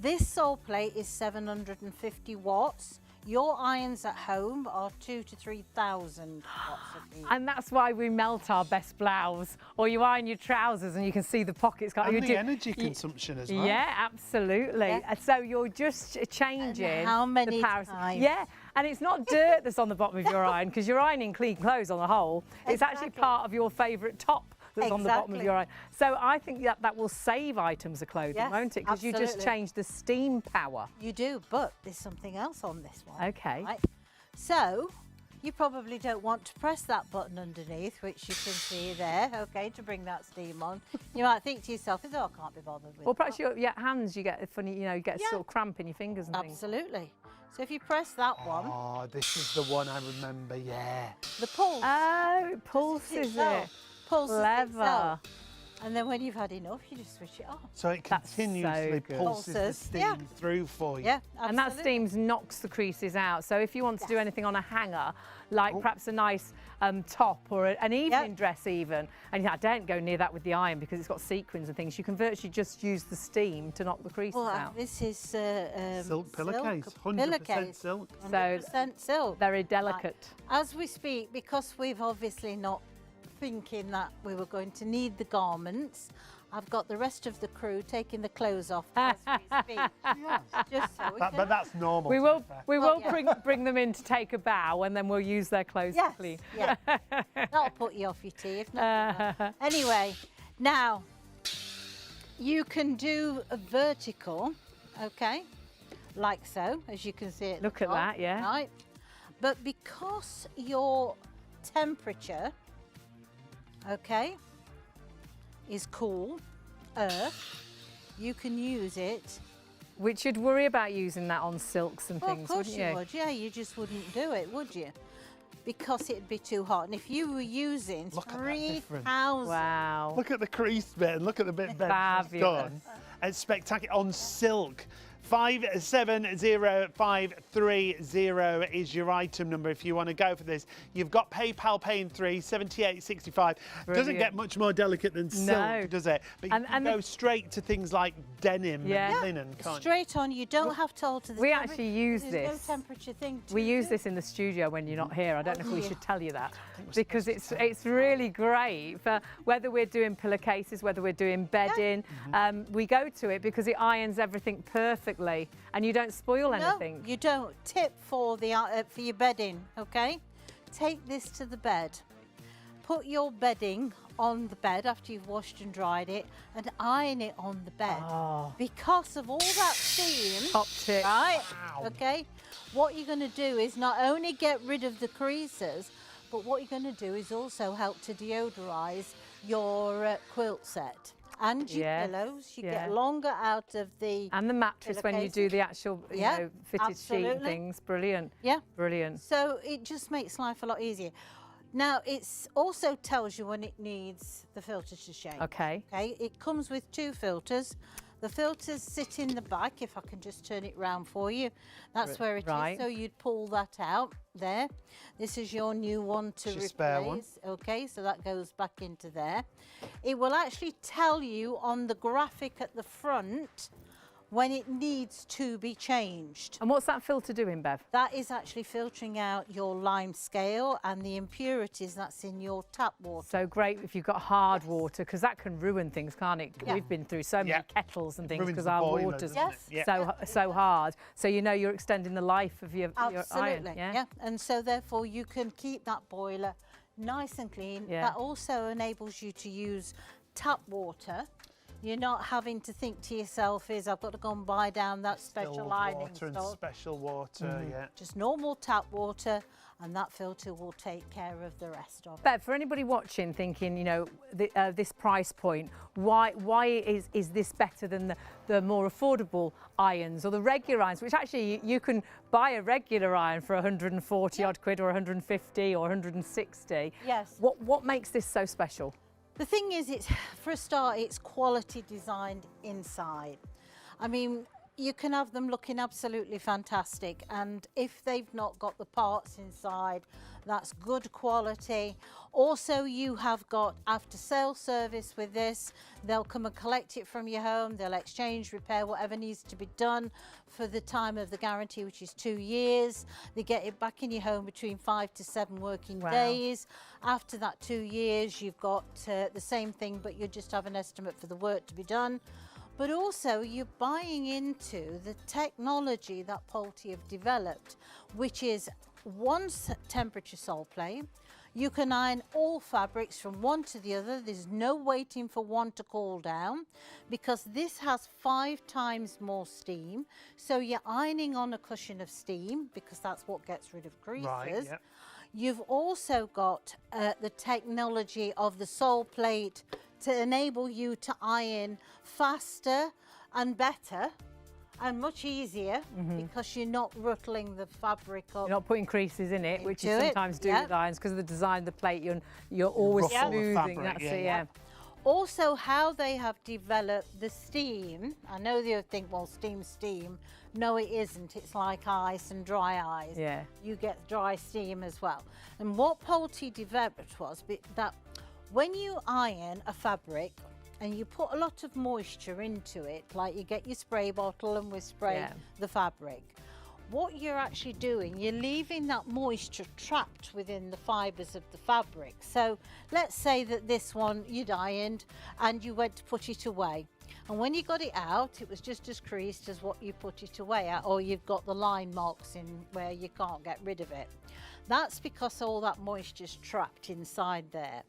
This sole plate is 750 watts. Your irons at home are 2,000 to 3,000 watts of heat. And that's why we melt our best blouse, or you iron your trousers and you can see the pockets. And the energy consumption as well. Yeah, absolutely. Yeah. So you're just changing And how many the power. times? Yeah, and it's not dirt that's on the bottom of your iron, because you're ironing clean clothes on the whole. It's actually Exactly. part of your favourite top that's on the bottom of Exactly. your iron. So I think that will save items of clothing, Yes, won't it? Because you just absolutely. change the steam power. You do, but there's something else on this one. Okay. Right? So you probably don't want to press that button underneath, which you can see there, okay, to bring that steam on. You might think to yourself, oh, I can't be bothered with Or perhaps that. your hands, you get a funny, you get a Yeah. sort of cramp in your fingers and things. Absolutely. So if you press that one, Oh, this is the one I remember, yeah. the pulse Oh, it pulses it. pulses Clever. itself. And then when you've had enough, you just switch it off. So it That's so continuously good. pulses the Pulses, steam yeah. through for you. Yeah, And that absolutely. steam knocks the creases out. So if you want to do Yes. anything on a hanger, like perhaps a nice top or an evening dress even, and I don't go near that with the iron because it's got sequins and things, you can virtually just use the steam to knock the creases Well, out. this is Silk pillowcase, 100% pillowcase. silk. 100% silk. Very delicate. As we speak, because we've obviously not thinking that we were going to need the garments, I've got the rest of the crew taking the clothes off as we speak. Just so we can... But that's normal. We to will be fair. we will yeah. bring them in to take a bow, and then we'll use their clothes to Yes, clean. yeah. That'll put you off your tea, if not. Anyway, now you can do a vertical, okay, like so, as you can see at Look the at top, that, yeah. Right, but because your temperature, okay, is cool, earth, you can use it. Which you'd worry about using that on silks and Well, things, of course wouldn't you? would, yeah, you just wouldn't do it, would you? Because it'd be too hot. And if you were using Look at that difference. 3,000, Wow. Look at the crease bit and look at the bit Ben has Fabulous. done. It's spectacular on silk. 570530 is your item number if you want to go for this. You've got PayPal Pay in 3, 78.65. Doesn't Brilliant. get much more delicate than silk, No. does it? But you And- can and go the- straight to things like denim Yeah. and linen, can't you? straight on, you don't have to alter the We temperature. actually use There's this. no temperature thing to We use do. this in the studio when you're not here. I don't know if we yeah. should tell you that, because it's really great for whether we're doing pillowcases, whether we're doing bedding. We go to it because it irons everything perfectly, and you don't spoil anything. No, you don't. Tip for your bedding, okay? Take this to the bed. Put your bedding on the bed after you've washed and dried it, and iron it on the bed. Because of all that steam, Top tip. right? Okay. What you're going to do is not only get rid of the creases, but what you're going to do is also help to deodorize your quilt set. and your Yes, pillows. You yeah. get longer out of the And the mattress when you do the actual, you Yeah, know, fitted sheet and absolutely. things. Brilliant. Yeah. Brilliant. So it just makes life a lot easier. Now, it's also tells you when it needs the filter to change. Okay. Okay, it comes with 2 filters. The filters sit in the back, if I can just turn it round for you. That's where it Right. is. So you'd pull that out there. This is your new one to It's your replace. spare one. Okay, so that goes back into there. It will actually tell you on the graphic at the front when it needs to be changed. And what's that filter doing, Bev? That is actually filtering out your lime scale and the impurities that's in your tap water. So great if you've got hard water, because that can ruin things, can't it? Yeah. We've been through so many Yeah. kettles and things Ruins because the our boilers, water's doesn't it? Yeah. so hard. So you know you're extending the life of your iron. Absolutely, Yeah. yeah. And so therefore you can keep that boiler nice and clean. Yeah. That also enables you to use tap water. You're not having to think to yourself, I've got to go and buy down that special Distilled lining water and stuff. special water, yeah. Just normal tap water, and that filter will take care of the rest of it. Bev, for anybody watching thinking, you know, this price point, why is this better than the more affordable irons or the regular irons, which actually you can buy a regular iron for 140 odd quid or 150 or 160. Yes. What makes this so special? The thing is, it's for a start, it's quality designed inside. I mean, you can have them looking absolutely fantastic, and if they've not got the parts inside, that's good quality. Also, you have got after sale service with this. They'll come and collect it from your home, they'll exchange, repair whatever needs to be done for the time of the guarantee, which is 2 years. They get it back in your home between 5 to 7 working Wow. days. After that 2 years, you've got the same thing, but you just have an estimate for the work to be done. But also you're buying into the technology that Pulte have developed, which is temperature sole plate. You can iron all fabrics from one to the other. There's no waiting for one to cool down, because this has 5 times more steam. So you're ironing on a cushion of steam, because that's what gets rid of creases. Right, yeah. You've also got the technology of the sole plate to enable you to iron faster and better and much easier, because you're not ruttling the fabric up. You're not putting creases in it, which you Into it, sometimes do yeah. with irons because of the design of the plate. You're always ruffle the smoothing. fabric, That's yeah, it, yeah. yeah. Also, how they have developed the steam. I know they think, well, steam. No, it isn't. It's like ice and dry ice. Yeah. You get dry steam as well. And what Pulte developed was that when you iron a fabric and you put a lot of moisture into it, like you get your spray bottle and we spray Yeah. the fabric, what you're actually doing, you're leaving that moisture trapped within the fibres of the fabric. So let's say that this one you'd ironed and you went to put it away. And when you got it out, it was just as creased as what you put it away at, or you've got the line marks in where you can't get rid of it. That's because all that moisture's trapped inside there.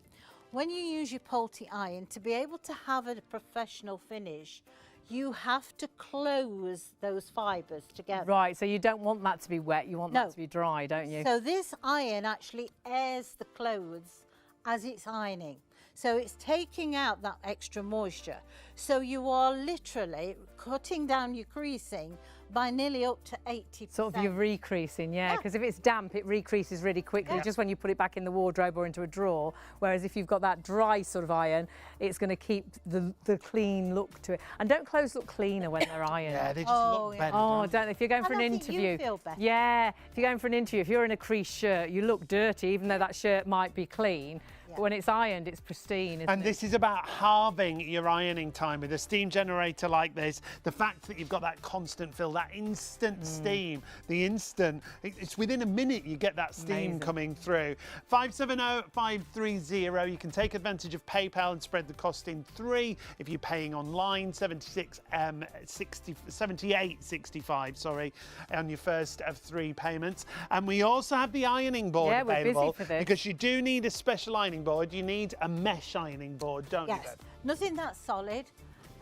When you use your Pulte iron, to be able to have a professional finish, you have to close those fibres together. Right, so you don't want that to be wet, you want No. that to be dry, don't you? So this iron actually airs the clothes as it's ironing. So it's taking out that extra moisture. So you are literally cutting down your creasing by nearly up to 80%. Sort of you're recreasing, yeah, Yeah. because if it's damp, it recreases really quickly, Yeah. just when you put it back in the wardrobe or into a drawer. Whereas if you've got that dry sort of iron, it's going to keep the clean look to it. And don't clothes look cleaner when they're ironed? Yeah, they just Oh, look yeah. better. Oh, don't don't. If you're going for an And I think you interview, feel better. yeah. If you're going for an interview, if you're in a creased shirt, you look dirty, even though that shirt might be clean. But when it's ironed, it's pristine. Isn't And it? this is about halving your ironing time with a steam generator like this. The fact that you've got that constant fill, that instant steam, it's within a minute you get that steam Amazing. coming through. 570-530. You can take advantage of PayPal and spread the cost in 3. If you're paying online, 78.65, sorry, on your first of 3 payments. And we also have the ironing board Yeah, we're busy available, for this. because you do need a special ironing board. You need a mesh ironing board, don't you, Yes, Bev? nothing that solid.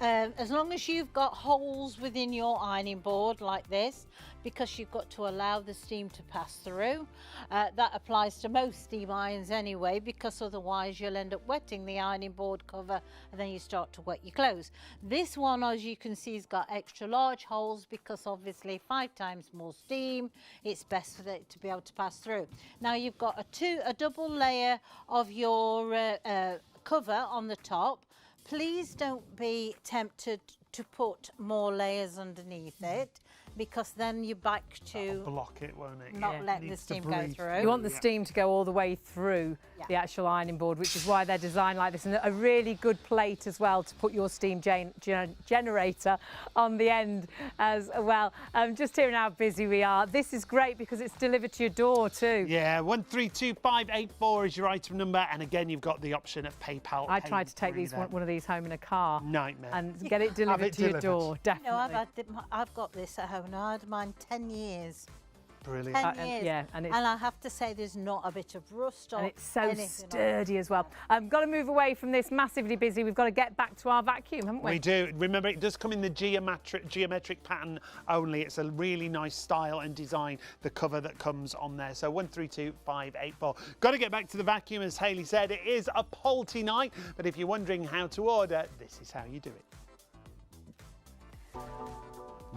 As long as you've got holes within your ironing board like this, because you've got to allow the steam to pass through. That applies to most steam irons anyway, because otherwise you'll end up wetting the ironing board cover and then you start to wet your clothes. This one, as you can see, has got extra large holes because obviously 5 times more steam, it's best for it to be able to pass through. Now you've got a double layer of your cover on the top. Please don't be tempted to put more layers underneath it, because then you're back to block it, won't it? not let the steam go through. You want the steam to go all the way through the actual ironing board, which is why they're designed like this, and a really good plate as well to put your steam generator on the end as well. Just hearing how busy we are. This is great because it's delivered to your door too. Yeah, 132584 is your item number, and again you've got the option of PayPal. I tried to take one of these home in a car. Nightmare. And get it delivered to your door, definitely. I've got this at home now. I had mine 10 years. Brilliant. 10 years. Yeah, and I have to say there's not a bit of rust or and it's so anything sturdy as well. Got to move away from this, massively busy. We've got to get back to our vacuum, haven't we? We do. Remember, it does come in the geometric pattern only. It's a really nice style and design, the cover that comes on there. So 132584. Got to get back to the vacuum, as Hayley said. It is a Polty night, but if you're wondering how to order, this is how you do it.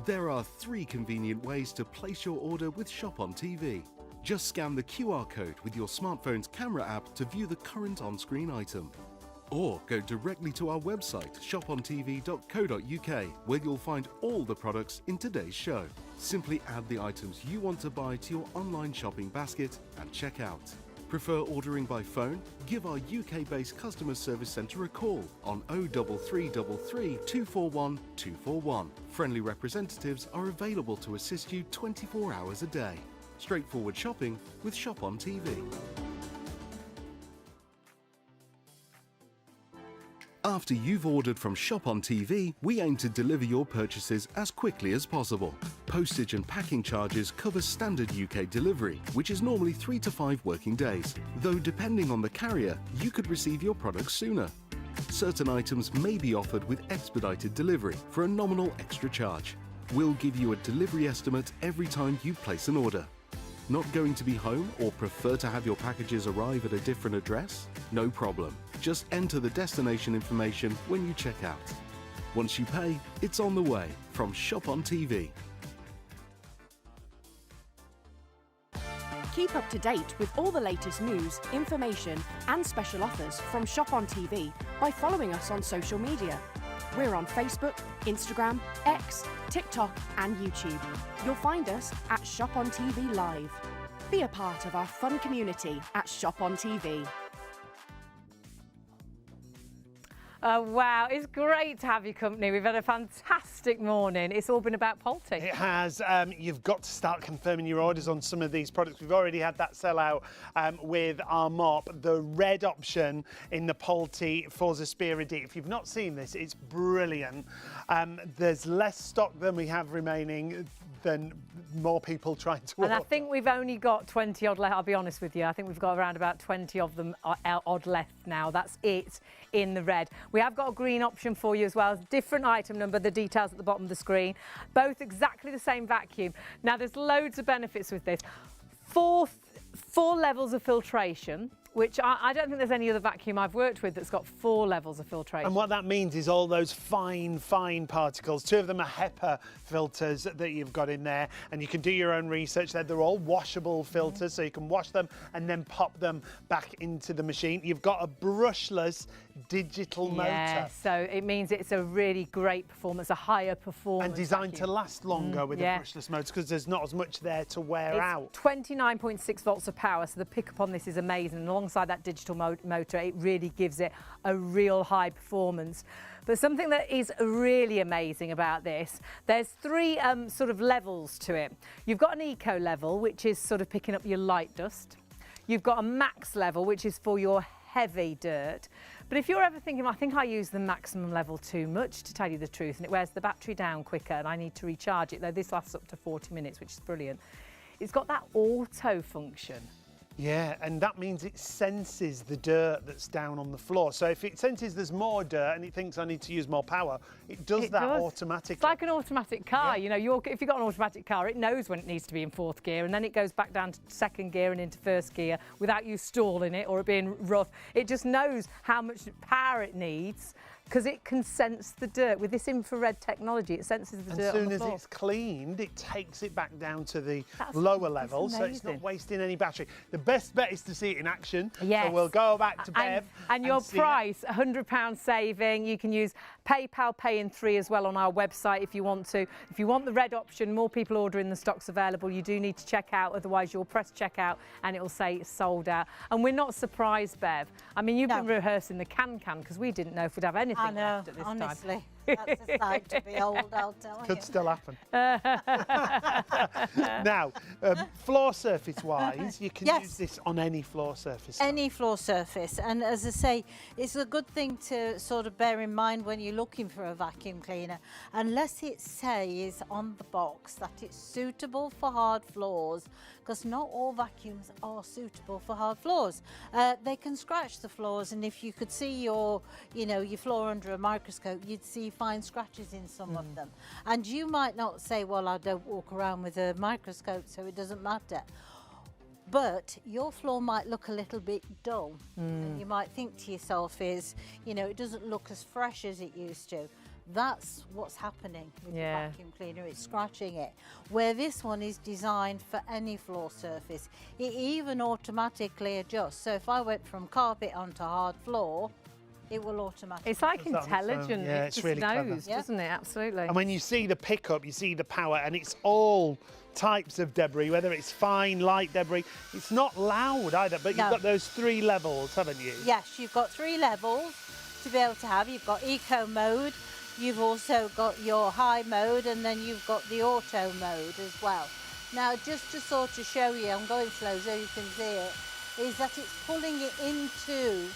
There are 3 convenient ways to place your order with ShopOnTV. Just scan the QR code with your smartphone's camera app to view the current on-screen item. Or go directly to our website, shopontv.co.uk, where you'll find all the products in today's show. Simply add the items you want to buy to your online shopping basket and check out. Prefer ordering by phone? Give our UK-based customer service centre a call on 03333 241 241. Friendly representatives are available to assist you 24 hours a day. Straightforward shopping with ShopOnTV. After you've ordered from ShopOnTV, we aim to deliver your purchases as quickly as possible. Postage and packing charges cover standard UK delivery, which is normally 3 to 5 working days, though depending on the carrier, you could receive your products sooner. Certain items may be offered with expedited delivery for a nominal extra charge. We'll give you a delivery estimate every time you place an order. Not going to be home or prefer to have your packages arrive at a different address? No problem. Just enter the destination information when you check out. Once you pay, it's on the way from ShopOnTV. Keep up to date with all the latest news, information and special offers from ShopOnTV by following us on social media. We're on Facebook, Instagram, X, TikTok and YouTube. You'll find us at ShopOnTV Live. Be a part of our fun community at ShopOnTV. Wow, it's great to have your company. We've had a fantastic morning. It's all been about Polty. It has. You've got to start confirming your orders on some of these products. We've already had that sell out with our mop, the red option in the Polty Forza Spiridite. If you've not seen this, it's brilliant. There's less stock than we have remaining, than more people trying to order. And I think we've only got 20 odd left. I'll be honest with you. I think we've got around about 20 of them odd left now. That's it in the red. We have got a green option for you as well. Different item number, the details at the bottom of the screen. Both exactly the same vacuum. Now, there's loads of benefits with this. Four levels of filtration, which I don't think there's any other vacuum I've worked with that's got 4 levels of filtration. And what that means is all those fine particles. 2 of them are HEPA filters that you've got in there, and you can do your own research there. They're all washable filters, so you can wash them and then pop them back into the machine. You've got a brushless digital motor. So it means it's a really great performance, a higher performance. And designed vacuum. to last longer with a brushless motor, because there's not as much there to wear out. 29.6 volts of power, so the pickup on this is amazing. And alongside that digital motor, it really gives it a real high performance. But something that is really amazing about this, there's 3 sort of levels to it. You've got an eco level, which is sort of picking up your light dust. You've got a max level, which is for your heavy dirt. But if you're ever thinking, I think I use the maximum level too much, to tell you the truth, and it wears the battery down quicker and I need to recharge it, though this lasts up to 40 minutes, which is brilliant. It's got that auto function. Yeah, and that means it senses the dirt that's down on the floor. So if it senses there's more dirt and it thinks I need to use more power, it does that automatically. It's like an automatic car. You know, if you've got an automatic car, it knows when it needs to be in 4th gear, and then it goes back down to 2nd gear and into 1st gear without you stalling it or it being rough. It just knows how much power it needs, because it can sense the dirt. With this infrared technology, it senses the dirt on the floor. As soon as it's cleaned, it takes it back down to the lower level, so it's not wasting any battery. The best bet is to see it in action. Yes. So we'll go back to Bev. And your price, £100 saving. You can use PayPal Pay in 3 as well on our website if you want to. If you want the red option, more people ordering, the stock's available. You do need to check out, otherwise you'll press checkout and it will say it's sold out. And we're not surprised, Bev. I mean, you've been rehearsing the can because we didn't know if we'd have anything. I know, at this honestly. time. That's a sight to behold, I'll tell you. Could still happen. Now, floor surface-wise, you can use this on any floor surface. Any floor surface. And as I say, it's a good thing to sort of bear in mind when you're looking for a vacuum cleaner. Unless it says on the box that it's suitable for hard floors, because not all vacuums are suitable for hard floors. They can scratch the floors, and if you could see your floor under a microscope, you'd see fine scratches in some of them. And you might not say, well, I don't walk around with a microscope, so it doesn't matter. But your floor might look a little bit dull. And you might think to yourself it doesn't look as fresh as it used to. That's what's happening with the vacuum cleaner. It's scratching it. Where this one is designed for any floor surface, it even automatically adjusts. So if I went from carpet onto hard floor, it will automatically. It's like intelligent. Yeah, it it's just really knows, clever. doesn't it? Absolutely. And when you see the pickup, you see the power, and it's all types of debris, whether it's fine, light debris. It's not loud either, but you've got those 3 levels, haven't you? Yes, you've got 3 levels to be able to have. You've got eco mode, you've also got your high mode, and then you've got the auto mode as well. Now, just to sort of show you, I'm going slow so you can see it, is that it's pulling it into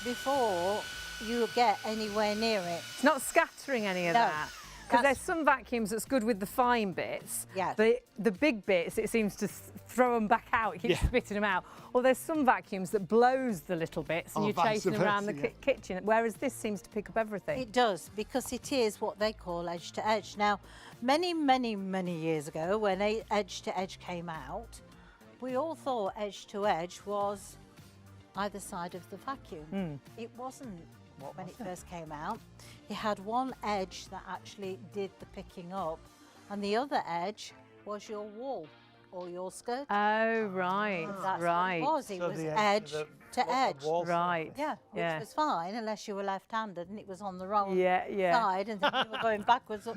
before you get anywhere near it. It's not scattering any of that. Because there's some vacuums that's good with the fine bits. Yes. The big bits, it seems to throw them back out. It keeps spitting them out. Or there's some vacuums that blows the little bits and you're chasing them around the kitchen, whereas this seems to pick up everything. It does, because it is what they call edge to edge. Now, many, many, many years ago, when edge to edge came out, we all thought edge to edge was either side of the vacuum. It wasn't. When it first came out, it had one edge that actually did the picking up, and the other edge was your wall or your skirt. Oh, right, That's right. what it was. It was edge to edge. Right. Yeah, which was fine unless you were left-handed and it was on the wrong Yeah. side, and then you were going backwards up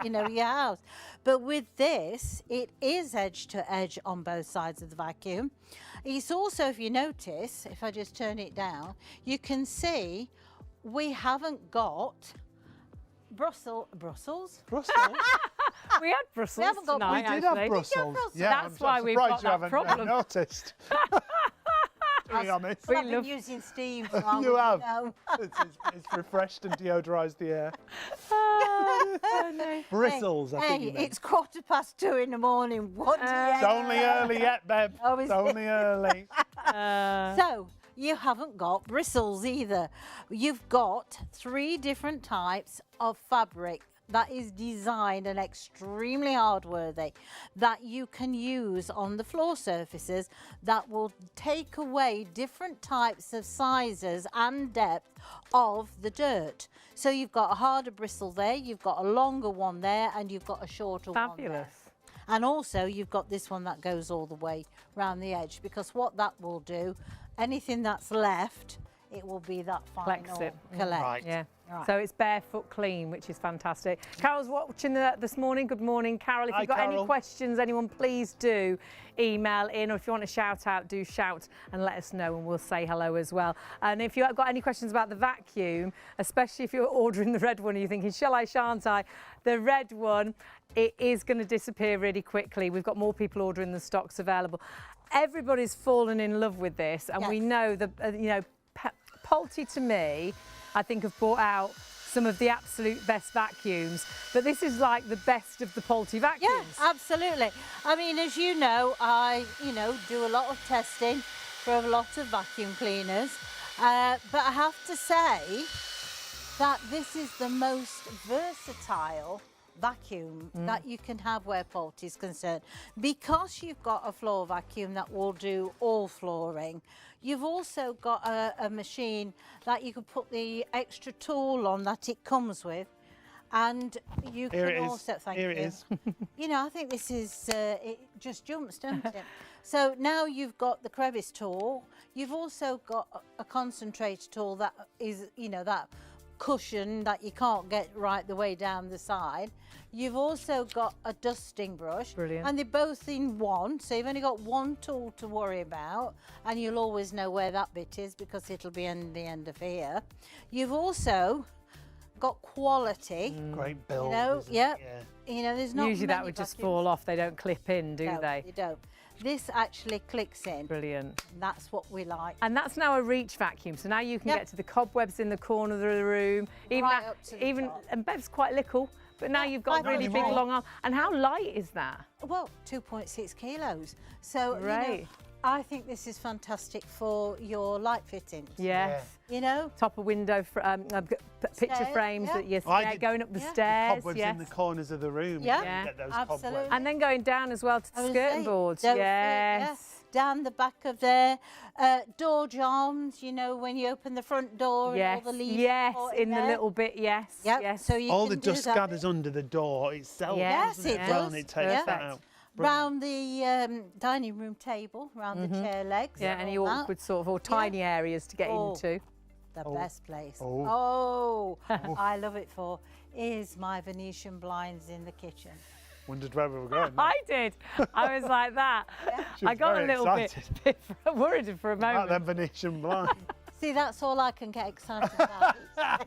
your house. But with this, it is edge to edge on both sides of the vacuum. It's also, if you notice, if I just turn it down, you can see we haven't got Brussels. We had Brussels haven't got tonight, We did actually. have Brussels. Yeah, That's why we've got that problem. Noticed. To be honest. Well, I've been using steam. So I You wouldn't have. know. It's refreshed and deodorised the air. Oh, no. Bristles, I think you meant. It's 2:15 in the morning. What do you It's only early yet, Bev. Oh, is It's it? only early. So you haven't got bristles either. You've got 3 different types of fabric that is designed and extremely hardworthy that you can use on the floor surfaces that will take away different types of sizes and depth of the dirt. So you've got a harder bristle there, you've got a longer one there, and you've got a shorter one there. Fabulous. And also you've got this one that goes all the way around the edge, because what that will do, anything that's left, it will be that Collects final it. collect. Right. Yeah. Right. So it's barefoot clean, which is fantastic. Carol's watching this morning. Good morning, Carol. If Hi, you've got any Carol. questions, anyone, please do email in, or if you want to shout out, do shout and let us know, and we'll say hello as well. And if you've got any questions about the vacuum, especially if you're ordering the red one and you're thinking, shall I, shan't I? The red one, it is going to disappear really quickly. We've got more people ordering than stocks available. Everybody's fallen in love with this, and we know that, Pulte to me, I think have brought out some of the absolute best vacuums, but this is like the best of the Polty vacuums. Yeah, absolutely. I mean, as you know, I do a lot of testing for a lot of vacuum cleaners, but I have to say that this is the most versatile vacuum that you can have where Polty is concerned, because you've got a floor vacuum that will do all flooring. You've also got a machine that you can put the extra tool on that it comes with, and you can also thank you. Here it is. You know, I think this is it just jumps, doesn't it? So now you've got the crevice tool. You've also got a concentrator tool that is, that cushion that you can't get right the way down the side. You've also got a dusting brush. Brilliant. And they're both in one, so you've only got one tool to worry about, and you'll always know where that bit is because it'll be in the end of here. You've also got quality. Great build. Yeah. There's not Usually that would just fall off. They don't clip in, do they? You don't. This actually clicks in. Brilliant. And that's what we like. And that's now a reach vacuum, so now you can get to the cobwebs in the corner of the room. Right up to the top. And Bev's quite little, but now you've got really big long arms. And how light is that? Well, 2.6 kilos. So, Right. I think this is fantastic for your light fittings. Yes. Top of window, picture Stairs, frames that you're going up the The stairs. cobwebs yes. in the corners of the room. Yeah. You can get those Absolutely. cobwebs. And then going down as well to the skirting boards. Don't Yes. Down the back of there. Door jambs, when you open the front door Yes. and all the leaves. Yes. caught In the there. little bit. Yes. Yep. Yes. So you All can the do dust that. gathers under the door itself. Yes, doesn't it as well, does. and it takes that Perfect. out. Round the dining room table, round the chair legs. Yeah. Any all that. awkward sort of or tiny areas to get Oh. into. The best place. Oh. I love it for is my Venetian blinds in the kitchen. Wondered where we were going. I did. I was like that. She I was got a very little bit worried for a About moment. them Venetian blinds. See, that's all I can get excited about.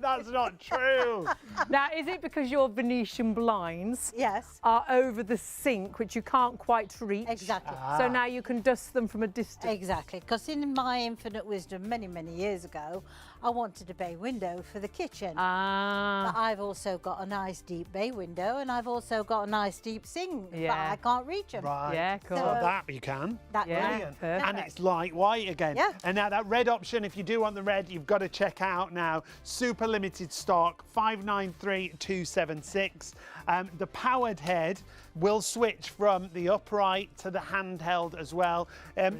That's not true. Now, is it because your Venetian blinds Yes, are over the sink, which you can't quite reach? exactly. So now you can dust them from a distance. Exactly, because in my infinite wisdom many, many years ago, I wanted a bay window for the kitchen. Ah. But I've also got a nice deep bay window, and I've also got a nice deep sink, but Yeah. I can't reach them. Right. Yeah, cool. So that you can. That Yeah. Brilliant. perfect. And it's light white again. Yeah. And now that red option, if you do want the red, you've got to check out now. Super limited stock, 593,276. The powered head will switch from the upright to the handheld as well.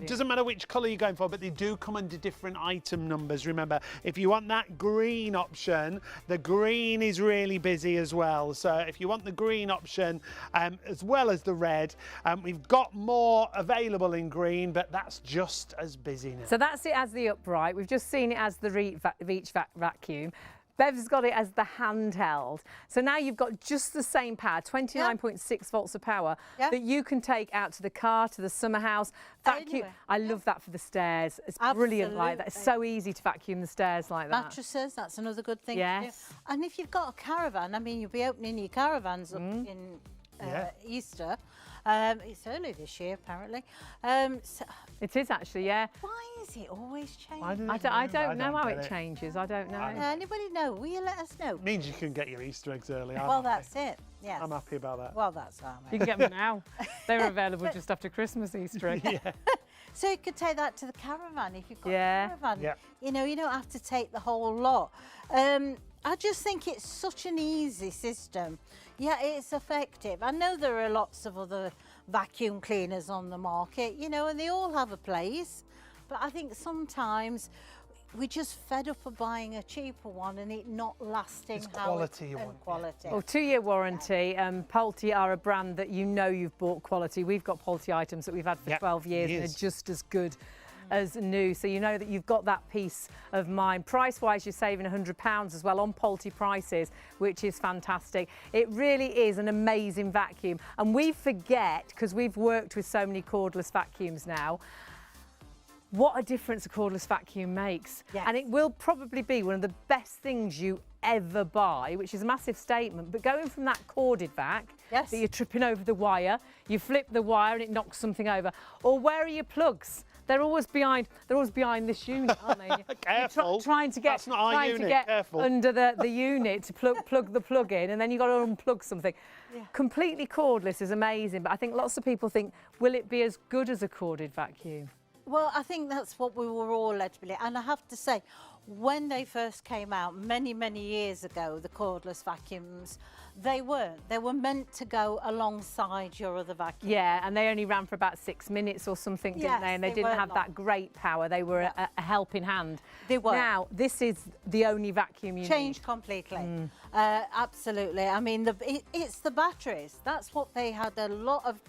Doesn't matter which colour you're going for, but they do come under different item numbers. Remember, if you want that green option, the green is really busy as well. So if you want the green option as well as the red, we've got more available in green, but that's just as busy now. So that's it as the upright. We've just seen it as the reach vacuum. Bev's got it as the handheld. So now you've got just the same power, 29.6 volts of power, that you can take out to the car, to the summer house. Vacuum. Anywhere. I love that for the stairs. It's brilliant like that. It's so easy to vacuum the stairs like that. Mattresses, that's another good thing to Yes. do. And if you've got a caravan, I mean, you'll be opening your caravans up in Easter. It's early this year, apparently. So It is actually, yeah. why is it always changing? Why do they I do don't know how get it changes. I don't know. Anybody know? Will you let us know? Means you can get your Easter eggs early. Well, that's it. Yes. I'm happy about that. Well, that's how You can get them now. They were available just after Christmas, Easter egg. So you could take that to the caravan if you've got Yeah. a caravan. Yeah. You don't have to take the whole lot. I just think it's such an easy system. Yeah, it's effective. I know there are lots of other vacuum cleaners on the market, and they all have a place. But I think sometimes we're just fed up of buying a cheaper one and it not lasting. It's quality you and want, yeah. quality. Well, 2-year warranty. Polty are a brand that you've bought quality. We've got Polty items that we've had for 12 years and years. are just as good as new. So you know that you've got that peace of mind. Price-wise, you're saving £100 as well on Polty prices, which is fantastic. It really is an amazing vacuum. And we forget, because we've worked with so many cordless vacuums now, what a difference a cordless vacuum makes. Yes. And it will probably be one of the best things you ever buy, which is a massive statement. But going from that corded vac, Yes. that you're tripping over the wire, you flip the wire and it knocks something over, or where are your plugs? They're always behind this unit, aren't they? Careful. Trying to get, That's not our trying unit. to get Careful. under the unit to plug the plug in, and then you've got to unplug something. Yeah. Completely cordless is amazing, but I think lots of people think, will it be as good as a corded vacuum? Well, I think that's what we were all led to believe. And I have to say, when they first came out many, many years ago, the cordless vacuums, they weren't. They were meant to go alongside your other vacuum. Yeah, and they only ran for about 6 minutes or something, didn't Yes, they? And they they didn't weren't have long. that great power. They were a helping hand. They were. Now, this is the only vacuum you Changed completely. Absolutely. I mean, it's the batteries. That's what they had a lot of,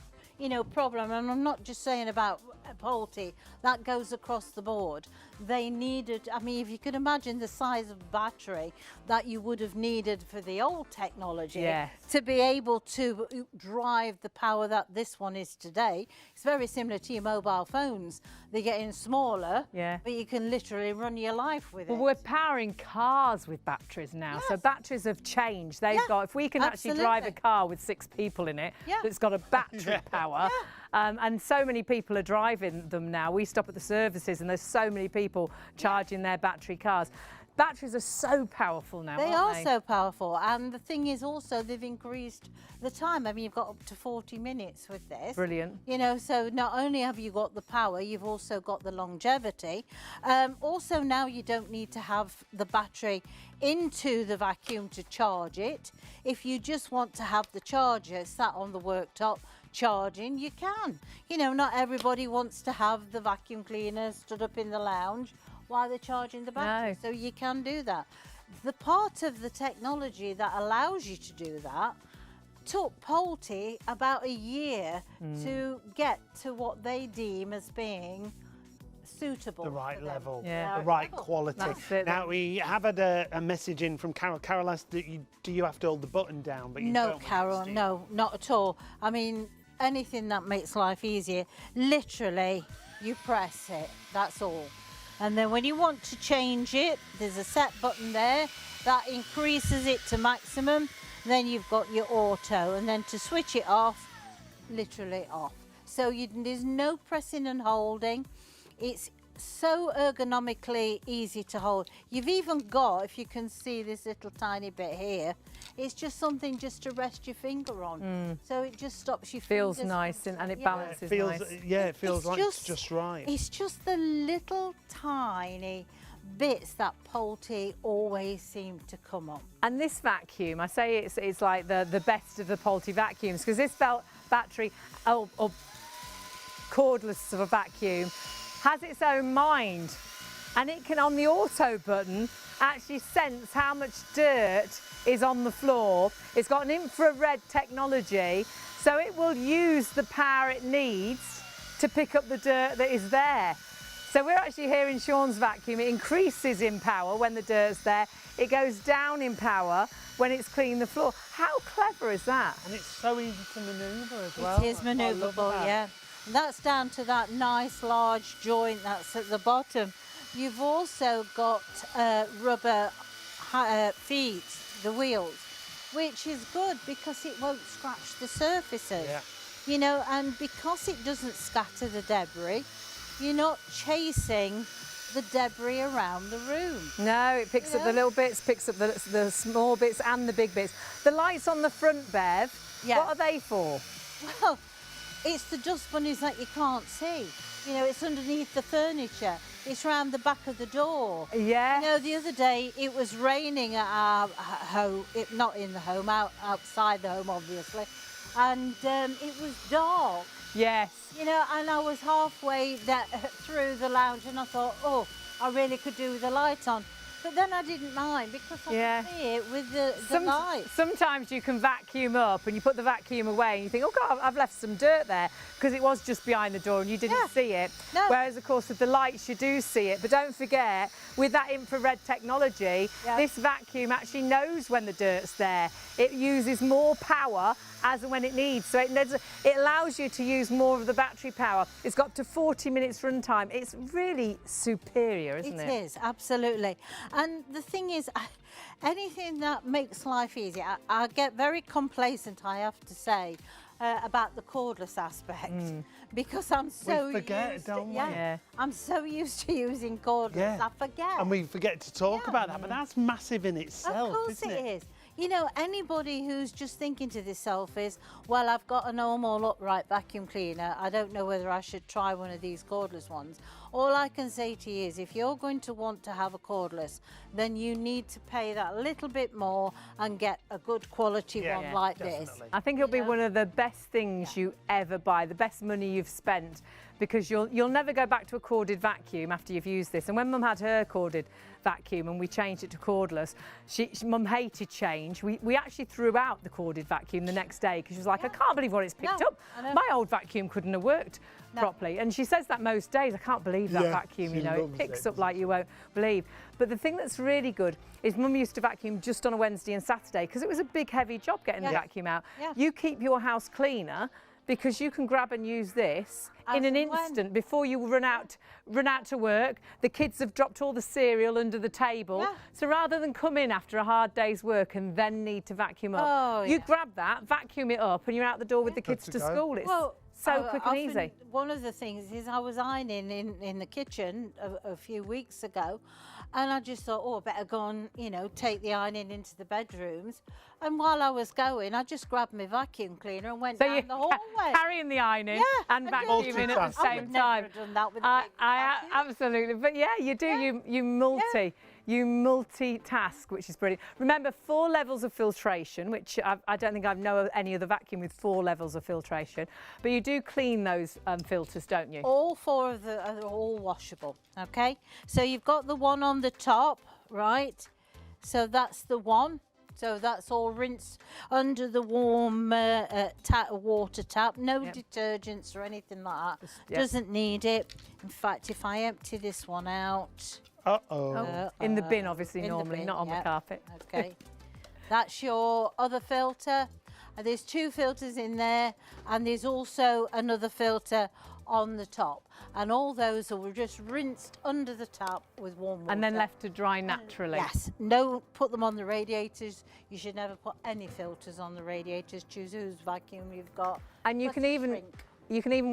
problem. And I'm not just saying about Pulte. That goes across the board. They needed, I mean, if you could imagine the size of battery that you would have needed for the old technology to be able to drive the power that this one is today. It's very similar to your mobile phones. They're getting smaller, but you can literally run your life with it. Well, we're powering cars with batteries now, so batteries have changed. They've got, if we can actually drive a car with 6 people in it that's got a battery power, and so many people are driving them now. We stop at the services and there's so many people charging their battery cars. Batteries are so powerful now, They aren't are so powerful, and the thing is also they've increased the time. I mean, you've got up to 40 minutes with this. Brilliant. So not only have you got the power, you've also got the longevity. Also now you don't need to have the battery into the vacuum to charge it. If you just want to have the charger sat on the worktop charging, you can. Not everybody wants to have the vacuum cleaner stood up in the lounge while they're charging the battery. So you can do that. The part of the technology that allows you to do that took Pulte about a year to get to what they deem as being suitable. The right level, Yeah. the right quality. That's it, Now, we have had a message in from Carol. Carol asked, do you have to hold the button down? But you No, don't, Carol, no, not at all. I mean, anything that makes life easier, literally, you press it, that's all. And then when you want to change it, there's a set button there that increases it to maximum. Then you've got your auto, and then to switch it off, literally off. So there's no pressing and holding. It's so ergonomically easy to hold. You've even got, if you can see this little tiny bit here, it's just something just to rest your finger on. So it just stops your Feels fingers nice and it yeah. balances feels, nice. yeah, it feels like it's just right. It's just the little tiny bits that Pulte always seem to come up. And this vacuum, I say it's like the best of the Pulte vacuums, because this battery or cordless of a vacuum has its own mind, and it can, on the auto button, actually sense how much dirt is on the floor. It's got an infrared technology, so it will use the power it needs to pick up the dirt that is there. So we're actually here in Sean's vacuum. It increases in power when the dirt's there. It goes down in power when it's cleaning the floor. How clever is that? And it's so easy to manoeuvre as well. It is manoeuvrable, yeah. And that's down to that nice large joint that's at the bottom. You've also got rubber feet, the wheels, which is good because it won't scratch the surfaces. Yeah. And because it doesn't scatter the debris, you're not chasing the debris around the room. No, it picks up the little bits, picks up the small bits and the big bits. The lights on the front, Bev, what are they for? Well, it's the dust bunnies that you can't see. It's underneath the furniture. It's round the back of the door. Yeah. The other day it was raining at our home, not in the home, outside the home, obviously. And it was dark. Yes. And I was halfway through the lounge and I thought, oh, I really could do with the light on. But then I didn't mind because I could see it with the light. Sometimes you can vacuum up and you put the vacuum away and you think, oh God, I've left some dirt there, because it was just behind the door and you didn't see it. No. Whereas, of course, with the lights, you do see it. But don't forget, with that infrared technology, this vacuum actually knows when the dirt's there. It uses more power as and when it needs. So it allows you to use more of the battery power. It's got to 40 minutes run time. It's really superior, isn't it? It is, absolutely. And the thing is, anything that makes life easier, I get very complacent, I have to say. about the cordless aspect because I'm so We forget, used don't we? Yeah. I'm so used to using cordless, I forget. And we forget to talk about that, but that's massive in Of itself, course isn't it is. You know, anybody who's just thinking to themselves is, well, I've got an all upright vacuum cleaner. I don't know whether I should try one of these cordless ones. All I can say to you is if you're going to want to have a cordless, then you need to pay that little bit more and get a good quality one like this. I think it'll be one of the best things you ever buy, the best money you've spent, because you'll never go back to a corded vacuum after you've used this. And when Mum had her corded vacuum and we changed it to cordless, Mum hated change. We actually threw out the corded vacuum the next day because she was like, I can't believe what it's picked up. My old vacuum couldn't have worked properly. And she says that most days, I can't believe that vacuum, you know, it picks up like you won't believe. But the thing that's really good is Mum used to vacuum just on a Wednesday and Saturday because it was a big, heavy job getting the vacuum out. You keep your house cleaner because you can grab and use this in an instant before you run out to work. The kids have dropped all the cereal under the table. So rather than come in after a hard day's work and then need to vacuum up, you grab that, vacuum it up, and you're out the door with the kids to school. It's so quick and easy. One of the things is I was ironing in the kitchen a few weeks ago, and I just thought, oh, I better go and, you know, take the ironing into the bedrooms. And while I was going, I just grabbed my vacuum cleaner and went down the hallway. Carrying the ironing and vacuuming at the same time. Never done that with Absolutely, but yeah, you do. You multitask, which is brilliant. Remember, 4 levels of filtration, which I don't think I know of any other vacuum with 4 levels of filtration. But you do clean those filters, don't you? All 4 of them are all washable, okay? So you've got the one on the top, right? So that's the one. So that's all rinsed under the warm water tap. No detergents or anything like that. Doesn't need it. In fact, if I empty this one out... in the bin, obviously, normally, not on the carpet. Okay. That's your other filter. There's 2 filters in there, and there's also another filter on the top. And all those are just rinsed under the tap with warm water. And then left to dry naturally. Yes. No, put them on the radiators. You should never put any filters on the radiators. Choose whose vacuum you've got. And you can even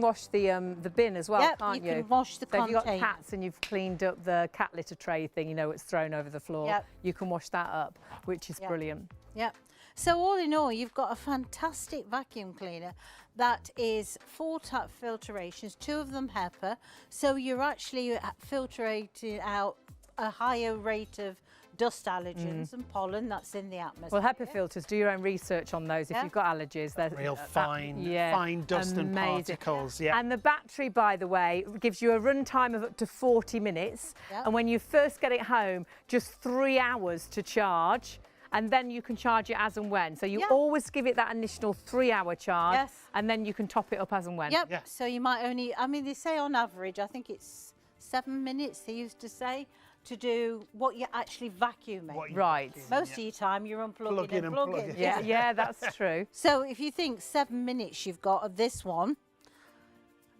wash the bin as well, can't you? You can wash the container. If you've got cats and you've cleaned up the cat litter tray thing, you know, it's thrown over the floor, you can wash that up, which is brilliant. Yeah. So all in all, you've got a fantastic vacuum cleaner that is 4 tap filtrations, 2 of them HEPA. So you're actually filtering out a higher rate of dust allergens and pollen that's in the atmosphere. Well, HEPA filters, do your own research on those if you've got allergies. They're real fine dust and particles. And the battery, by the way, gives you a run time of up to 40 minutes. And when you first get it home, just 3 hours to charge. And then you can charge it as and when. So you always give it that initial 3-hour charge, and then you can top it up as and when. So you might only, I mean, they say on average, I think it's 7 minutes, they used to say, to do what you're actually vacuuming. Right. Most of your time you're unplugging and plugging. Yeah, that's true. So if you think 7 minutes you've got of this one,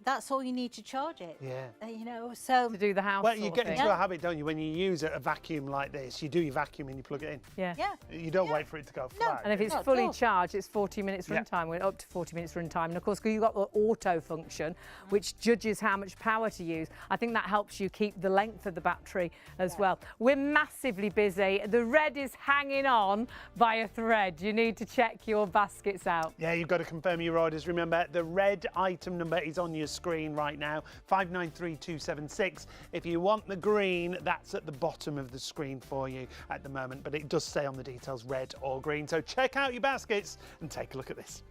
that's all you need to charge it. You know, so... To do the house. Well, you get into a habit, don't you? When you use a vacuum like this, you do your vacuum and you plug it in. You don't wait for it to go flat. And if it's fully charged, it's 40 minutes run time. We're up to 40 minutes run time. And of course, you've got the auto function, which judges how much power to use. I think that helps you keep the length of the battery as well. We're massively busy. The red is hanging on by a thread. You need to check your baskets out. Yeah, you've got to confirm your orders. Remember, the red item number is on your screen right now, 593276. If you want the green, that's at the bottom of the screen for you at the moment, but it does say on the details red or green. So check out your baskets and take a look at this.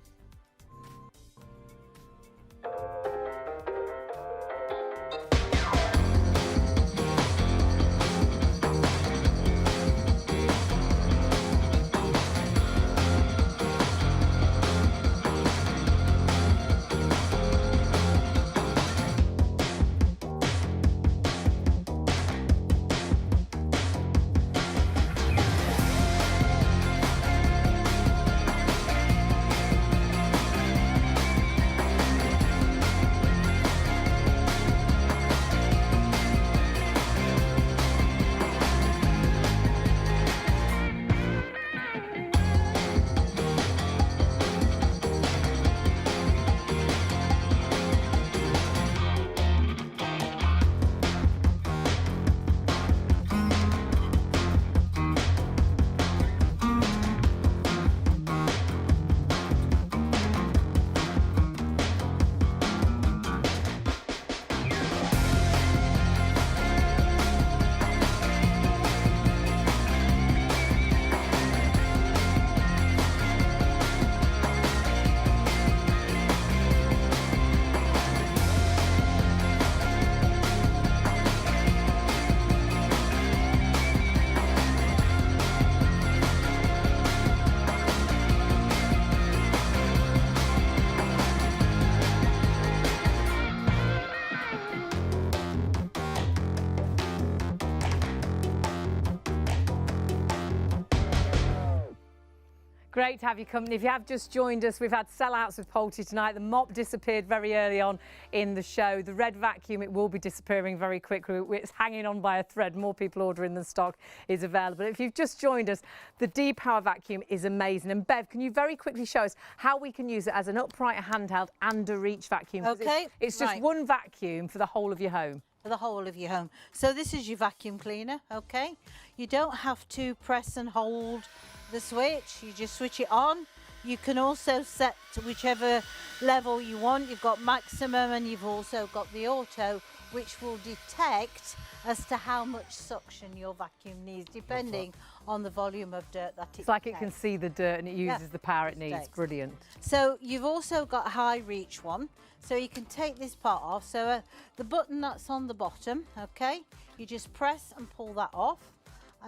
Great to have your company. If you have just joined us, we've had sellouts with poultry tonight. The mop disappeared very early on in the show. The red vacuum, it will be disappearing very quickly. It's hanging on by a thread. More people ordering than stock is available. If you've just joined us, the D-Power vacuum is amazing. And Bev, can you very quickly show us how we can use it as an upright, handheld and a reach vacuum? Okay. It's just one vacuum for the whole of your home. For the whole of your home. So this is your vacuum cleaner, okay? You don't have to press and hold the switch, you just switch it on. You can also set to whichever level you want. You've got maximum and you've also got the auto, which will detect as to how much suction your vacuum needs, depending on the volume of dirt that it It's like it detects. can see the dirt and it uses the power it needs. Detects. Brilliant. So you've also got a high reach one, so you can take this part off. So the button that's on the bottom, okay, you just press and pull that off,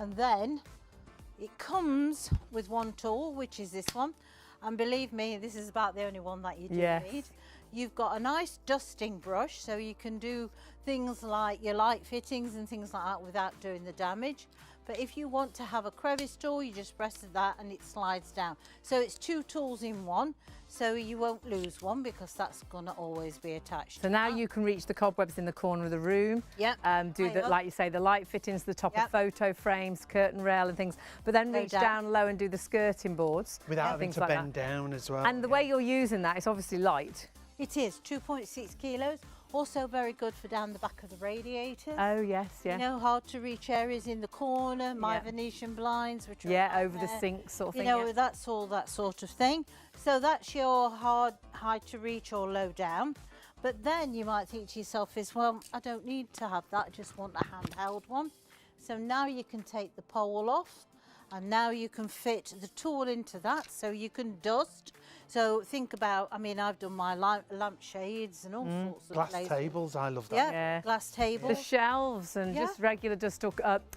and then it comes with one tool, which is this one. And believe me, this is about the only one that you do need. You've got a nice dusting brush, so you can do things like your light fittings and things like that without doing the damage. But if you want to have a crevice tool, you just press that and it slides down. So it's two tools in one, so you won't lose one because that's going to always be attached. So now you can reach the cobwebs in the corner of the room. Yep. Do the, like you say, the light fittings, the top of photo frames, curtain rail and things. But then reach down low and do the skirting boards. Without having to bend down as well. And the way you're using that, it's obviously light. It is 2.6 kilos. Also very good for down the back of the radiators. Oh, yes, yeah. You know, hard to reach areas in the corner, my Venetian blinds, which are over the sink sort of thing. You know, that's all that sort of thing. So that's your high to reach or low down. But then you might think to yourself is, well, I don't need to have that, I just want a handheld one. So now you can take the pole off, and now you can fit the tool into that, so you can dust. So think about, I mean, I've done my lampshades and all sorts of glass tables, I love that. Yeah, glass tables. The shelves and just regular dust,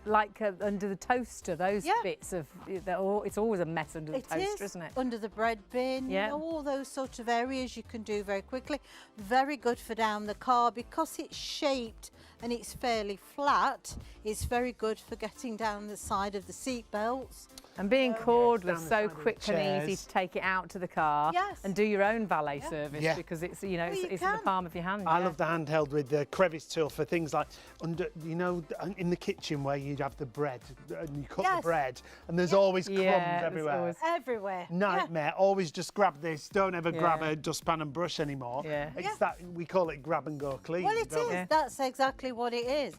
like under the toaster, those bits of, it's always a mess under the toaster, isn't it? Under the bread bin, you know, all those sort of areas you can do very quickly. Very good for down the car because it's shaped and it's fairly flat. It's very good for getting down the side of the seat belts. And being cordless, so quick and easy to take it out to the car and do your own valet service because it's, you know, it's in the palm of your hand. I love the handheld with the crevice tool for things like under, you know, in the kitchen where you'd have the bread and you cut the bread and there's always crumbs everywhere. Everywhere. Nightmare. Always just grab this. Don't ever grab a dustpan and brush anymore. It's that, we call it grab and go clean. Well, it is. That's exactly what it is.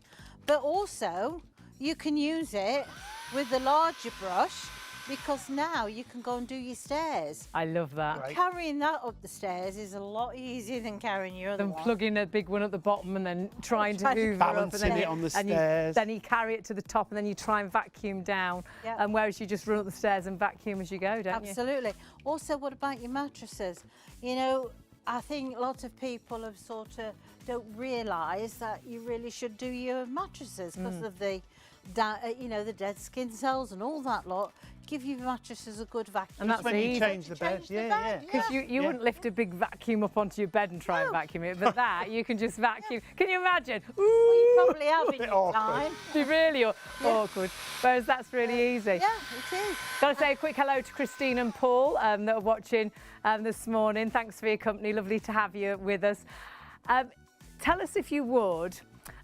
But also, you can use it with the larger brush because now you can go and do your stairs. I love that. Right. Carrying that up the stairs is a lot easier than carrying your other one. Plugging a big one at the bottom and then trying to hoover up and balancing it on the stairs. Then you carry it to the top and then you try and vacuum down. And whereas you just run up the stairs and vacuum as you go, don't you? Absolutely. Also, what about your mattresses? You know, I think lots of people have sort of don't realise that you really should do your mattresses because of the, you know, the dead skin cells and all that lot. Give your mattresses a good vacuum. And that's when you easy. change the bed. Because you wouldn't lift a big vacuum up onto your bed and try and vacuum it, but that you can just vacuum. Can you imagine? Ooh, Well, you probably have in your time. It'd be really awkward. Whereas that's really easy. Yeah, it is. Got to say a quick hello to Christine and Paul that are watching this morning. Thanks for your company. Lovely to have you with us. Tell us, if you would,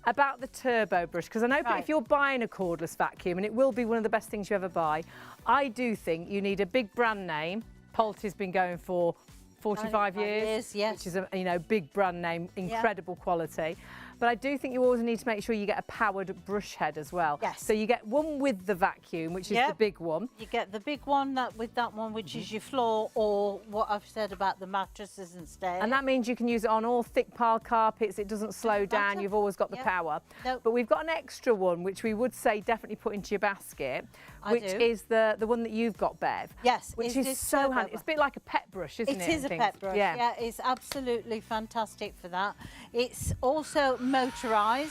about the turbo brush, because I know if you're buying a cordless vacuum, and it will be one of the best things you ever buy, I do think you need a big brand name. Polte's been going for 45 years, which is a big brand name, incredible quality. But I do think you always need to make sure you get a powered brush head as well. Yes. So you get one with the vacuum, which is the big one. You get the big one with that one, which is your floor, or what I've said about the mattresses and stairs. And that means you can use it on all thick pile carpets. It doesn't slow down. You've always got the power. But we've got an extra one, which we would say definitely put into your basket, which is the one that you've got, Bev. Yes. Which is so handy. It's a bit like a pet brush, isn't it? It is a pet brush. Yeah, it's absolutely fantastic for that. It's also motorised,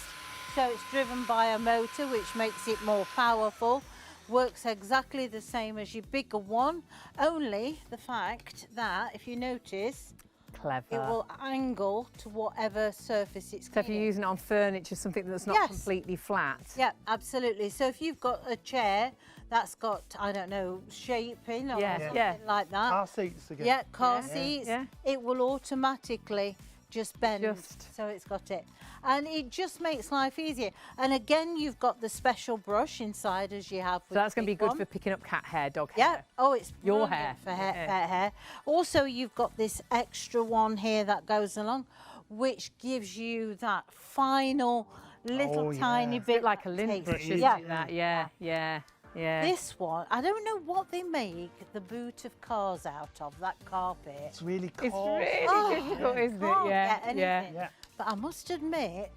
so it's driven by a motor, which makes it more powerful. Works exactly the same as your bigger one, only the fact that, if you notice, Clever. It will angle to whatever surface it's So if you're cleaning. using it on furniture, something that's not Yes. completely flat. Yeah, absolutely. So if you've got a chair that's got, I don't know, shaping or Yeah, something yeah. like that. Car seats again. Yeah, car Yeah. seats. Yeah. It will automatically just bend. Just. So it's got it. And it just makes life easier. And again, you've got the special brush inside as you have with So that's the going to be big good one. for picking up cat hair, dog Yeah. hair. Oh, it's Your brilliant hair. for Yeah. pet hair. Also, you've got this extra one here that goes along, which gives you that final little Oh, yeah. tiny It's A bit bit like a that lint takes- brush, isn't yeah. it? That? Yeah, yeah, yeah. This one, I don't know what they make the boot of cars out of, that carpet. It's really It's coarse. really Oh, difficult, isn't Can't it? Yeah, get yeah. anything. Yeah. But I must admit,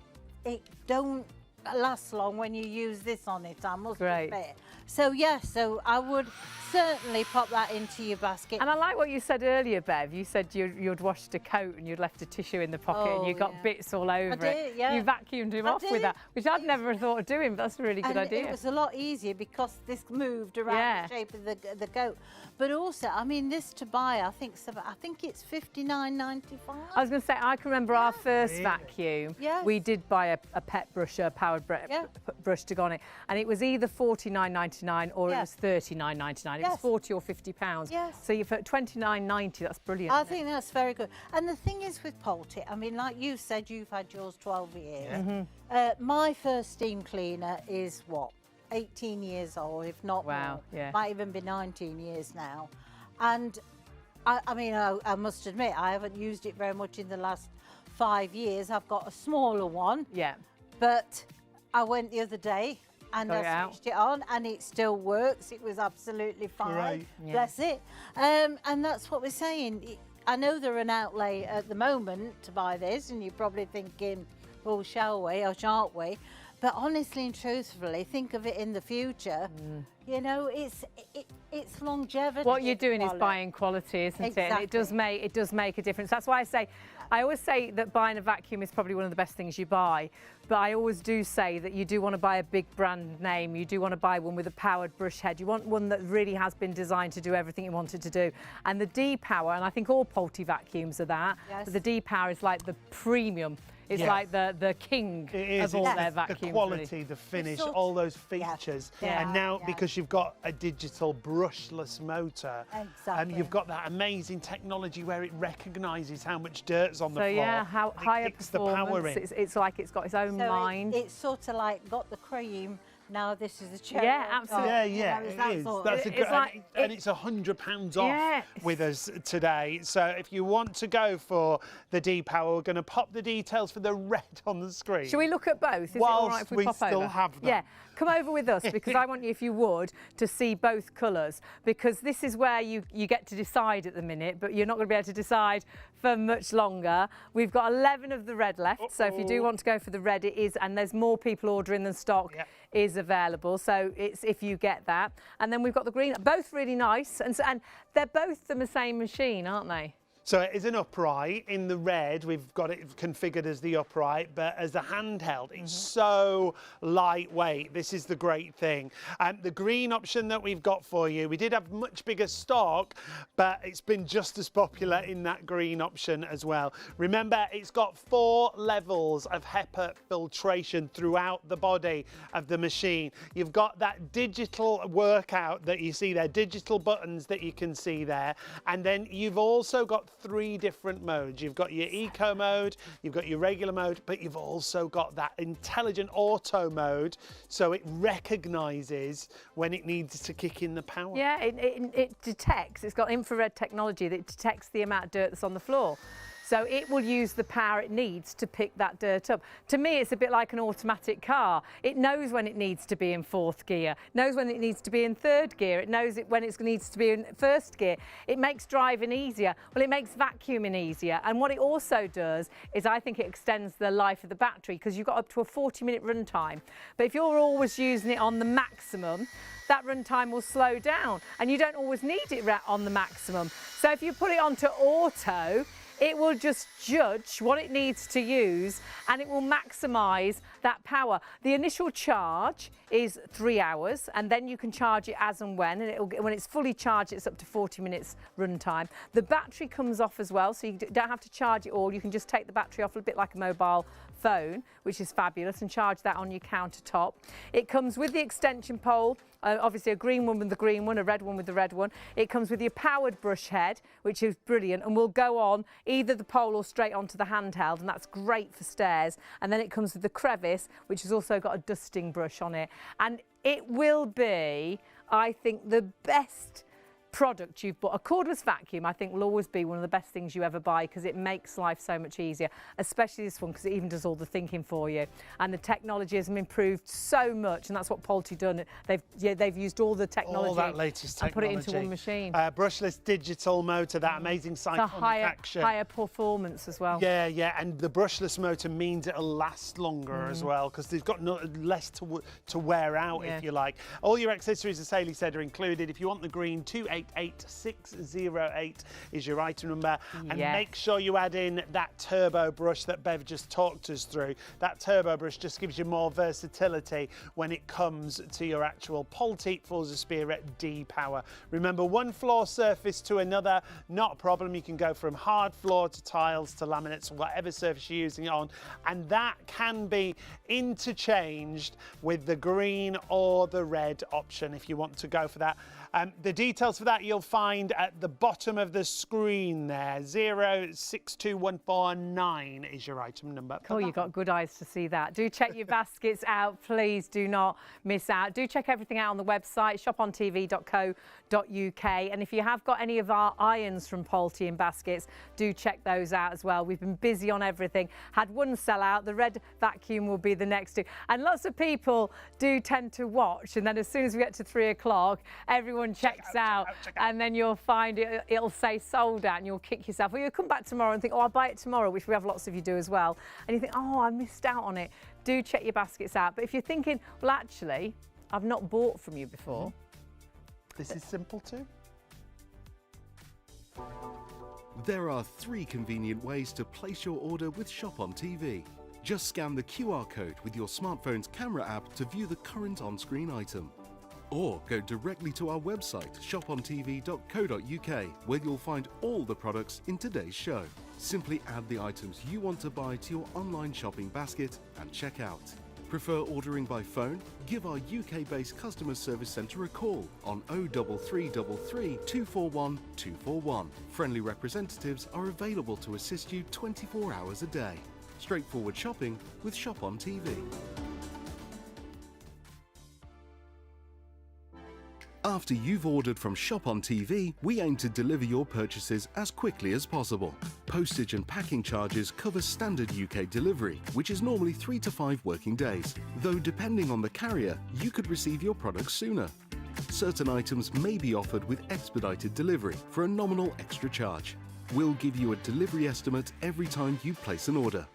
it don't last long when you use this on it, I must Great. admit. So yes, so I would certainly pop that into your basket. And I like what you said earlier, Bev. You said you'd washed a coat and you'd left a tissue in the pocket and Oh, you got yeah. bits all over did, it. yeah. You vacuumed him I off with did. that, which I'd never thought of doing, but that's a really good And idea. it was a lot easier because this moved around Yeah. the shape of the goat. But also, I mean, this to buy, I think it's $59.95. I was going to say, I can remember our first Really? vacuum. Yes. We did buy a pet brush, a powered Yeah. brush to go on it, and it was either $49.99 or Yeah. it was $39.99. It was Yes. 40 or 50 pounds. Yes. So you for $29.90. That's brilliant. I isn't it? think that's very good. And the thing is with Poultice, I mean, like you said, you've had yours 12 years. My first steam cleaner is what, 18 years old, if not Wow, more. yeah. Might even be 19 years now. And I mean, I must admit, I haven't used it very much in the last 5 years. I've got a smaller one, Yeah. but I went the other day and Got it I out. switched it on and it still works. It was absolutely fine. Great. Yeah. Bless it. And that's what we're saying. I know they're an outlay at the moment to buy this, and you're probably thinking, well, shall we or shan't we? But honestly and truthfully, think of it in the future. You know, it's longevity. What you're doing is quality. buying quality, isn't it? And Exactly. it does make a difference. That's why I always say that buying a vacuum is probably one of the best things you buy. But I always do say that you do want to buy a big brand name. You do want to buy one with a powered brush head. You want one that really has been designed to do everything you want it to do. And the D-Power, and I think all Poultice vacuums are that, Yes. but the D-Power is like the premium. It's Yes. like the king It is. of all It's their the vacuums. really. quality, the finish, sort- all those Yeah. features. Yeah. And now, Yeah. because you've got a digital brushless motor, and Exactly. you've got that amazing technology where it recognises how much dirt's on the So floor. yeah, how it higher kicks the power performance. in. It's like it's got its own So mind. it's sort of like got the cream. Now this is the cherry. Yeah, on top, absolutely. Yeah, you yeah, know, it's it that is. sort of- That's a It's good, like- and it's £100 off Yeah. with us today. So if you want to go for the D-Power, we're going to pop the details for the red on the screen. Shall we look at both? Is it all right Whilst if we we pop still over? have them. Yeah, come over with us because I want you, if you would, to see both colours, because this is where you get to decide at the minute, but you're not going to be able to decide for much longer. We've got 11 of the red left, so if you do want to go for the red, it is, and there's more people ordering than stock Yep. is available, so it's if you get that. And then we've got the green, both really nice, and they're both from the same machine, aren't they? So it is an upright. In the red, we've got it configured as the upright, but as a handheld, it's so lightweight. This is the great thing. The green option that we've got for you, we did have much bigger stock, but it's been just as popular in that green option as well. Remember, it's got 4 levels of HEPA filtration throughout the body of the machine. You've got that digital workout that you see there, digital buttons that you can see there, and then you've also got 3 different modes. You've got your eco mode, you've got your regular mode, but you've also got that intelligent auto mode, so it recognises when it needs to kick in the power. Yeah, it detects, it's got infrared technology that detects the amount of dirt that's on the floor. So it will use the power it needs to pick that dirt up. To me, it's a bit like an automatic car. It knows when it needs to be in 4th gear, knows when it needs to be in 3rd gear, it knows when it needs to be in 1st gear. It makes driving easier. Well, it makes vacuuming easier. And what it also does is I think it extends the life of the battery because you've got up to a 40-minute run time. But if you're always using it on the maximum, that run time will slow down and you don't always need it on the maximum. So if you put it onto auto, it will just judge what it needs to use and it will maximise that power. The initial charge is 3 hours and then you can charge it as and when, and when it's fully charged it's up to 40 minutes run time. The battery comes off as well, so you don't have to charge it all. You can just take the battery off a bit like a mobile phone, which is fabulous, and charge that on your countertop. It comes with the extension pole, obviously a green one with the green one, a red one with the red one. It comes with your powered brush head, which is brilliant, and will go on either the pole or straight onto the handheld, and that's great for stairs. And then it comes with the crevice, which has also got a dusting brush on it. And it will be, I think, the best product you've bought. A cordless vacuum, I think, will always be one of the best things you ever buy because it makes life so much easier, especially this one because it even does all the thinking for you. And the technology has improved so much, and that's what Polty done. They've used all the technology, all that latest technology, and put it into one machine. Brushless digital motor, that amazing cyclonic action. Higher performance as well. Yeah, and the brushless motor means it'll last longer as well because they've got less to wear out, if you like. All your accessories, as Hayley said, are included. If you want the green, 288608 is your item number. And make sure you add in that turbo brush that Bev just talked us through. That turbo brush just gives you more versatility when it comes to your actual Polty Forza Spirit D power. Remember, one floor surface to another, not a problem. You can go from hard floor to tiles to laminates, whatever surface you're using it on, and that can be interchanged with the green or the red option if you want to go for that. The details for that you'll find at the bottom of the screen there. 062149 is your item number. Oh, you've got good eyes to see that. Do check your baskets out. Please do not miss out. Do check everything out on the website, shopontv.co.uk. And if you have got any of our irons from Polty in baskets, do check those out as well. We've been busy on everything. Had one sell out. The red vacuum will be the next two. And lots of people do tend to watch. And then as soon as we get to 3 o'clock, everyone checks out, and then you'll find it'll say sold out and you'll kick yourself. Or you'll come back tomorrow and think, oh, I'll buy it tomorrow, which we have lots of you do as well. And you think, oh, I missed out on it. Do check your baskets out. But if you're thinking, well, actually, I've not bought from you before. This is simple too. There are 3 convenient ways to place your order with ShopOnTV. Just scan the QR code with your smartphone's camera app to view the current on-screen item. Or go directly to our website, shopontv.co.uk, where you'll find all the products in today's show. Simply add the items you want to buy to your online shopping basket and check out. Prefer ordering by phone? Give our UK-based customer service centre a call on 03333 241 241. Friendly representatives are available to assist you 24 hours a day. Straightforward shopping with ShopOnTV. After you've ordered from ShopOnTV, we aim to deliver your purchases as quickly as possible. Postage and packing charges cover standard UK delivery, which is normally 3 to 5 working days, though depending on the carrier, you could receive your products sooner. Certain items may be offered with expedited delivery for a nominal extra charge. We'll give you a delivery estimate every time you place an order.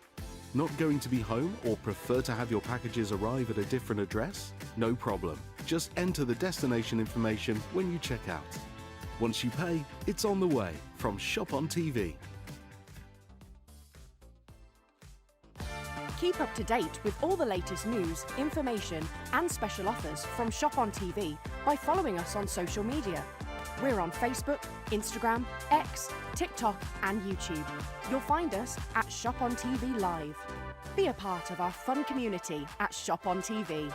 Not going to be home or prefer to have your packages arrive at a different address? No problem. Just enter the destination information when you check out. Once you pay, it's on the way from ShopOnTV. Keep up to date with all the latest news, information and special offers from ShopOnTV by following us on social media. We're on Facebook, Instagram, X, TikTok and YouTube. You'll find us at ShopOnTV Live. Be a part of our fun community at ShopOnTV.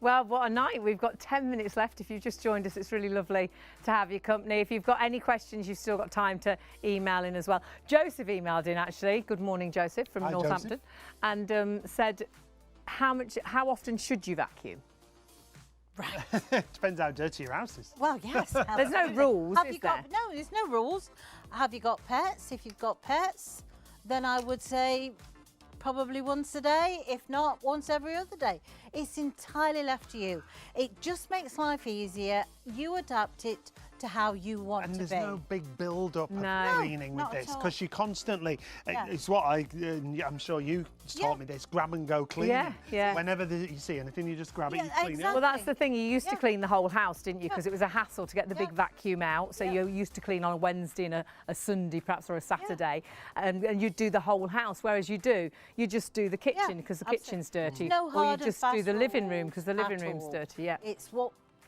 Well, what a night. We've got 10 minutes left. If you've just joined us, it's really lovely to have your company. If you've got any questions, you've still got time to email in as well. Joseph emailed in, actually. Good morning, Joseph, from Northampton. Joseph. And said, how often should you vacuum? Right. Depends how dirty your house is. Well, yes. There's no rules, is there? No, there's no rules. Have you got pets? If you've got pets, then I would say probably once a day, if not once every other day. It's entirely left to you. It just makes life easier. You adapt it to how you want And to there's be. no big build-up No. of cleaning with not at this all. because you constantly, Yeah. it's what I'm sure you taught me this, grab and go cleaning. Yeah, yeah. Whenever you see anything, you just grab it, Yeah, you clean exactly. Well, that's the thing. You used to Yeah. clean the whole house, didn't you? Because it was a hassle to get the big Yeah. vacuum out. So Yeah. you used to clean on a Wednesday and a Sunday, perhaps, or a Saturday, and you'd do the whole house. Whereas you just do the kitchen because the absolutely. kitchen's dirty, No or you hard and just do fast the living room rules because the living at room's all. dirty. Yeah.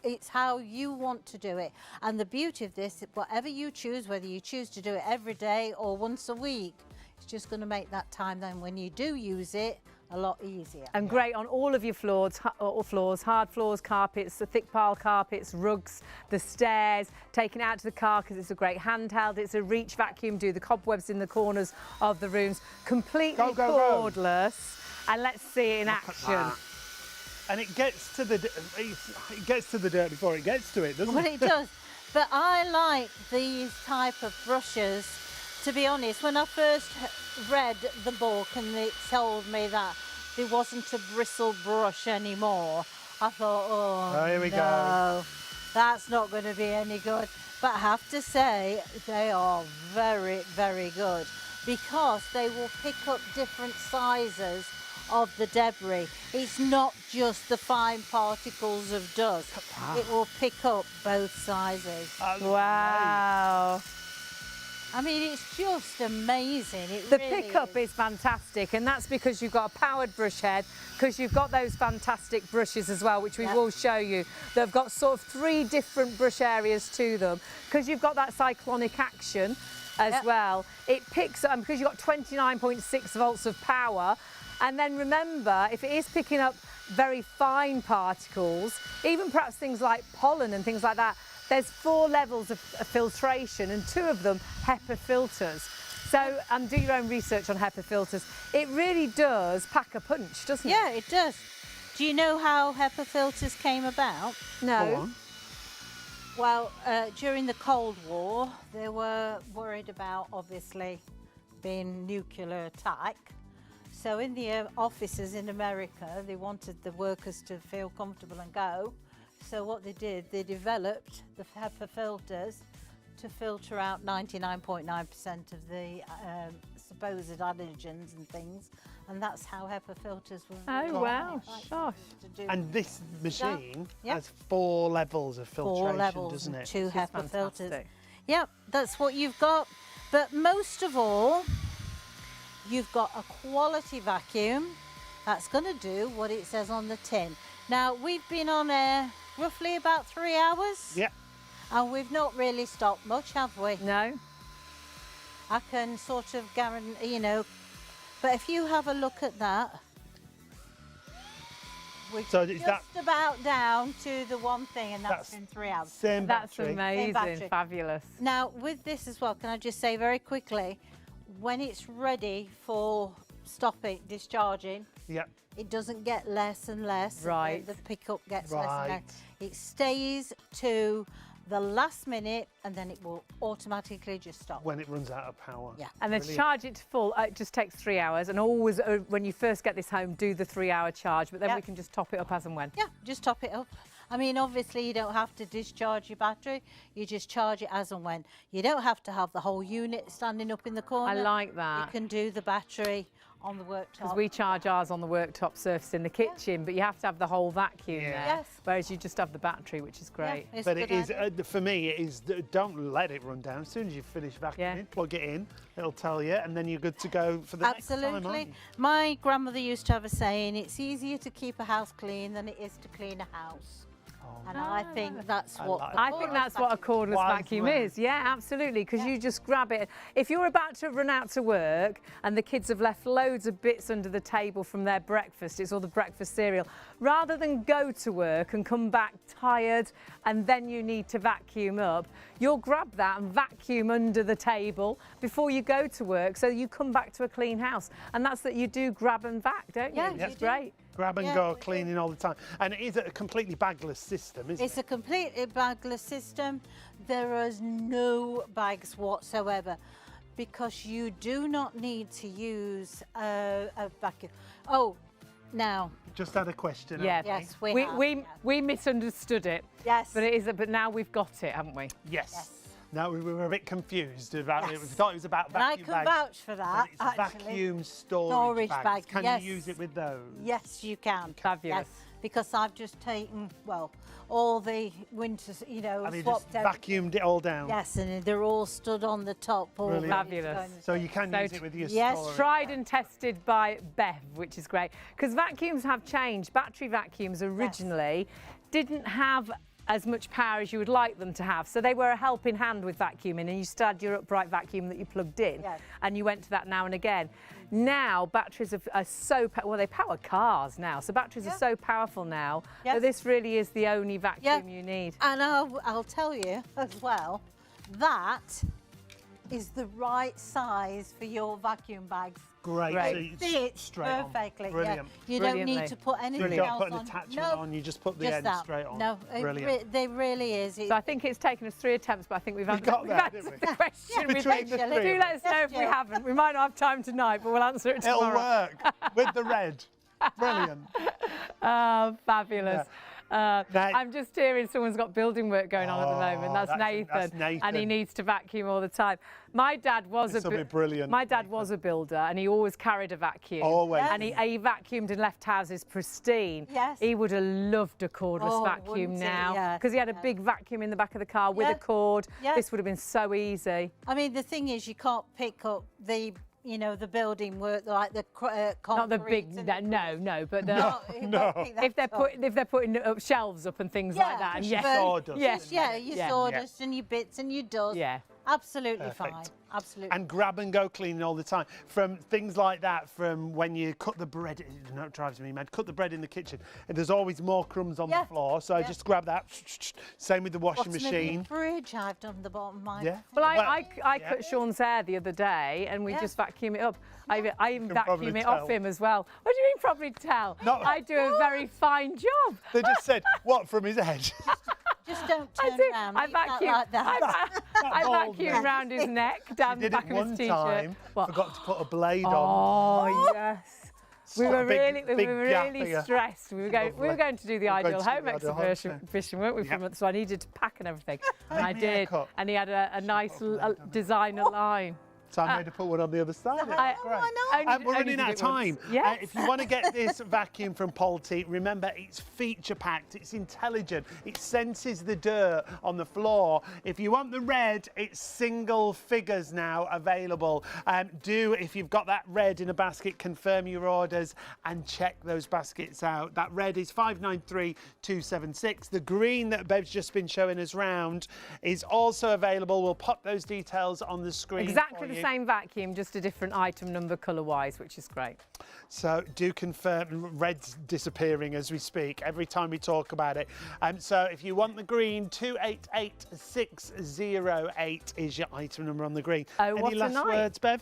It's how you want to do it. And the beauty of this, whatever you choose, whether you choose to do it every day or once a week, it's just going to make that time then when you do use it a lot easier. And great on all of your floors, hard floors, carpets, the thick pile carpets, rugs, the stairs, taking it out to the car because it's a great handheld. It's a reach vacuum, do the cobwebs in the corners of the rooms. Completely Go, go, go. cordless. And let's see it in action. And it gets to the dirt before it gets to it, doesn't Well, it? it does. But I like these type of brushes. To be honest, when I first read the book and it told me that there wasn't a bristle brush anymore, I thought, oh, Here we go. no, that's not going to be any good. But I have to say, they are very, very good because they will pick up different sizes of the debris. It's not just the fine particles of dust. It will pick up both sizes. Wow. I mean, it's just amazing. The pickup is is fantastic, and that's because you've got a powered brush head, because you've got those fantastic brushes as well, which we will show you. They've got sort of 3 different brush areas to them, because you've got that cyclonic action as well. It picks up, because you've got 29.6 volts of power, and then remember, if it is picking up very fine particles, even perhaps things like pollen and things like that, there's 4 levels of filtration and 2 of them HEPA filters. So, and do your own research on HEPA filters. It really does pack a punch, doesn't it? Yeah, it does. Do you know how HEPA filters came about? Go No. on. Well, during the Cold War, they were worried about, obviously, being nuclear attack. So in the offices in America, they wanted the workers to feel comfortable and go. So what they did, they developed the HEPA filters to filter out 99.9% of the supposed allergens and things. And that's how HEPA filters were. Oh, wow. Gosh. And this machine Yep. has 4 levels of 4 filtration, levels doesn't and it? 2 HEPA filters. fantastic. Yep, that's what you've got. But most of all, you've got a quality vacuum that's going to do what it says on the tin. Now, we've been on air roughly about 3 hours. Yeah. And we've not really stopped much, have we? No? I can sort of guarantee, you know. But if you have a look at that, we're So is just that about down to the one thing, and that's That's- in 3 hours. same That's battery? amazing. battery. Fabulous. Now, with this as well, can I just say very quickly, when it's ready for stopping, discharging, Yeah. it doesn't get less and less. Right. The pickup gets less and Right. less. It stays to the last minute and then it will automatically just stop. When it runs out of power. Yeah. And then Brilliant. charge it to full. It just takes 3 hours. And always, when you first get this home, do the 3-hour charge. But then Yeah. we can just top it up as and when. Yeah, just top it up. I mean, obviously you don't have to discharge your battery. You just charge it as and when. You don't have to have the whole unit standing up in the corner. I like You that. can do the battery on the worktop. Because we charge ours on the worktop surface in the kitchen, but you have to have the whole vacuum Yeah. there. Yes. Whereas you just have the battery, which is Yeah, great. it's But a it good is, idea. for me, it is, don't let it run down. As soon as you finish vacuuming, plug it in, it'll tell you, and then you're good to go for the next time, Absolutely. aren't you? My grandmother used to have a saying, it's easier to keep a house clean than it is to clean a house. And I think that's I what like the I think that's what a cordless Wise vacuum words. is. Yeah, absolutely. Because you just grab it. If you're about to run out to work and the kids have left loads of bits under the table from their breakfast, it's all the breakfast cereal, rather than go to work and come back tired and then you need to vacuum up, you'll grab that and vacuum under the table before you go to work, so you come back to a clean house. And that's that you do grab and vac, don't you? Yeah, It's you do. great. Grab and Yeah, go, we do. cleaning all the time. And it is a completely bagless system, isn't It's it? a completely bagless system. There is no bags whatsoever because you do not need to use a vacuum. Oh, Now, Just had a question. Yeah. haven't yes, we have. we misunderstood it. Yes. But it is. But now we've got it, haven't we? Yes. Yes. No, we were a bit confused about it. Yes. We thought it was about And I vacuum can bags. vouch for that, but it's actually. vacuum storage Storage bags. bags, Can yes. you use it with those? Yes, you can. Fabulous. Yes, because I've just taken, well, all the winter, Have you swapped just everything. vacuumed it all down? Yes, and they're all stood on the top. all Brilliant. ready to go Fabulous. in the So bin. you can So use it with your yes, storage. Tried and tested by Bev, which is great. Because vacuums have changed. Battery vacuums originally didn't have as much power as you would like them to have. So they were a helping hand with vacuuming, and you still had your upright vacuum that you plugged in, Yes. and you went to that now and again. Now batteries are so, well, they power cars now, so batteries are so powerful now Yes. that this really is the only vacuum Yeah. you need. And I'll tell you as well, that is the right size for your vacuum bags. Great. Great. So it's Fits straight on. perfectly. Brilliant. Yeah. You don't Brilliantly. need to put So anything you don't else put an on. attachment No, on, you just put the just end that. straight on. No, Brilliant. they really is. So I think it's taken us 3 attempts, but I think we've answered, got there, answered didn't the we? question. Yeah, We've between the eventually. three Do of let us know Yes, if we Jill. haven't. We might not have time tonight, but we'll answer it It'll tomorrow. work with the red. Brilliant. Oh, fabulous. Now- I'm just hearing someone's got building work going on at the moment. That's that's Nathan, and he Nathan. needs to vacuum all the time. My dad was This'll be brilliant, My dad was a builder, and he always carried a vacuum. Always. And he vacuumed and left houses pristine. Yes. He would have loved a cordless Oh, vacuum wouldn't he? now, Yeah, because he had a big vacuum in the back of the car with Yeah. a cord. Yeah. This would have been so easy. I mean, the thing is, you can't pick up the, the building work like the concrete. Not the big, and the- no, but the, You can't pick that if up. they're putting up shelves up and things like that, and just yeah, sawdust. yeah, Just, yeah, your Yeah. sawdust and your bits and your dust. yeah. Absolutely Perfect. fine. Absolutely. And grab and go cleaning all the time. From things like that, from when you cut the bread, it drives me mad, cut the bread in the kitchen, and there's always more crumbs on Yeah. the floor, so I Yeah. just grab that. Same with the washing Bottom of your machine. fridge, I've done the bottom of mine. Yeah. Well, I yeah. cut Sean's hair the other day, and we Yeah. just vacuum it up. I even can probably vacuum it off tell. him as well. What do you mean, probably tell? No. I do a very fine job. They just said, what, from his head? Just don't I turn do. around. I leave that vacuum. like that. I bald vacuum man. round his neck, down the Did back it of his one t-shirt. time, What? forgot to put a blade on. Oh yes. We Got a were big- really, big gap really here. stressed. We were going to do the We're going Ideal to do Home the Ideal Home, exhibition, weren't we? Yep. So I needed to pack and everything, and I me a did. haircut. And he had a nice designer line. So I made her put one on the other side. I- Great. why not? Only- We're only running did out of it once. time. Yes. If you want to get this vacuum from Polti, remember it's feature packed, it's intelligent, it senses the dirt on the floor. If you want the red, it's single figures now available. If you've got that red in a basket, confirm your orders and check those baskets out. That red is 593,276. The green that Bev's just been showing us round is also available. We'll pop those details on the screen. Exactly for the you. same vacuum, just a different item number colour-wise, which is great. So do confirm, red's disappearing as we speak every time we talk about it. So if you want the green, 288608 is your item number on the green. Oh, what Any a last night. words, Bev?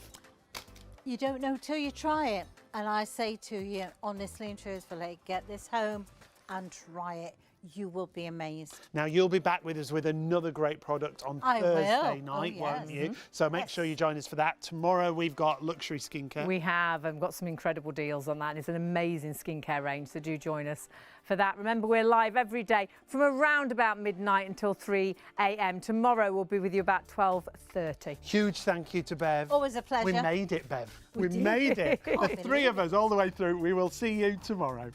You don't know till you try it. And I say to you, honestly and truthfully, get this home and try it. You will be amazed. Now you'll be back with us with another great product on I will. Thursday Oh, night, won't yes. you? So make sure you join us for that. Tomorrow we've got luxury skincare. We have and got some incredible deals on that. It's an amazing skincare range, so do join us for that. Remember, we're live every day from around about midnight until 3 a.m. Tomorrow we'll be with you about 12:30. Huge thank you to Bev. Always a pleasure. We made it, Bev. We did. I made it. The can't three believe of us all the way through. We will see you tomorrow.